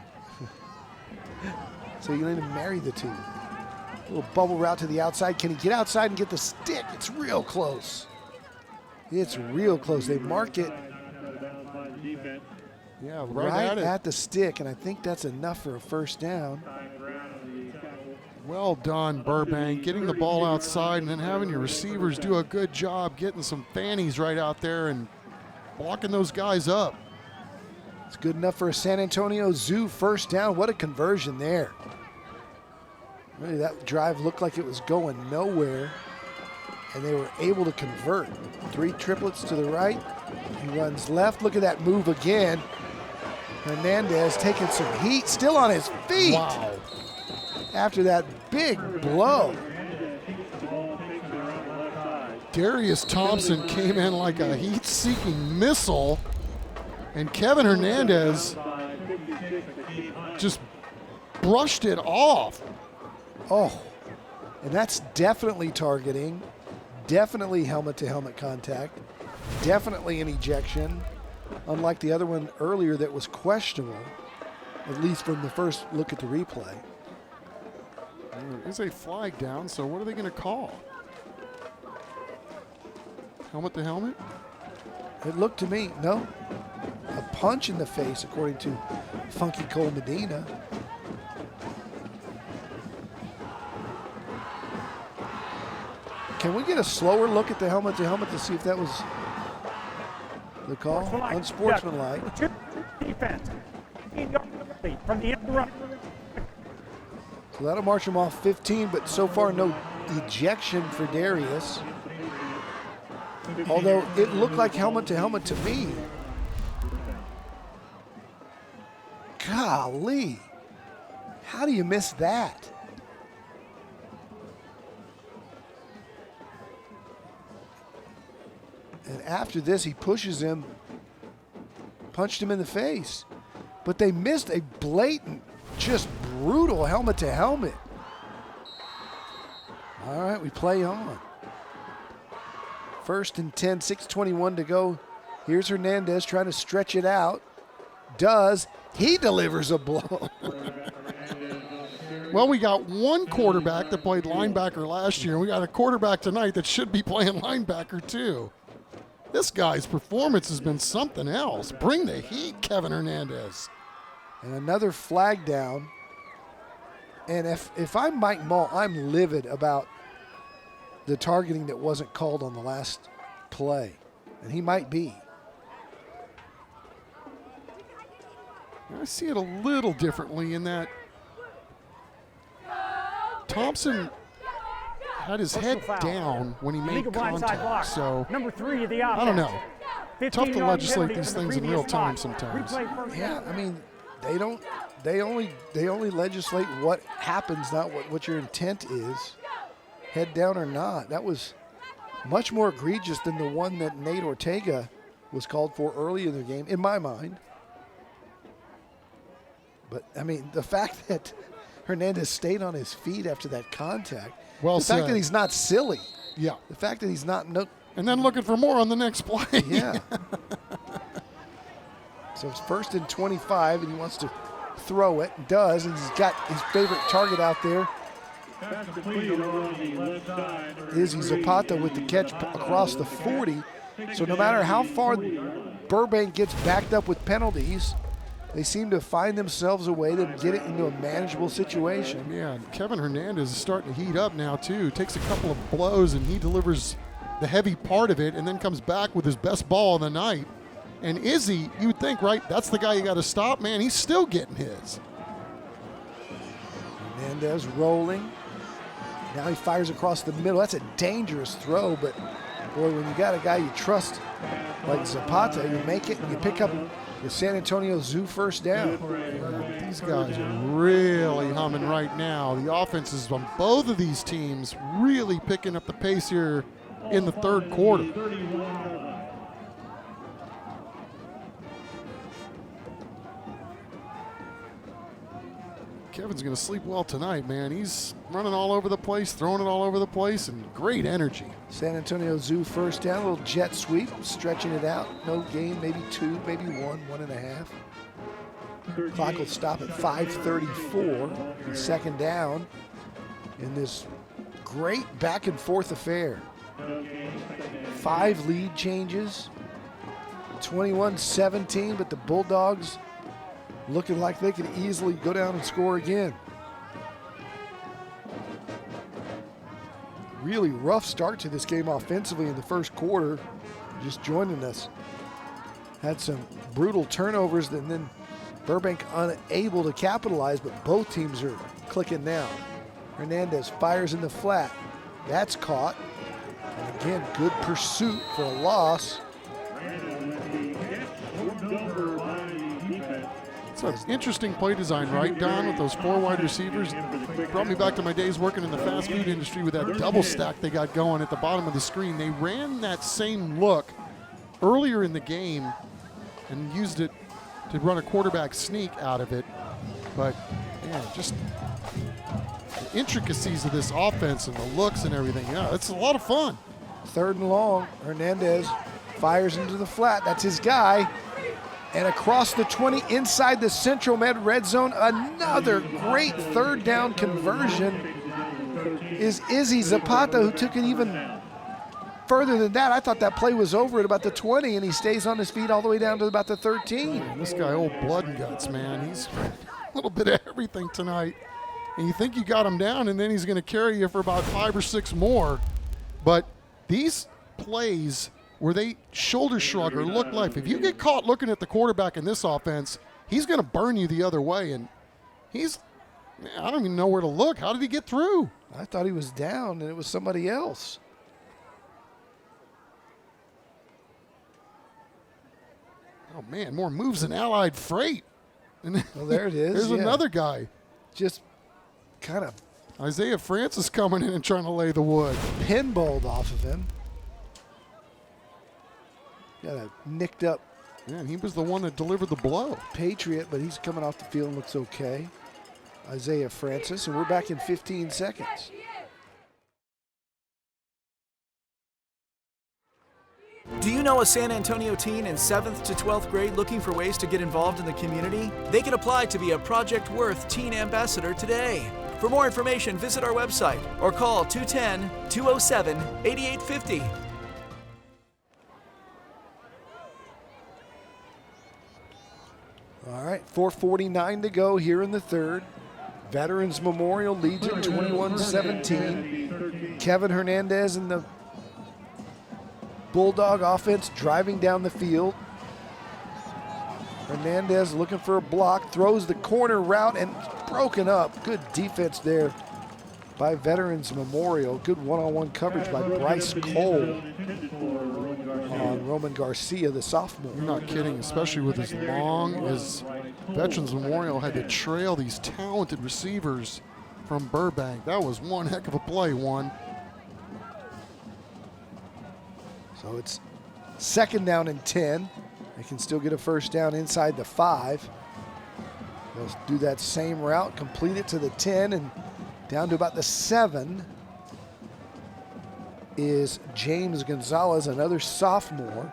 So you don't even marry the two. A little bubble route to the outside. Can he get outside and get the stick? It's real close. It's real close. They mark it right at the stick, and I think that's enough for a 1st down. Well done, Burbank, getting the ball outside and then having your receivers do a good job getting some fannies right out there and blocking those guys up. It's good enough for a San Antonio Zoo 1st down. What a conversion there. Really, that drive looked like it was going nowhere, and they were able to convert. 3 triplets to the right. He runs left. Look at that move again. Hernandez taking some heat, still on his feet. Wow. After that big blow. Darius Thompson came in like a heat-seeking missile, and Kevin Hernandez just brushed it off. Oh, and that's definitely targeting, definitely helmet-to-helmet contact, definitely an ejection, unlike the other one earlier that was questionable, at least from the first look at the replay. There is a flag down, so what are they going to call? Helmet-to-helmet? It looked to me, no, a punch in the face, according to Funky Cole Medina. Can we get a slower look at the helmet-to-helmet to see if that was the call. Unsportsmanlike. Defense. From the end run. So that'll march him off 15, but so far no ejection for Darius. Although it looked like helmet to helmet to me. Golly. How do you miss that? And after this, he pushes him, punched him in the face. But they missed a blatant, just brutal helmet to helmet. All right, we play on. 1st and 10, 6:21 to go. Here's Hernandez trying to stretch it out. Does. He delivers a blow. Well, we got one quarterback that played linebacker last year, and we got a quarterback tonight that should be playing linebacker too. This guy's performance has been something else. Bring the heat, Kevin Hernandez. And another flag down. And if I'm Mike Mull, I'm livid about the targeting that wasn't called on the last play. And he might be. I see it a little differently in that Thompson had his head down when he made contact. So number 3 of the offense. I don't know. Tough to legislate these things in real time sometimes. Yeah, I mean, they only legislate what happens, not what your intent is, head down or not. That was much more egregious than the one that Nate Ortega was called for early in the game, in my mind. But, I mean, the fact that Hernandez stayed on his feet after that contact, well the fact said. that he's not silly. Yeah. The fact that he's not. And then looking for more on the next play. Yeah. So it's 1st and 25, and he wants to throw it. Does, and he's got his favorite target out there. Izzy Zapata with the catch across the 40. So no matter how far Burbank gets backed up with penalties, they seem to find themselves a way to get it into a manageable situation. Yeah, Kevin Hernandez is starting to heat up now, too. Takes a couple of blows, and he delivers the heavy part of it and then comes back with his best ball of the night. And Izzy, you would think, right, that's the guy you got to stop. Man, he's still getting his. Hernandez rolling. Now he fires across the middle. That's a dangerous throw, but, boy, when you got a guy you trust like Zapata, you make it and you pick up the San Antonio Zoo first down. Yeah, these guys are really humming right now. The offenses on both of these teams really picking up the pace here in the third quarter. Kevin's going to sleep well tonight, man. He's running all over the place, throwing it all over the place, and great energy. San Antonio Zoo first down, a little jet sweep, stretching it out. No gain, maybe 2, maybe 1.5. Clock will stop at 5:34. Second down in this great back and forth affair. 5 lead changes, 21-17, but the Bulldogs looking like they could easily go down and score again. Really rough start to this game offensively in the first quarter. Just joining us. Had some brutal turnovers and then Burbank unable to capitalize, but both teams are clicking now. Hernandez fires in the flat. That's caught. And again, good pursuit for a loss. It's an interesting play design, right, Don, with those 4 wide receivers. Brought me back to my days working in the fast food industry with that double stack they got going at the bottom of the screen. They ran that same look earlier in the game and used it to run a quarterback sneak out of it. But, yeah, just the intricacies of this offense and the looks and everything, yeah, it's a lot of fun. 3rd and long, Hernandez fires into the flat. That's his guy. And across the 20, inside the Central Med red zone, another great 3rd down conversion is Izzy Zapata, who took it even further than that. I thought that play was over at about the 20, and he stays on his feet all the way down to about the 13. Man, this guy, old blood and guts, man. He's a little bit of everything tonight. And you think you got him down, and then he's going to carry you for about 5 or 6 more. But these plays where they shoulder shrug or look left. If you get caught looking at the quarterback in this offense, he's going to burn you the other way. And I don't even know where to look. How did he get through? I thought he was down, and it was somebody else. Oh, man, more moves than Allied Freight. And well, there it is. There's another guy. Just kind of. Isaiah Francis coming in and trying to lay the wood. Pinballed off of him. Got a nicked up. Yeah, he was the one that delivered the blow. Patriot, but he's coming off the field and looks okay. Isaiah Francis, and we're back in 15 seconds. Do you know a San Antonio teen in 7th to 12th grade looking for ways to get involved in the community? They can apply to be a Project Worth Teen Ambassador today. For more information, visit our website or call 210-207-8850. All right, 4:49 to go here in the third. Veterans Memorial leads at 21-17. Kevin Hernandez and the Bulldog offense driving down the field. Hernandez looking for a block, throws the corner route and broken up. Good defense there by Veterans Memorial. Good one-on-one coverage by Bryce Cole on Roman Garcia, the sophomore. You're not kidding, especially with as long as Veterans Memorial had to trail these talented receivers from Burbank. That was one heck of a play, one. So it's 2nd down and 10. They can still get a first down inside the 5. They'll do that same route, complete it to the 10, and down to about the 7 is James Gonzalez, another sophomore.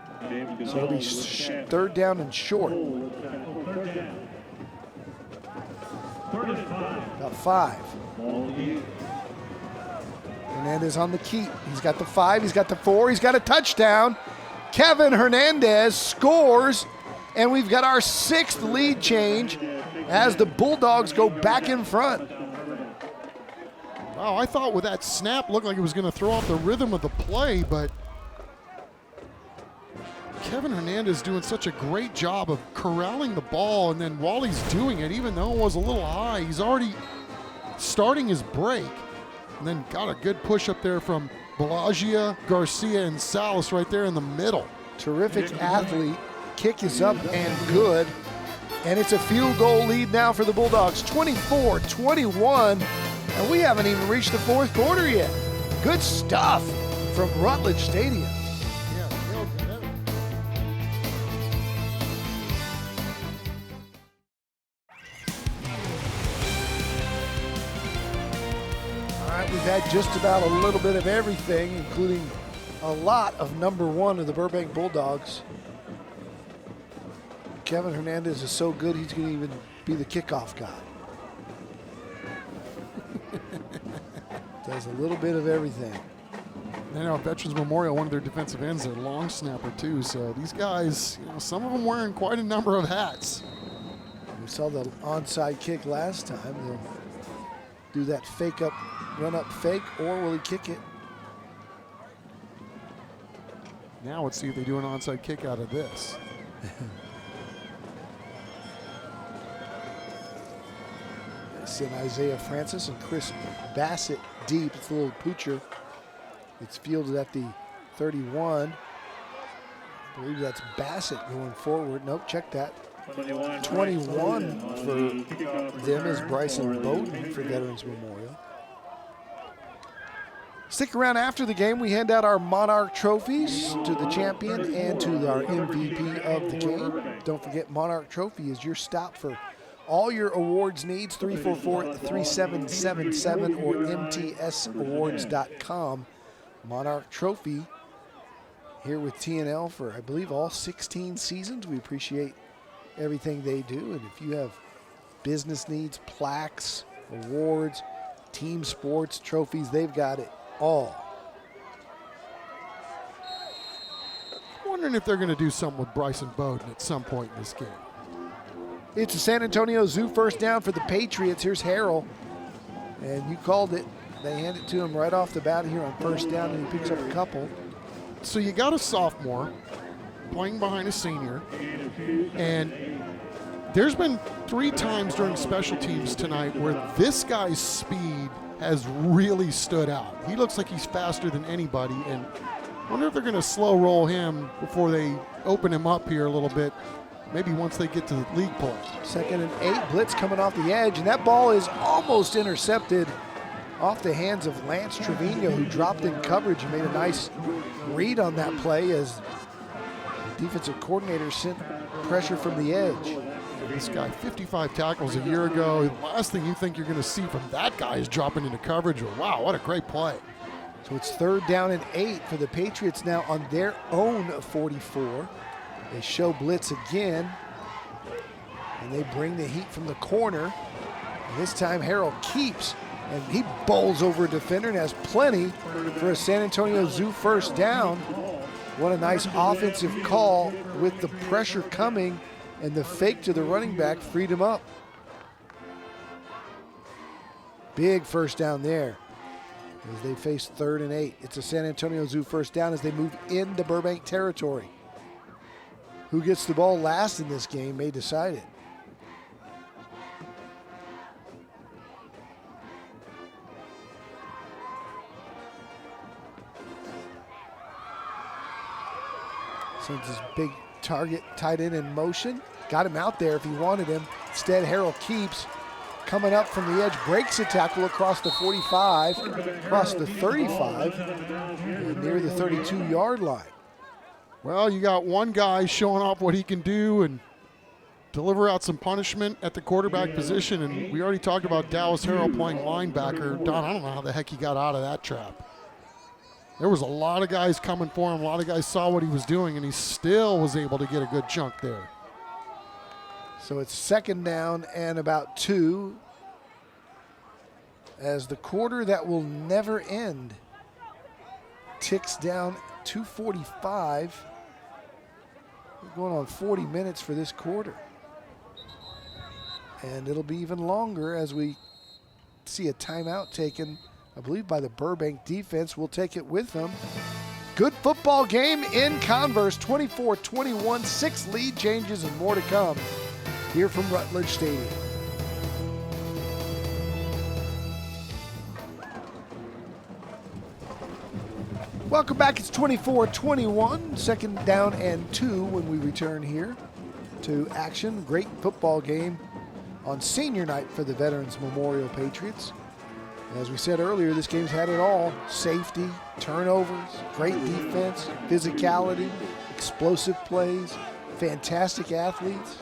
So it'll be 3rd down and short. About 5. Hernandez on the keep. He's got the 5, he's got the 4, he's got a touchdown. Kevin Hernandez scores, and we've got our 6th lead change as the Bulldogs go back in front. Wow, I thought with that snap looked like it was going to throw off the rhythm of the play, but Kevin Hernandez doing such a great job of corralling the ball, and then while he's doing it, even though it was a little high, he's already starting his break, and then got a good push up there from Balagia, Garcia, and Salas right there in the middle. Terrific athlete. Kick is up and good. And it's a field goal lead now for the Bulldogs, 24-21. And we haven't even reached the 4th quarter yet. Good stuff from Rutledge Stadium. All right, we've had just about a little bit of everything, including a lot of number 1 of the Burbank Bulldogs. Kevin Hernandez is so good, he's going to even be the kickoff guy. Does a little bit of everything. You know, Veterans Memorial, one of their defensive ends, their long snapper too. So these guys, some of them wearing quite a number of hats. We saw the onside kick last time. They'll do that fake up, run up fake, or will he kick it? Now let's see if they do an onside kick out of this. Send Isaiah Francis and Chris Bassett deep. It's a little poocher. It's fielded at the 31. I believe that's Bassett going forward. Nope, check that. 21 for them is Bryson Bowden for Veterans Memorial. Stick around after the game. We hand out our Monarch trophies to the champion and to our MVP of the game. Don't forget, Monarch Trophy is your stop for all your awards needs, 344-3777 or mtsawards.com. Monarch Trophy here with TNL for, I believe, all 16 seasons. We appreciate everything they do. And if you have business needs, plaques, awards, team sports, trophies, they've got it all. I'm wondering if they're going to do something with Bryson Bowden at some point in this game. It's a San Antonio Zoo first down for the Patriots. Here's Harrell. And you called it. They hand it to him right off the bat here on first down, and he picks up a couple. So you got a sophomore playing behind a senior, and there's been 3 times during special teams tonight where this guy's speed has really stood out. He looks like he's faster than anybody, and I wonder if they're going to slow roll him before they open him up here a little bit, maybe once they get to the league play. 2nd and 8, blitz coming off the edge, and that ball is almost intercepted off the hands of Lance Trevino, who dropped in coverage and made a nice read on that play as the defensive coordinator sent pressure from the edge. This guy, 55 tackles a year ago. The last thing you think you're going to see from that guy is dropping into coverage. Wow, what a great play. So it's 3rd down and 8 for the Patriots now on their own 44. They show blitz again, and they bring the heat from the corner. And this time Harrell keeps, and he bowls over a defender and has plenty for a San Antonio Zoo first down. What a nice offensive call with the pressure coming, and the fake to the running back freed him up. Big first down there as they face 3rd and 8. It's a San Antonio Zoo first down as they move into Burbank territory. Who gets the ball last in this game may decide it. Sends his big target tight end in motion. Got him out there if he wanted him. Instead, Harrell keeps coming up from the edge, breaks a tackle across the 45, across the 35, and near the 32-yard line. Well, you got one guy showing off what he can do and deliver out some punishment at the quarterback position, and we already talked about Dallas Harrell playing linebacker. Don, I don't know how the heck he got out of that trap. There was a lot of guys coming for him. A lot of guys saw what he was doing, and he still was able to get a good chunk there. So it's 2nd down and about 2 as the quarter that will never end ticks down 2:45. We're going on 40 minutes for this quarter. And it'll be even longer as we see a timeout taken, I believe, by the Burbank defense. We'll take it with them. Good football game in Converse, 24-21, 6 lead changes and more to come here from Rutledge Stadium. Welcome back. It's 24-21, 2nd down and 2 when we return here to action. Great football game on senior night for the Veterans Memorial Patriots. As we said earlier, this game's had it all. Safety, turnovers, great defense, physicality, explosive plays, fantastic athletes.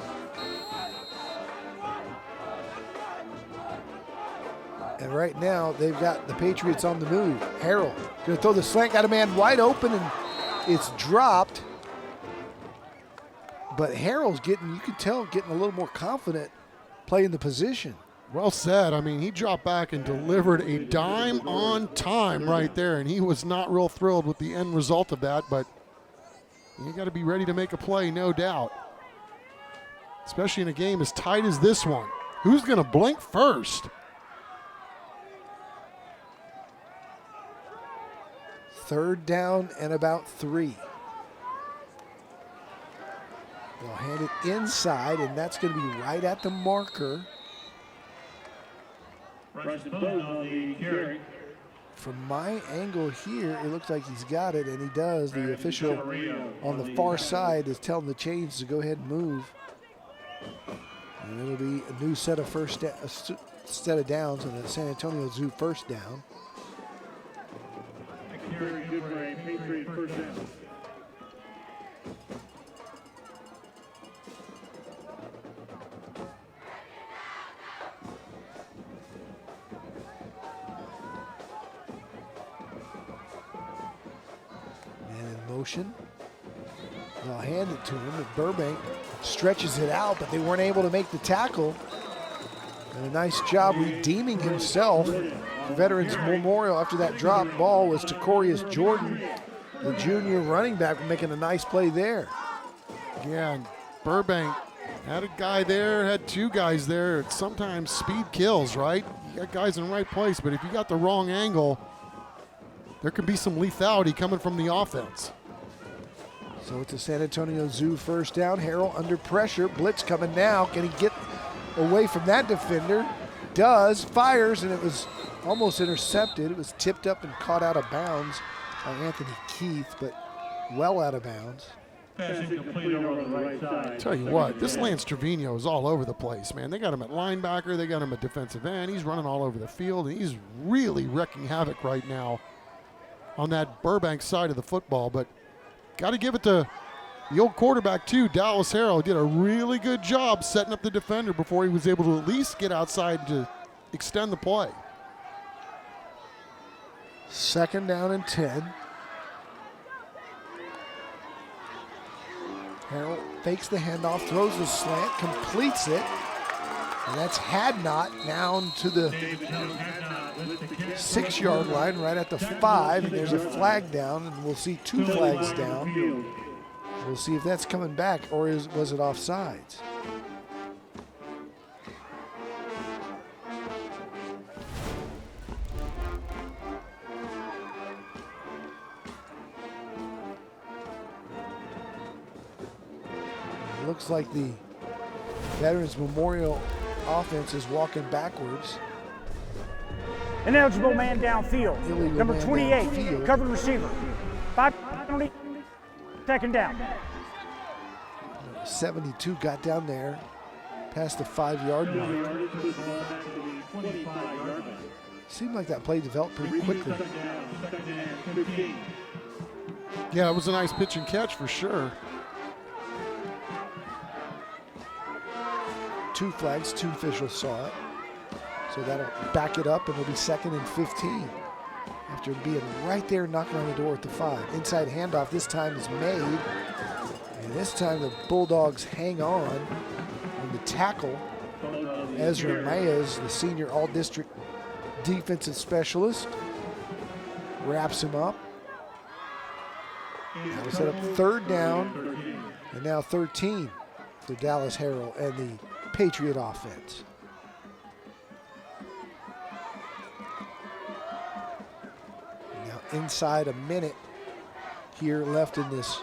And right now, they've got the Patriots on the move. Harrell going to throw the slant, got a man wide open, and it's dropped. But Harrell's getting, you can tell, getting a little more confident playing the position. Well said. I mean, he dropped back and delivered a dime on time right there, and he was not real thrilled with the end result of that, but you got to be ready to make a play, no doubt. Especially in a game as tight as this one. Who's going to blink first? Third down and about 3. They'll hand it inside, and that's going to be right at the marker. From my angle here, it looks like he's got it, and he does. The official on the far side is telling the chains to go ahead and move. And it'll be a new set of downs, and the San Antonio Zoo first down. Motion. They'll hand it to him, and Burbank stretches it out, but they weren't able to make the tackle. And a nice job redeeming himself. Veterans Memorial after that drop ball was Tacorius Jordan, the junior running back, making a nice play there. Yeah, and Burbank had a guy there, had 2 guys there. Sometimes speed kills, right? You got guys in the right place, but if you got the wrong angle, there could be some lethality coming from the offense. So it's a San Antonio Zoo first down. Harrell under pressure. Blitz coming now. Can he get away from that defender? Does. Fires, and it was almost intercepted. It was tipped up and caught out of bounds by Anthony Keith, but well out of bounds. Tell you what, this Lance Trevino is all over the place, man. They got him at linebacker. They got him at defensive end. He's running all over the field, and he's really wrecking havoc right now on that Burbank side of the football. But got to give it to the old quarterback, too. Dallas Harrell did a really good job setting up the defender before he was able to at least get outside to extend the play. 2nd down and 10. Harrell fakes the handoff, throws the slant, completes it. And that's Hadnot down to the 6-yard line, right at the 5. And there's a flag down, and we'll see 2 flags down. We'll see if that's coming back, or was it offsides? It looks like the Veterans Memorial offense is walking backwards. Ineligible man downfield. Illegal Number man 28, downfield. covered receiver. 5 penalty, 2nd down. 72 got down there, past the 5-yard mark. Seemed like that play developed pretty quickly. Yeah, it was a nice pitch and catch for sure. 2 flags, 2 officials saw it. So that'll back it up, and it'll be 2nd and 15. After being right there knocking on the door at the 5. Inside handoff this time is made. And this time the Bulldogs hang on the tackle. Ezra Maez, the senior all-district defensive specialist, wraps him up. Now we set up 3rd down, and now 13 for Dallas Harrell and the Patriot offense. Now inside a minute here left in this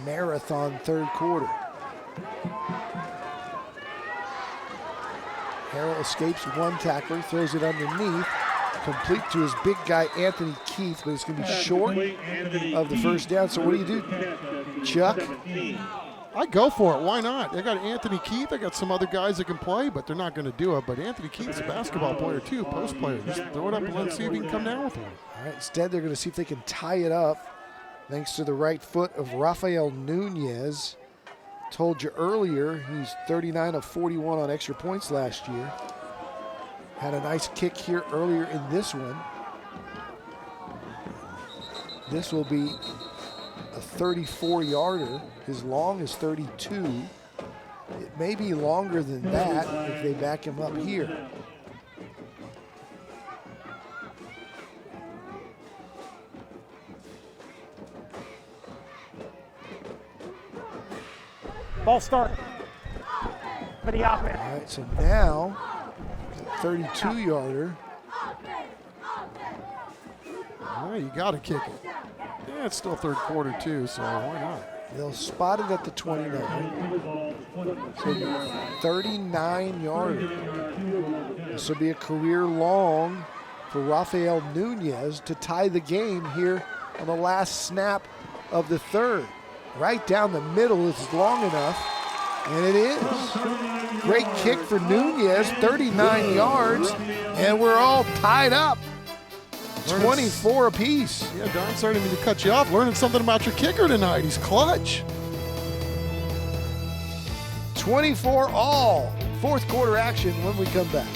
marathon 3rd quarter. Harrell escapes 1 tackler, throws it underneath, complete to his big guy Anthony Keith, but it's going to be short of the 1st down. So what do you do, Chuck? I go for it. Why not? They got Anthony Keith. They got some other guys that can play, but they're not going to do it. But Anthony Keith's a basketball player too, post player. Just throw it up and let's see if he can come down with one. All right, instead they're going to see if they can tie it up thanks to the right foot of Rafael Nunes. Told you earlier, he's 39 of 41 on extra points last year. Had a nice kick here earlier in this one. This will be a 34-yarder. His long is 32. It may be longer than that if they back him up here. Ball start for the offense. All right, so now 32-yarder. Well, you got to kick it. Yeah, it's still 3rd quarter too, so why not? They'll spot it at the 29. So 39-yarder. This will be a career long for Rafael Nunes to tie the game here on the last snap of the 3rd. Right down the middle is long enough, and it is. Great kick for Nunes, 39 yards, and we're all tied up. 24 apiece. Yeah, Don, sorry to cut you off. Learning something about your kicker tonight. He's clutch. 24 all. 4th quarter action when we come back.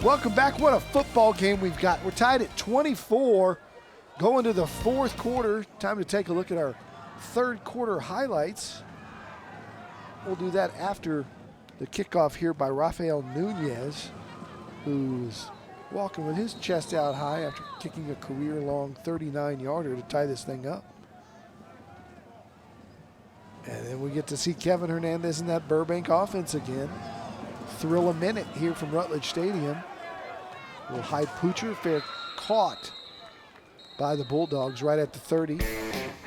Welcome back. What a football game we've got. We're tied at 24 going to the 4th quarter. Time to take a look at our 3rd quarter highlights. We'll do that after the kickoff here by Rafael Nunes, who's walking with his chest out high after kicking a career-long 39-yarder to tie this thing up. And then we get to see Kevin Hernandez in that Burbank offense again. thrill a minute here from Rutledge Stadium. A little high poocher, fair caught by the Bulldogs right at the 30.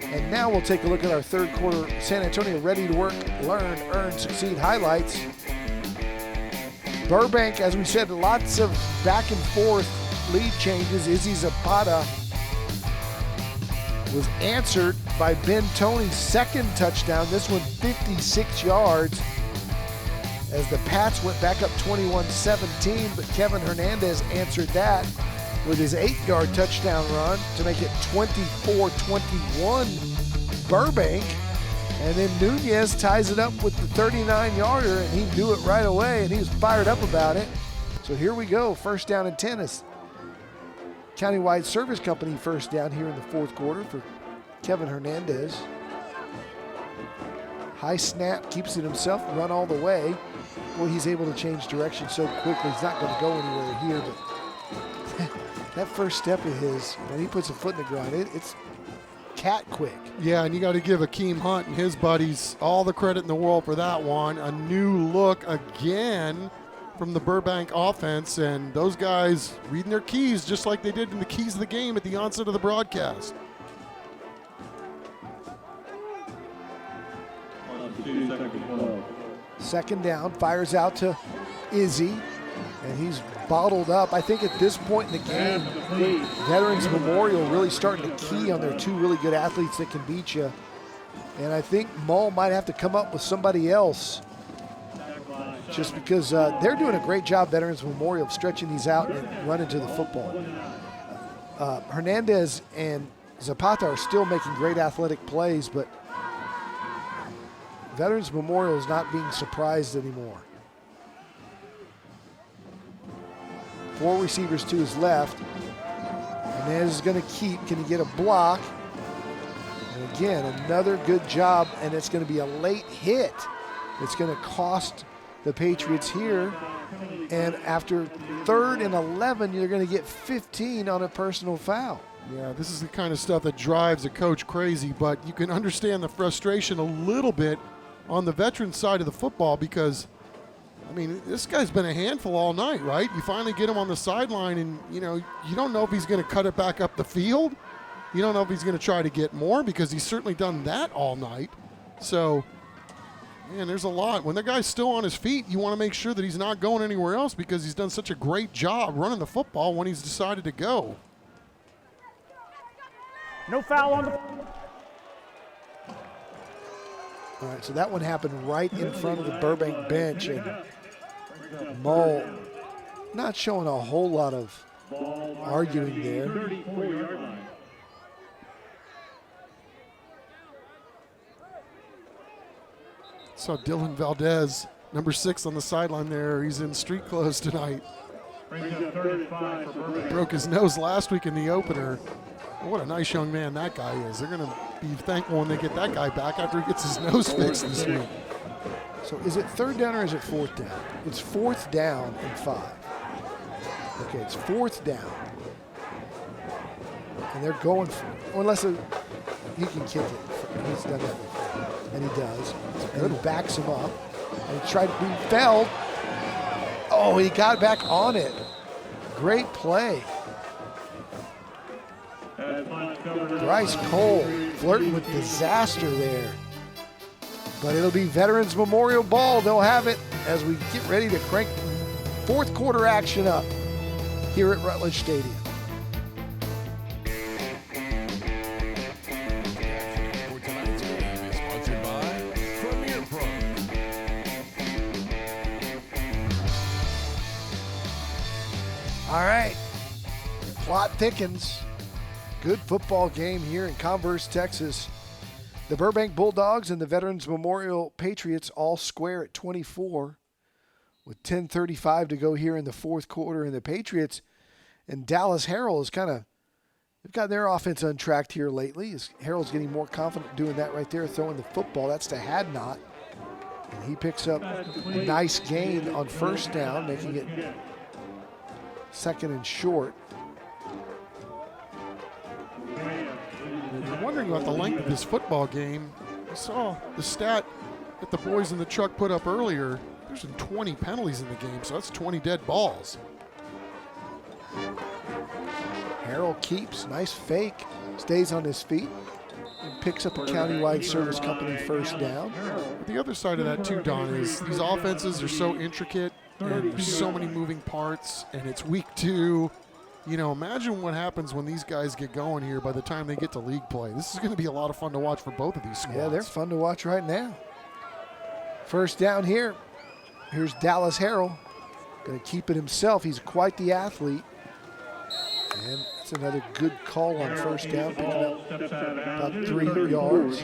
And now we'll take a look at our third quarter San Antonio ready to work, learn, earn, succeed highlights. Burbank, as we said, lots of back and forth lead changes. Izzy Zapata was answered by Ben Toney's second touchdown. This one 56 yards as the Pats went back up 21-17, but Kevin Hernandez answered that with his 8-yard touchdown run to make it 24-21 Burbank. And then Nunes ties it up with the 39-yarder, and he knew it right away, and he was fired up about it. So here we go, first down and 10. Countywide Service Company first down here in the fourth quarter for Kevin Hernandez. High snap, keeps it himself, run all the way. Boy, he's able to change direction so quickly. He's not going to go anywhere here, but that first step of his, when he puts a foot in the ground, it's cat quick. Yeah, and you got to give Akeem Hunt and his buddies all the credit in the world for that one. A new look again from the Burbank offense, and those guys reading their keys just like they did in the keys of the game at the onset of the broadcast. Second down, fires out to Izzy, and he's bottled up. I think at this point in the game, Veterans Memorial really starting to key on their two really good athletes that can beat you. And I think Mull might have to come up with somebody else just because they're doing a great job, Veterans Memorial, of stretching these out and running to the football. Hernandez and Zapata are still making great athletic plays, but Veterans Memorial is not being surprised anymore. 4 receivers to his left. Hernandez is going to keep. Can he get a block? And again, another good job, and it's going to be a late hit. It's going to cost the Patriots here. And after 3rd and 11, you're going to get 15 on a personal foul. Yeah, this is the kind of stuff that drives a coach crazy, but you can understand the frustration a little bit on the veteran side of the football because, I mean, this guy's been a handful all night, right? You finally get him on the sideline and, you know, you don't know if he's going to cut it back up the field. You don't know if he's going to try to get more because he's certainly done that all night. So, man, there's a lot. When the guy's still on his feet, you want to make sure that he's not going anywhere else because he's done such a great job running the football when he's decided to go. No foul on the... All right, so that one happened right in front of the Burbank bench, and Mull not showing a whole lot of arguing there. Saw Dylan Valdez, number 6 on the sideline there. He's in street clothes tonight. Broke his nose last week in the opener. What a nice young man that guy is. They're going to be thankful when they get that guy back after he gets his nose fixed this week. So is it 3rd down or is it 4th down? It's 4th down and 5. Okay, it's 4th down. And they're going for it. Unless he can kick it. He's done that before. And he does. And he backs him up. And he tried to be felled. Oh, he got back on it. Great play. Bryce Cole flirting with disaster there. But it'll be Veterans Memorial ball. They'll have it as we get ready to crank 4th quarter action up here at Rutledge Stadium. For tonight's game is sponsored by Premier Pro. All right, the plot thickens. Good football game here in Converse, Texas. The Burbank Bulldogs and the Veterans Memorial Patriots all square at 24 with 10:35 to go here in the 4th quarter. And the Patriots and Dallas Harrell is they've got their offense untracked here lately. Harrell's getting more confident doing that right there, throwing the football. That's to Hadnot. And he picks up a nice gain on 1st down, making it 2nd and short. I'm wondering about the length of this football game. I saw the stat that the boys in the truck put up earlier. there's been 20 penalties in the game, so that's 20 dead balls. Harrell keeps, nice fake, stays on his feet, and picks up a countywide service company first down. But the other side of that too, Don, is these offenses are so intricate and there's so many moving parts, and it's week 2. You know, imagine what happens when these guys get going here by the time they get to league play. This is going to be a lot of fun to watch for both of these squads. Yeah, they're fun to watch right now. First down here. Here's Dallas Harrell. Going to keep it himself. He's quite the athlete. And it's another good call on first down, picking up about 3 yards.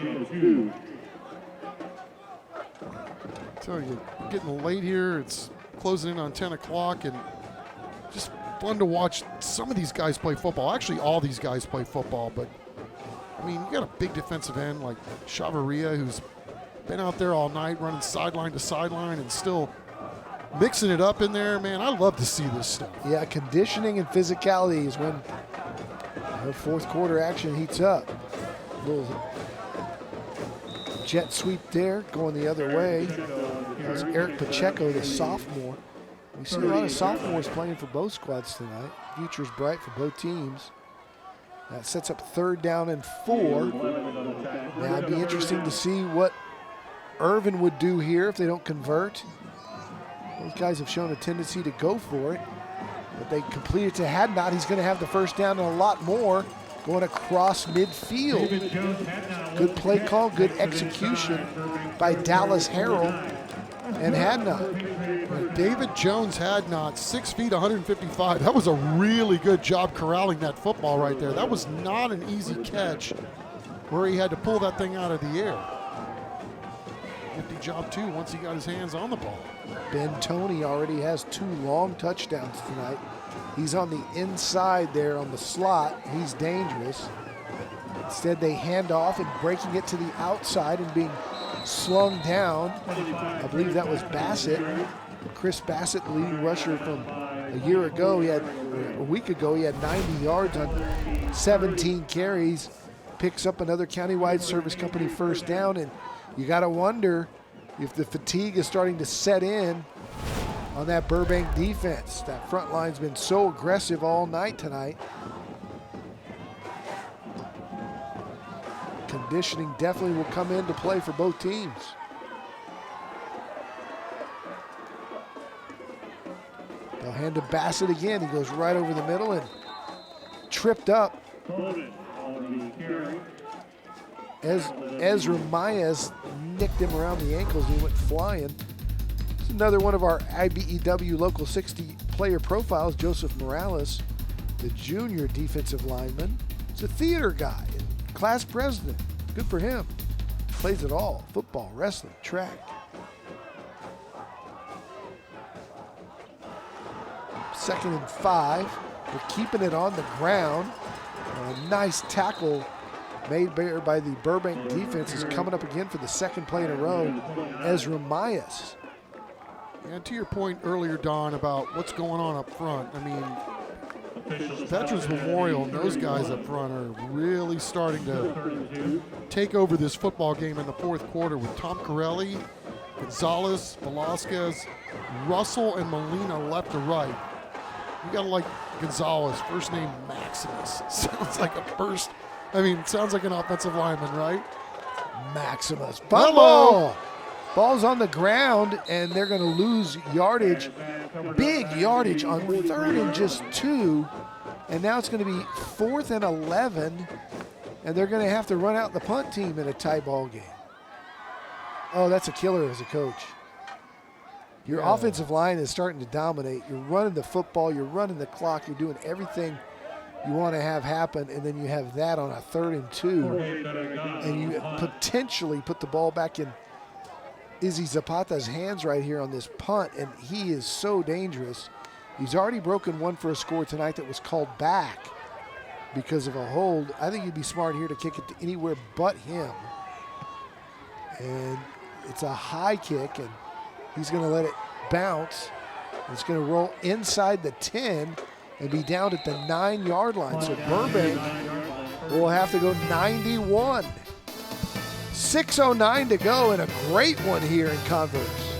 So you're getting late here. It's closing in on 10 o'clock, and just fun to watch some of these guys play football. Actually, all these guys play football, but I mean, you got a big defensive end like Chavarria, who's been out there all night running sideline to sideline and still mixing it up in there. Man, I love to see this stuff. Yeah, conditioning and physicality is when the fourth quarter action heats up. Little jet sweep there, going the other way. There's Eric Pacheco, the sophomore. We see a lot of sophomores playing for both squads tonight. Future's bright for both teams. That sets up third down and 4. Now it'd be interesting to see what Irvin would do here if they don't convert. Those guys have shown a tendency to go for it, but they complete it to Hadnot. He's going to have the first down and a lot more going across midfield. Good play call, good execution by Dallas Harrell and Hadnot. David Jones Hadnot, 6 feet, 155. That was a really good job corralling that football right there. That was not an easy catch where he had to pull that thing out of the air. Empty job too once he got his hands on the ball. Ben Toney already has 2 long touchdowns tonight. He's on the inside there on the slot. He's dangerous. Instead, they hand off and breaking it to the outside and being slung down. I believe that was Bassett. Chris Bassett, the leading rusher from a year ago. A week ago, he had 90 yards on 17 carries. Picks up another countywide service company first down, and you got to wonder if the fatigue is starting to set in on that Burbank defense. That front line's been so aggressive all night tonight. Conditioning definitely will come into play for both teams. They'll hand to Bassett again. He goes right over the middle and tripped up. Ezra Maez nicked him around the ankles and he went flying. It's another one of our IBEW Local 60 player profiles, Joseph Morales, the junior defensive lineman. He's a theater guy, class president. Good for him. Plays it all, football, wrestling, track. Second and 5. We're keeping it on the ground. A nice tackle made by the Burbank defense is coming up again for the second play in a row. Ezra Maez. And to your point earlier, Don, about what's going on up front, I mean, Veterans Memorial and those guys up front are really starting to take over this football game in the fourth quarter with Tom Corelli, Gonzalez, Velasquez, Russell, and Molina left to right. You gotta like Gonzalez, first name Maximus. Sounds like sounds like an offensive lineman, right? Maximus. Fumble! Ball's on the ground, and they're going to lose yardage, big yardage on 3rd and just 2. And now it's going to be 4th and 11, and they're going to have to run out the punt team in a tie ball game. Oh, that's a killer as a coach. Your offensive line is starting to dominate. You're running the football, you're running the clock, you're doing everything you want to have happen, and then you have that on a 3rd and 2, and you potentially put the ball back in Izzy Zapata's hands right here on this punt, and he is so dangerous. He's already broken one for a score tonight that was called back because of a hold. I think you'd be smart here to kick it to anywhere but him. And it's a high kick, and he's going to let it bounce. It's going to roll inside the 10 and be down at the 9-yard line. So Burbank will have to go 91. 6:09 to go, and a great one here in Converse.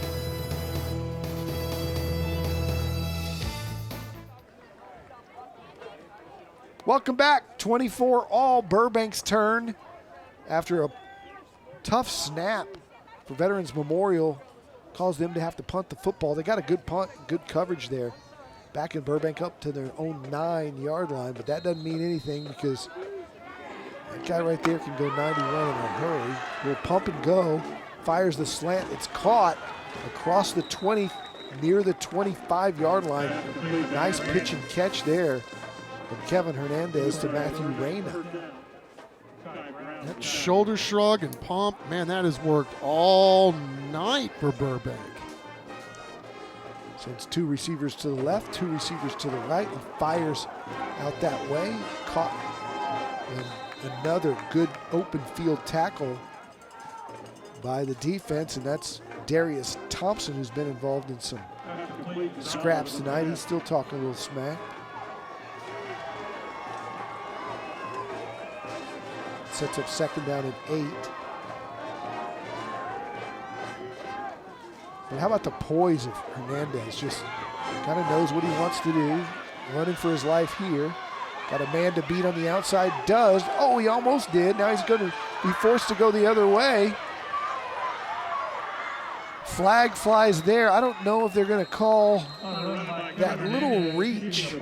Welcome back. 24 all, Burbank's turn after a tough snap for Veterans Memorial. Caused them to have to punt the football. They got a good punt, good coverage there. Back in Burbank up to their own 9-yard line, but that doesn't mean anything because that guy right there can go 91 in a hurry. Will pump and go, fires the slant. It's caught across the 20, near the 25-yard line. Nice pitch and catch there from Kevin Hernandez to Matthew Reyna. That shoulder shrug and pump, man, that has worked all night for Burbank. So it's 2 receivers to the left, 2 receivers to the right. He fires out that way. Caught and another good open field tackle by the defense, and that's Darius Thompson, who's been involved in some scraps tonight. He's still talking a little smack. Sets up second down and 8. But how about the poise of Hernandez? Just kind of knows what he wants to do. Running for his life here. Got a man to beat on the outside. Does. Oh, he almost did. Now he's going to be forced to go the other way. Flag flies there. I don't know if they're going to call that little reach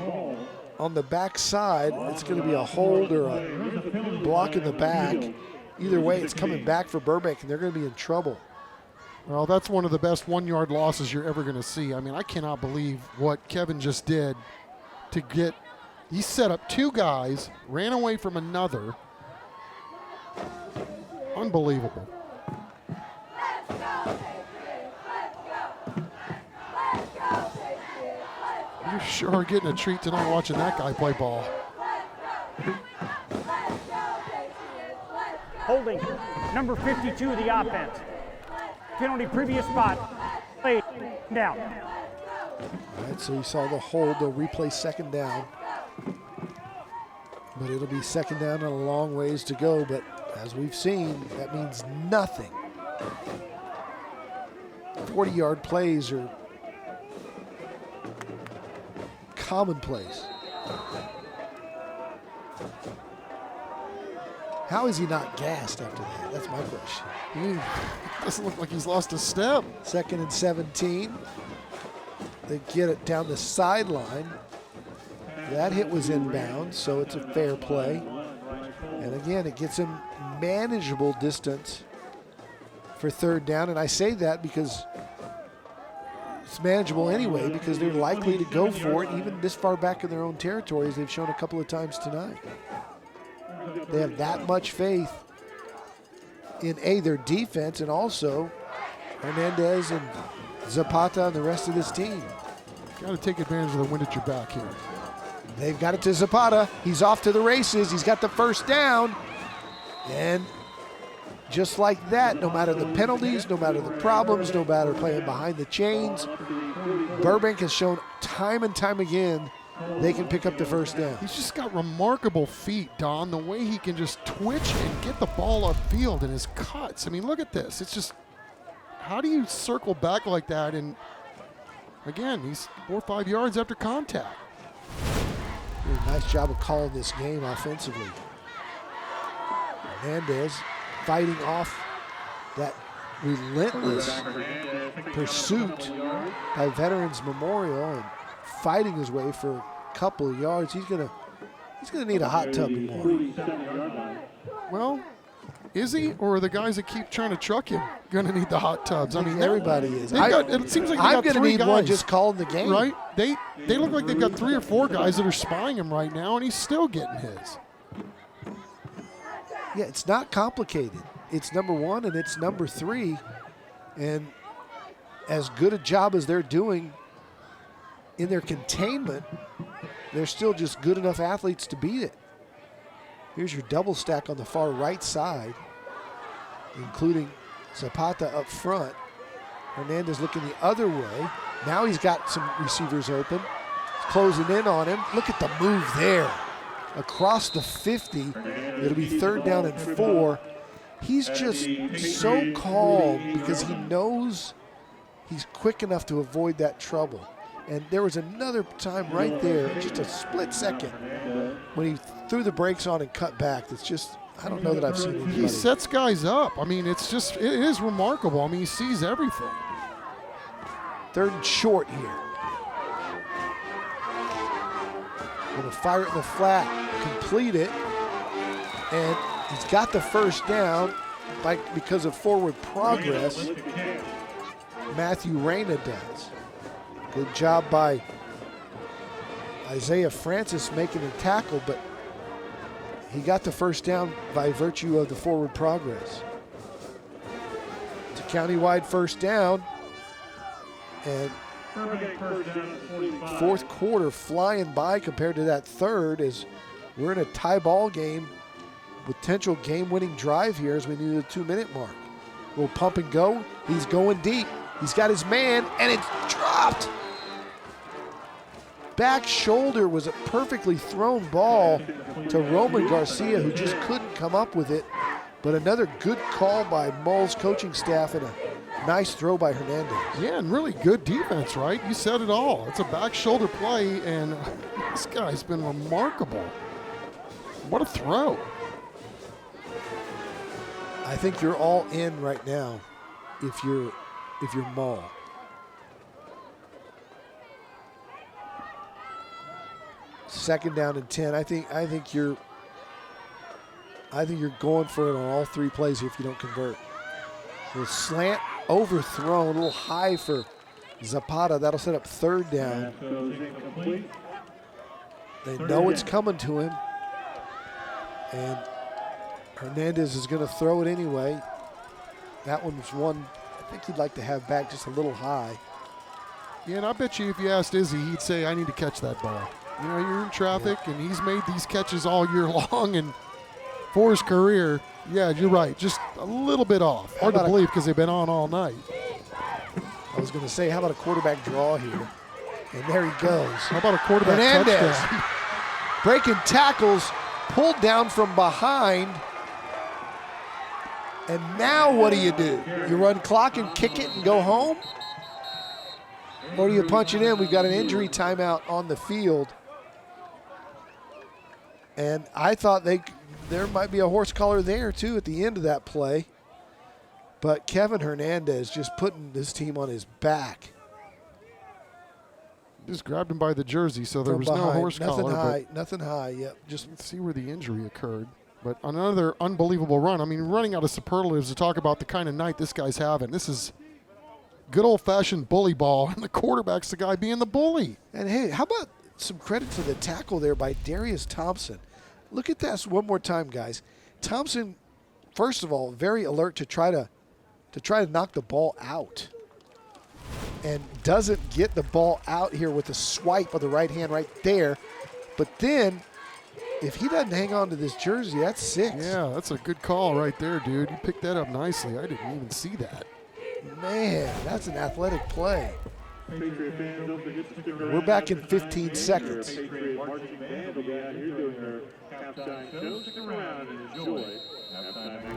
on the backside. It's going to be a hold or a block in the back. Either way, it's coming back for Burbank, and they're going to be in trouble. Well, that's one of the best 1-yard losses you're ever going to see. I mean, I cannot believe what Kevin just did to get. He set up 2 guys, ran away from another. Unbelievable. You sure are getting a treat tonight watching that guy play ball. Holding, number 52 of the offense. Penalty, previous spot. Play down. All right, so you saw the hold. They'll replay second down. But it'll be second down and a long ways to go. But as we've seen, that means nothing. 40-yard plays are commonplace. How is he not gassed after that? That's my question. Doesn't look like he's lost a step. Second and 17. They get it down the sideline. That hit was inbound, so it's a fair play. And again, it gets him manageable distance for third down. And I say that because it's manageable anyway, because they're likely to go for it even this far back in their own territory, as they've shown a couple of times tonight. They have that much faith in their defense, and also Hernandez and Zapata and the rest of this team. Got to take advantage of the wind at your back here. They've got it to Zapata. He's off to the races. He's got the first down. And just like that, no matter the penalties, no matter the problems, no matter playing behind the chains, Burbank has shown time and time again they can pick up the first down. He's just got remarkable feet, Don. The way he can just twitch and get the ball upfield in his cuts. I mean, look at this. It's just, how do you circle back like that? And again, he's 4 or 5 yards after contact. Did a nice job of calling this game offensively. Hernandez fighting off that relentless pursuit by Veterans Memorial and fighting his way for a couple of yards. He's gonna need a hot tub tomorrow. Well, is he, or are the guys that keep trying to truck him gonna need the hot tubs? I mean, everybody is. It seems like I'm gonna need guys, one just calling the game. Right? They look like they've got 3 or 4 guys that are spying him right now, and he's still getting his. Yeah, it's not complicated. It's number 1 and it's number 3, and as good a job as they're doing in their containment, they're still just good enough athletes to beat it. Here's your double stack on the far right side, including Zapata up front. Hernandez looking the other way. Now he's got some receivers open. He's closing in on him. Look at the move there. Across the 50, it'll be third down and 4. He's just so calm because he knows he's quick enough to avoid that trouble. And there was another time right there, just a split second, when he threw the brakes on and cut back. That's just, I don't know that I've seen anybody. He sets guys up. I mean, it is remarkable. I mean, he sees everything. 3rd and short here. Going to fire it in the flat, complete it, and he's got the first down because of forward progress. Matthew Reyna does. Good job by Isaiah Francis making a tackle, but he got the first down by virtue of the forward progress. It's a countywide first down, and fourth quarter flying by compared to that third, as we're in a tie ball game, potential game-winning drive here as we need the 2-minute mark. Little pump and go. He's going deep. He's got his man, and it's dropped. Back shoulder was a perfectly thrown ball to Roman Garcia, who just couldn't come up with it. But another good call by Mull's coaching staff and a nice throw by Hernandez. Yeah, and really good defense, right? You said it all. It's a back shoulder play, and this guy's been remarkable. What a throw. I think you're all in right now if you're Mull. Second down and 10. I think you're going for it on all 3 plays here if you don't convert. A little slant, overthrown, a little high for Zapata. That'll set up 3rd down. They know it's coming to him, and Hernandez is going to throw it anyway. That one was one I think he'd like to have back just a little high. Yeah, and I bet you if you asked Izzy, he'd say, I need to catch that ball. You know, you're in traffic, and he's made these catches all year long, and for his career, yeah, you're right, just a little bit off. Hard to believe because they've been on all night. I was going to say, how about a quarterback draw here? And there he goes. How about a quarterback Hernandez touchdown? Breaking tackles, pulled down from behind. And now what do? You run clock and kick it and go home? Or do you punch it in? We've got an injury timeout on the field. And I thought there might be a horse collar there too at the end of that play. But Kevin Hernandez just putting this team on his back. Just grabbed him by the jersey, so there was no horse collar. Nothing high, yep. Just let's see where the injury occurred. But another unbelievable run. I mean, running out of superlatives to talk about the kind of night this guy's having. This is good old-fashioned bully ball, and the quarterback's the guy being the bully. And, hey, how about some credit to the tackle there by Darius Thompson. Look at this one more time, guys. Thompson, first of all, very alert to try to knock the ball out, and doesn't get the ball out here with a swipe of the right hand right there. But then, if he doesn't hang on to this jersey, that's 6. Yeah, that's a good call right there, dude. You picked that up nicely. I didn't even see that. Man, that's an athletic play. We're back in 15 seconds.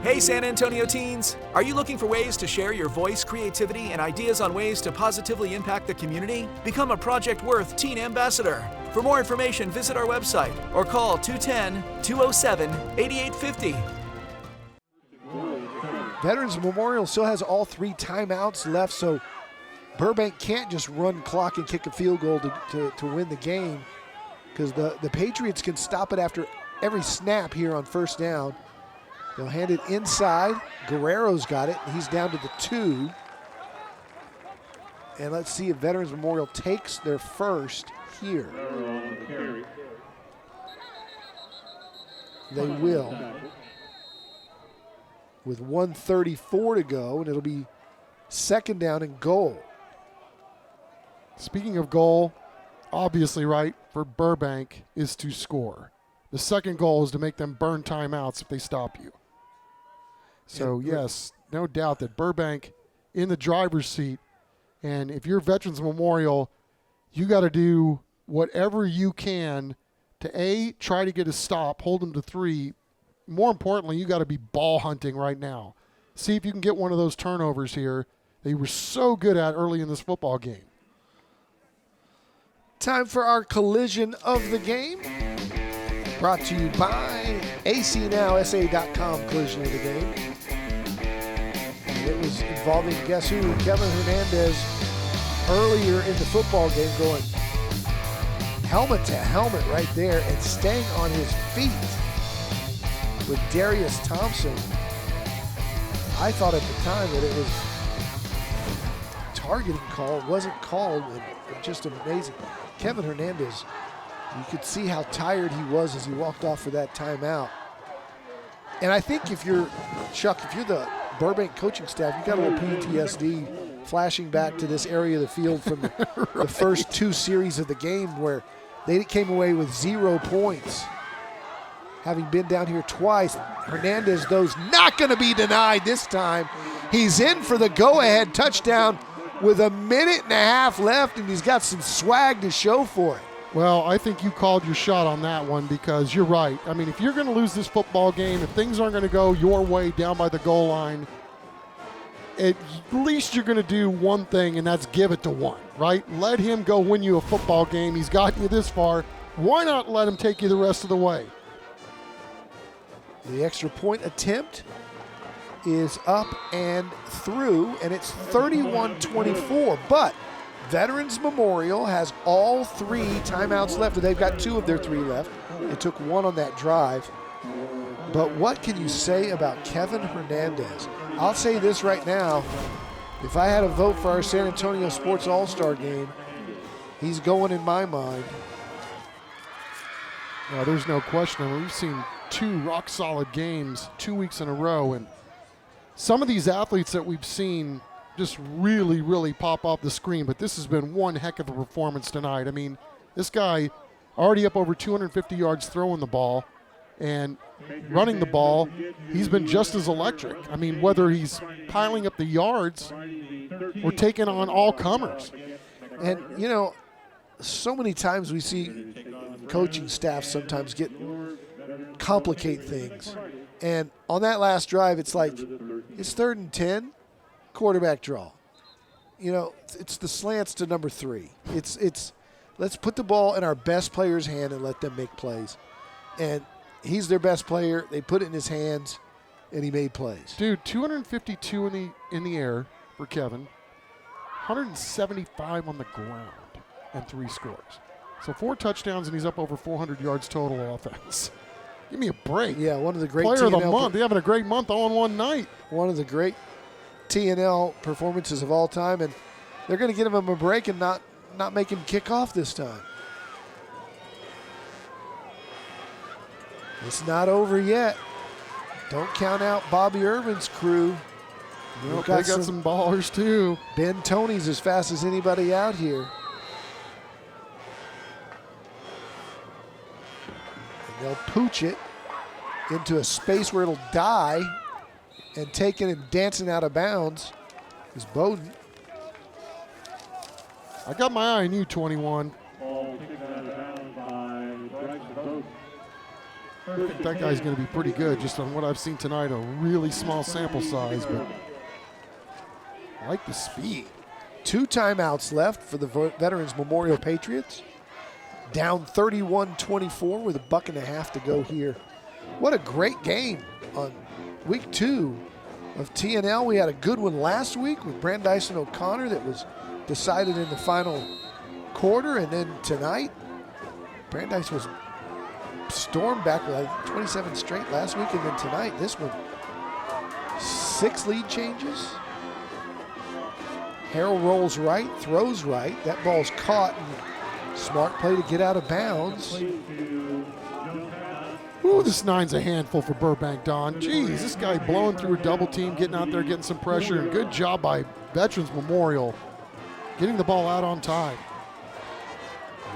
Hey San Antonio teens! Are you looking for ways to share your voice, creativity, and ideas on ways to positively impact the community? Become a Project Worth Teen Ambassador. For more information, visit our website or call 210-207-8850. Veterans Memorial still has all 3 timeouts left, so Burbank can't just run clock and kick a field goal to win the game, because the Patriots can stop it after every snap here on first down. They'll hand it inside. Guerrero's got it. He's down to the 2. And let's see if Veterans Memorial takes their first here. They will. With 1:34 to go, and it'll be 2nd down and goal. Speaking of goal, obviously, right, for Burbank is to score. The second goal is to make them burn timeouts if they stop you. So, yes, no doubt that Burbank in the driver's seat. And if you're Veterans Memorial, you got to do whatever you can to, A, try to get a stop, hold them to 3. More importantly, you got to be ball hunting right now. See if you can get one of those turnovers here that you were so good at early in this football game. Time for our collision of the game. Brought to you by ACNowSA.com collision of the game. And it was involving, guess who? Kevin Hernandez earlier in the football game going helmet to helmet right there and staying on his feet with Darius Thompson. I thought at the time that it was a targeting call. It wasn't called, and just amazing. Kevin Hernandez, you could see how tired he was as he walked off for that timeout. And I think if you're, Chuck, if you're the Burbank coaching staff, you got a little PTSD flashing back to this area of the field from the first two series of the game where they came away with 0 points. Having been down here twice, Hernandez, though, is not going to be denied this time. He's in for the go-ahead touchdown with 1.5 minutes left, and he's got some swag to show for it. Well, I think you called your shot on that one because you're right. I mean, if you're going to lose this football game, if things aren't going to go your way down by the goal line, at least you're going to do one thing, and that's give it to one, right? Let him go win you a football game. He's gotten you this far. Why not let him take you the rest of the way? The extra point attempt is up and through, and it's 31-24, but Veterans Memorial has all 3 timeouts left. They've got 2 of their 3 left. They took 1 on that drive. But what can you say about Kevin Hernandez? I'll say this right now. If I had a vote for our San Antonio Sports All-Star game, he's going in my mind. Well, there's no question. I mean, we've seen 2 rock-solid games 2 weeks in a row, and some of these athletes that we've seen just really, really pop off the screen, but this has been one heck of a performance tonight. I mean, this guy already up over 250 yards throwing the ball and running the ball. He's been just as electric. I mean, whether he's piling up the yards or taking on all comers. And, you know, so many times we see coaching staff sometimes complicate things. And on that last drive, it's like, it's 3rd and 10. Quarterback draw. You know, it's the slants to number 3. It's let's put the ball in our best player's hand and let them make plays. And he's their best player. They put it in his hands, and he made plays. Dude, 252 in the air for Kevin, 175 on the ground, and 3 scores. So 4 touchdowns, and he's up over 400 yards total offense. Give me a break. Yeah, one of the great player of the month. They're having a great month all in one night. One of the great TNL performances of all time, and they're going to give him a break and not make him kick off this time. It's not over yet. Don't count out Bobby Irvin's crew. Nope, they got some ballers too. Ben Tony's as fast as anybody out here. And they'll pooch it into a space where it'll die, and taking and dancing out of bounds is Bowden. I got my eye on you, 21. I think that guy's going to be pretty good just on what I've seen tonight. A really small sample size, but I like the speed. 2 timeouts left for the Veterans Memorial Patriots. Down 31-24 with 1.5 bucks to go here. What a great game on week 2 of TNL. We had a good one last week with Brandeis and O'Connor that was decided in the final quarter, and then tonight, Brandeis was stormed back with 27 straight last week, and then tonight, this one, 6 lead changes. Harrell rolls right, throws right. That ball's caught, and smart play to get out of bounds. Ooh, this 9's a handful for Burbank, Don. Jeez, this guy blowing through a double team, getting out there, getting some pressure, and good job by Veterans Memorial getting the ball out on time.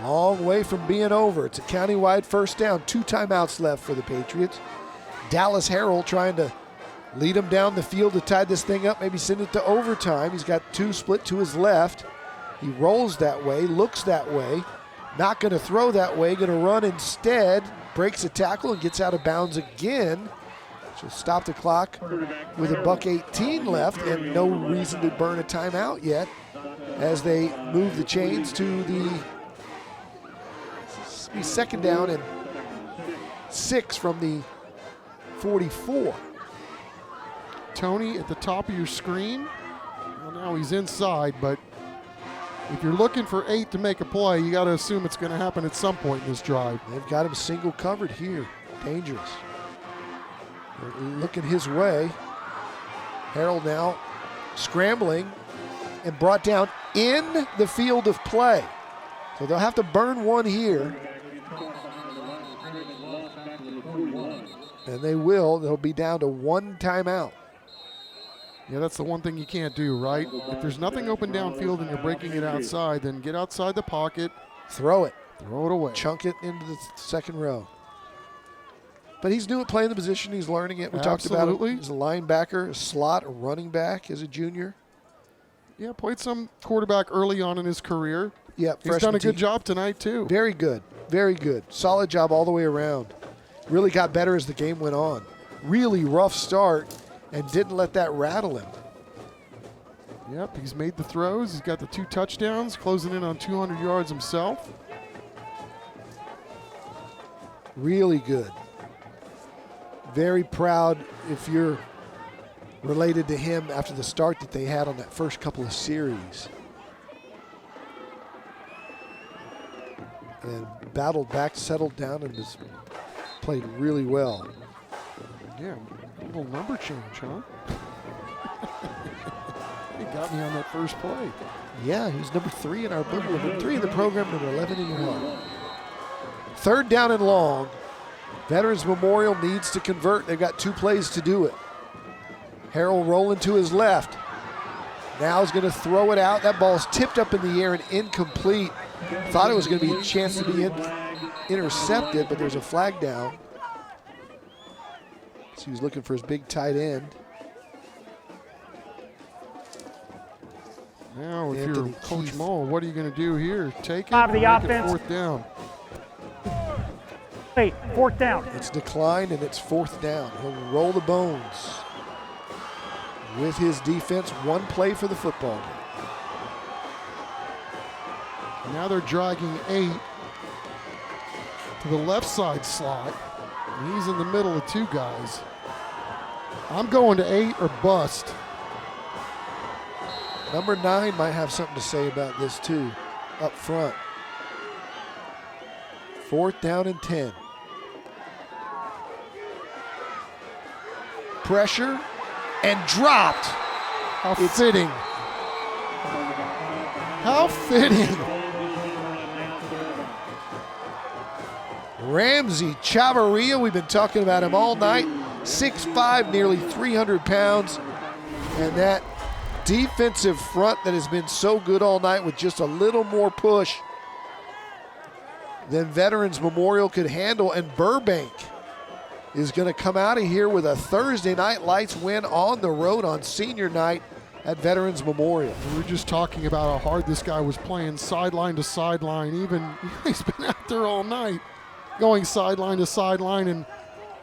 Long way from being over. It's a countywide first down. 2 timeouts left for the Patriots. Dallas Harrell trying to lead him down the field to tie this thing up, maybe send it to overtime. He's got 2 split to his left. He rolls that way, looks that way. Not going to throw that way, going to run instead. Breaks a tackle and gets out of bounds again. She'll stop the clock with $1:18 left and no reason to burn a timeout yet as they move the chains to the It'll be 2nd down and 6 from the 44. Tony at the top of your screen. Well, now he's inside, but if you're looking for 8 to make a play, you got to assume it's going to happen at some point in this drive. They've got him single covered here. Dangerous. They're looking his way. Harold now scrambling and brought down in the field of play. So they'll have to burn one here. And they will. They'll be down to 1 timeout. Yeah, that's the one thing you can't do, right? If there's nothing open downfield and you're breaking it outside, then get outside the pocket. Throw it. Throw it away. Chunk it into the second row. But he's new at playing the position. He's learning it. We talked about it. He's a linebacker, a slot, a running back as a junior. Yeah, played some quarterback early on in his career. Yeah, he's done a good job tonight, too. Very good. Very good. Solid job all the way around. Really got better as the game went on. Really rough start and didn't let that rattle him. Yep, he's made the throws. He's got the 2 touchdowns, closing in on 200 yards himself. Really good. Very proud if you're related to him after the start that they had on that first couple of series. And battled back, settled down, and has played really well. Yeah, a little number change, huh? He got me on that first play. Yeah, he's number 3 in our book, number 3 in the program, number 11 in your heart. 3rd down and long. Veterans Memorial needs to convert. They've got 2 plays to do it. Harrell rolling to his left. Now he's going to throw it out. That ball's tipped up in the air and incomplete. Thought it was going to be a chance to be intercepted, but there's a flag down. So he's looking for his big tight end. Now, if you're Coach Mull, what are you going to do here? Take it, Top of the make offense. it 4th down. Hey, 4th down. It's declined, and it's 4th down. He'll roll the bones with his defense. 1 play for the football game. Now they're dragging 8 to the left side slot. And he's in the middle of 2 guys. I'm going to 8 or bust. Number 9 might have something to say about this too, up front. 4th down and 10. Pressure and dropped. How fitting. How fitting. Ramsey Chavarria, we've been talking about him all night. 6'5", nearly 300 pounds. And that defensive front that has been so good all night with just a little more push than Veterans Memorial could handle. And Burbank is going to come out of here with a Thursday Night Lights win on the road on senior night at Veterans Memorial. We were just talking about how hard this guy was playing sideline to sideline. Even he's been out there all night going sideline to sideline. And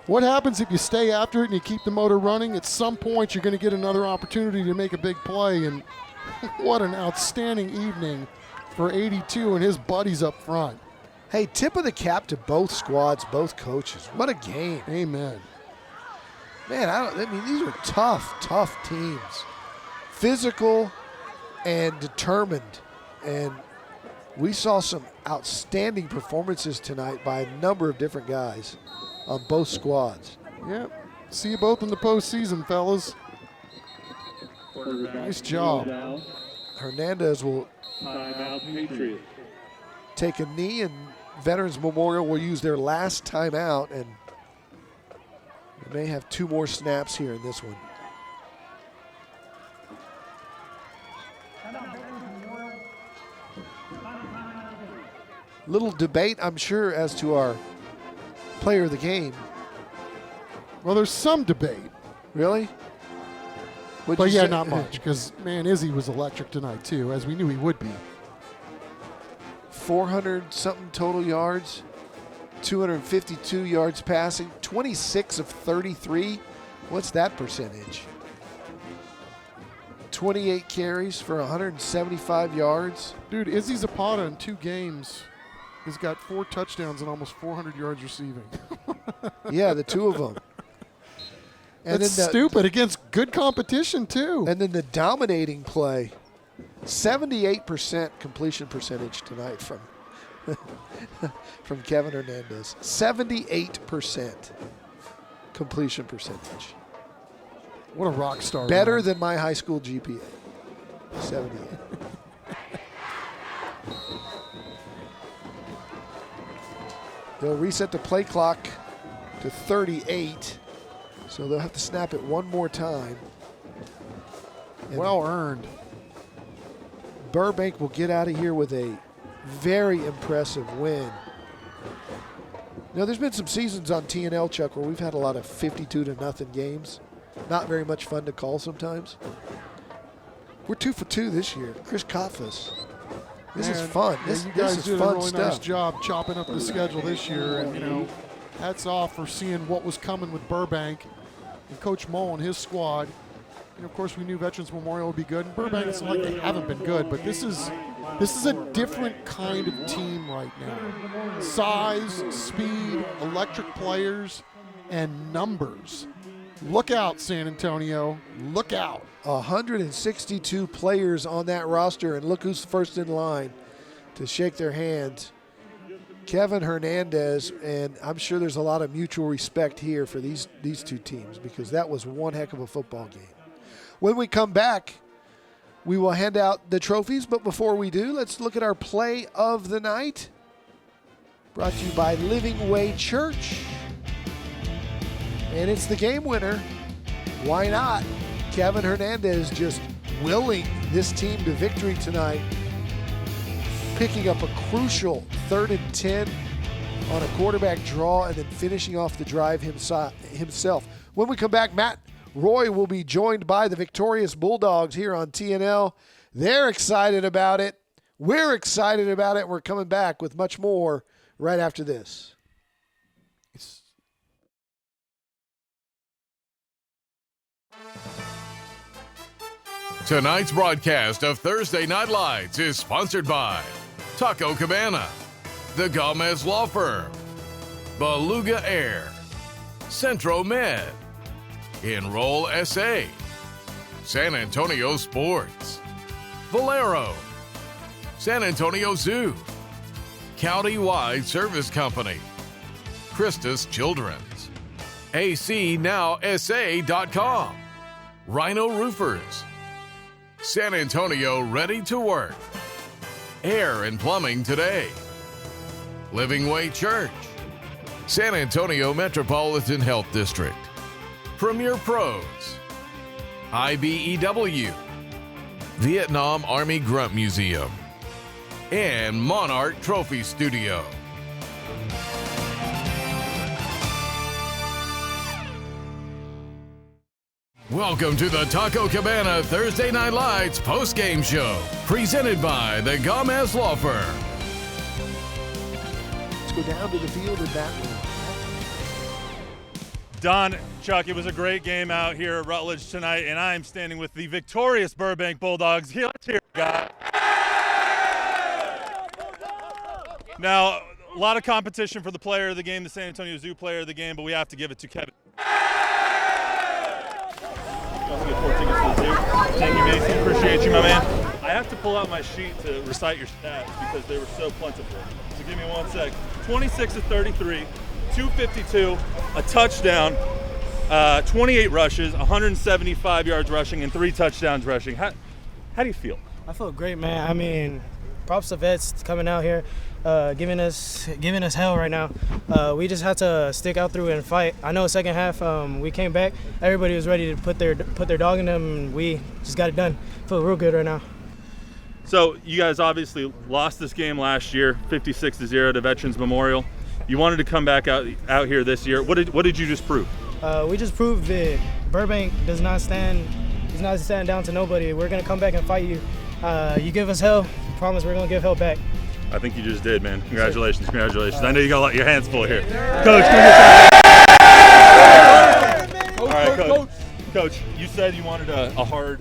what happens if you stay after it and you keep the motor running? At some point, you're going to get another opportunity to make a big play. And what an outstanding evening for 82 and his buddies up front. Hey, tip of the cap to both squads, both coaches. What a game. Amen. Man, I mean, these are tough teams. Physical and determined. And we saw some outstanding performances tonight by a number of different guys on both squads. Yep. See you both in the postseason, fellas. Nice job. Hernandez will take a knee, and Veterans Memorial will use their last timeout, and they may have 2 more snaps here in this one. Little debate, I'm sure, as to our player of the game. Well, there's some debate. Really? But yeah, not much, because, man, Izzy was electric tonight, too, as we knew he would be. 400-something total yards, 252 yards passing, 26 of 33. What's that percentage? 28 carries for 175 yards. Dude, Izzy Zapata in 2 games has got 4 touchdowns and almost 400 yards receiving. Yeah, the two of them. And that's stupid against good competition, too. And then the dominating play, 78% completion percentage tonight from from Kevin Hernandez. 78% completion percentage. What a rock star. Better than my high school GPA. 78. They'll reset the play clock to 38. So they'll have to snap it one more time. And well earned. Burbank will get out of here with a very impressive win. Now, there's been some seasons on TNL, Chuck, where we've had a lot of 52-0 games. Not very much fun to call sometimes. We're 2 for 2 this year. Chris Kotfus. This is fun. Yeah, This you guys is did fun a really stuff. nice job chopping up the schedule this year. And, you know, hats off for seeing what was coming with Burbank and Coach Moe and his squad. And of course, we knew Veterans Memorial would be good. And Burbank, it's like they haven't been good, but this is a different kind of team right now. Size, speed, electric players, and numbers. Look out, San Antonio. Look out. 162 players on that roster, and look who's first in line to shake their hand. Kevin Hernandez, and I'm sure there's a lot of mutual respect here for these two teams because that was one heck of a football game. When we come back, we will hand out the trophies, but before we do, let's look at our play of the night. Brought to you by Living Way Church. And it's the game winner. Why not? Kevin Hernandez just willing this team to victory tonight, picking up a crucial 3rd and 10 on a quarterback draw and then finishing off the drive himself. When we come back, Matt Roy will be joined by the victorious Bulldogs here on TNL. They're excited about it. We're excited about it. We're coming back with much more right after this. Tonight's broadcast of Thursday Night Lights is sponsored by Taco Cabana, the Gomez Law Firm, Beluga Air, Centro Med, Enroll SA, San Antonio Sports, Valero, San Antonio Zoo, County-Wide Service Company, Christus Children's, ACNowSA.com, Rhino Roofers, San Antonio Ready to Work, Air and Plumbing Today, Living Way Church, San Antonio Metropolitan Health District, Premier Pros, IBEW, Vietnam Army Grunt Museum, and Monarch Trophy Studio. Welcome to the Taco Cabana Thursday Night Lights postgame show, presented by the Gomez Law Firm. Let's go down to the field in that room. Don, Chuck, it was a great game out here at Rutledge tonight, and I'm standing with the victorious Burbank Bulldogs. Let's hear it, guys. Now, a lot of competition for the player of the game, the San Antonio Zoo player of the game, but we have to give it to Kevin. Thank you, Mason. Appreciate you, my man. I have to pull out my sheet to recite your stats because they were so plentiful. So give me 1 sec. 26 of 33, 252, a touchdown, 28 rushes, 175 yards rushing, and 3 touchdowns rushing. How do you feel? I feel great, man. I mean, props to vets coming out here, giving us hell right now. We just had to stick out through and fight. I know second half we came back. Everybody was ready to put their dog in them, and we just got it done. Feel real good right now. So you guys obviously lost this game last year, 56-0 to Veterans Memorial. You wanted to come back out here this year. What did you just prove? We just proved that Burbank does not stand down to nobody. We're gonna come back and fight you. You give us hell. Promise we're gonna give hell back. I think you just did, man. Congratulations, congratulations. I know you got your hands full here. Yeah. Coach, all right, Coach, you said you wanted a hard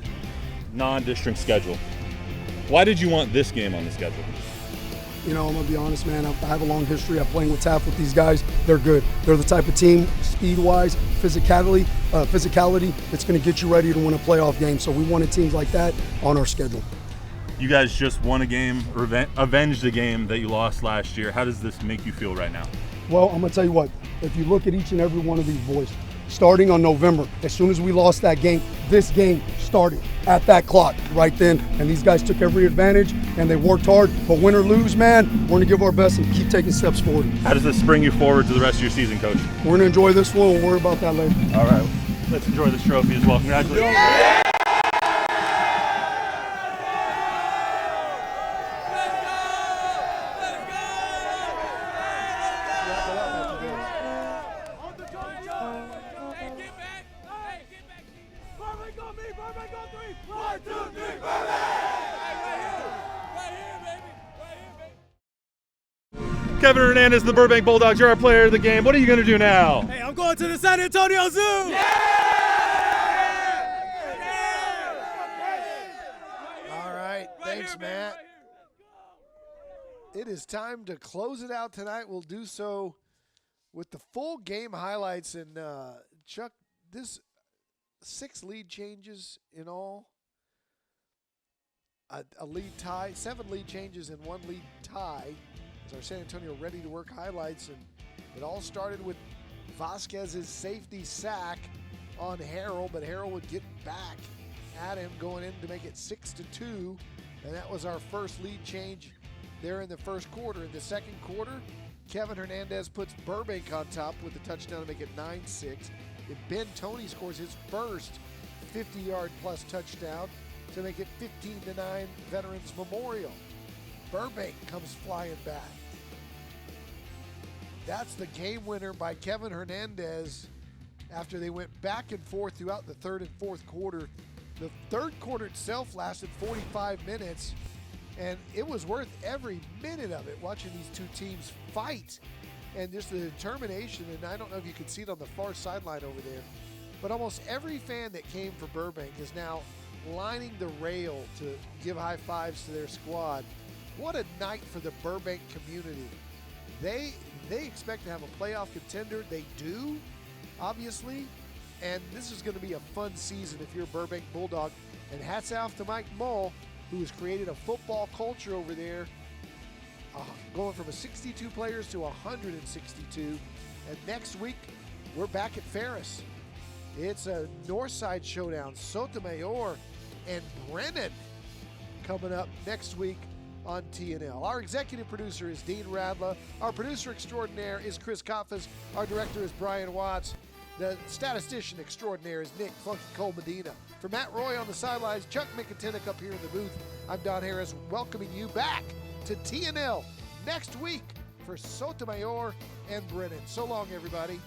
non-district schedule. Why did you want this game on the schedule? You know, I'm going to be honest, man. I have a long history of playing with TAF with these guys. They're good. They're the type of team, speed-wise, physicality, that's going to get you ready to win a playoff game. So we wanted teams like that on our schedule. You guys just won a game, avenged a game that you lost last year. How does this make you feel right now? Well, I'm going to tell you what. If you look at each and every one of these boys, starting on November, as soon as we lost that game, this game started at that clock right then. And these guys took every advantage and they worked hard. But win or lose, man, we're going to give our best and keep taking steps forward. How does this bring you forward to the rest of your season, Coach? We're going to enjoy this one. We'll worry about that later. All right. Let's enjoy this trophy as well. Congratulations. Yeah! Kevin Hernandez, the Burbank Bulldogs, you're our player of the game. What are you going to do now? Hey, I'm going to the San Antonio Zoo! Yeah! All right, thanks, Matt. It is time to close it out tonight. We'll do so with the full game highlights. And, Chuck, this 6 lead changes in all. A lead tie, 7 lead changes and 1 lead tie. As our San Antonio ready to work highlights, and it all started with Vasquez's safety sack on Harrell, but Harrell would get back at him going in to make it 6-2, and that was our first lead change there in the first quarter. In the second quarter, Kevin Hernandez puts Burbank on top with the touchdown to make it 9-6. And Ben Toney scores his first 50-yard plus touchdown to make it 15-9 Veterans Memorial. Burbank comes flying back. That's the game winner by Kevin Hernandez after they went back and forth throughout the third and fourth quarter. The third quarter itself lasted 45 minutes, and it was worth every minute of it watching these two teams fight and just the determination. And I don't know if you can see it on the far sideline over there, but almost every fan that came for Burbank is now lining the rail to give high fives to their squad. What a night for the Burbank community. They expect to have a playoff contender. They do, obviously. And this is going to be a fun season if you're a Burbank Bulldog. And hats off to Mike Mull, who has created a football culture over there, going from 62 players to 162. And next week, we're back at Ferris. It's a Northside showdown. Sotomayor and Brennan coming up next week on TNL. Our executive producer is Dean Radla. Our producer extraordinaire is Chris Koffes. Our director is Brian Watts. The statistician extraordinaire is Nick Funky Cole Medina. For Matt Roy on the sidelines, Chuck McIntyre up here in the booth, I'm Don Harris, welcoming you back to TNL next week for Sotomayor and Brennan. So long, everybody.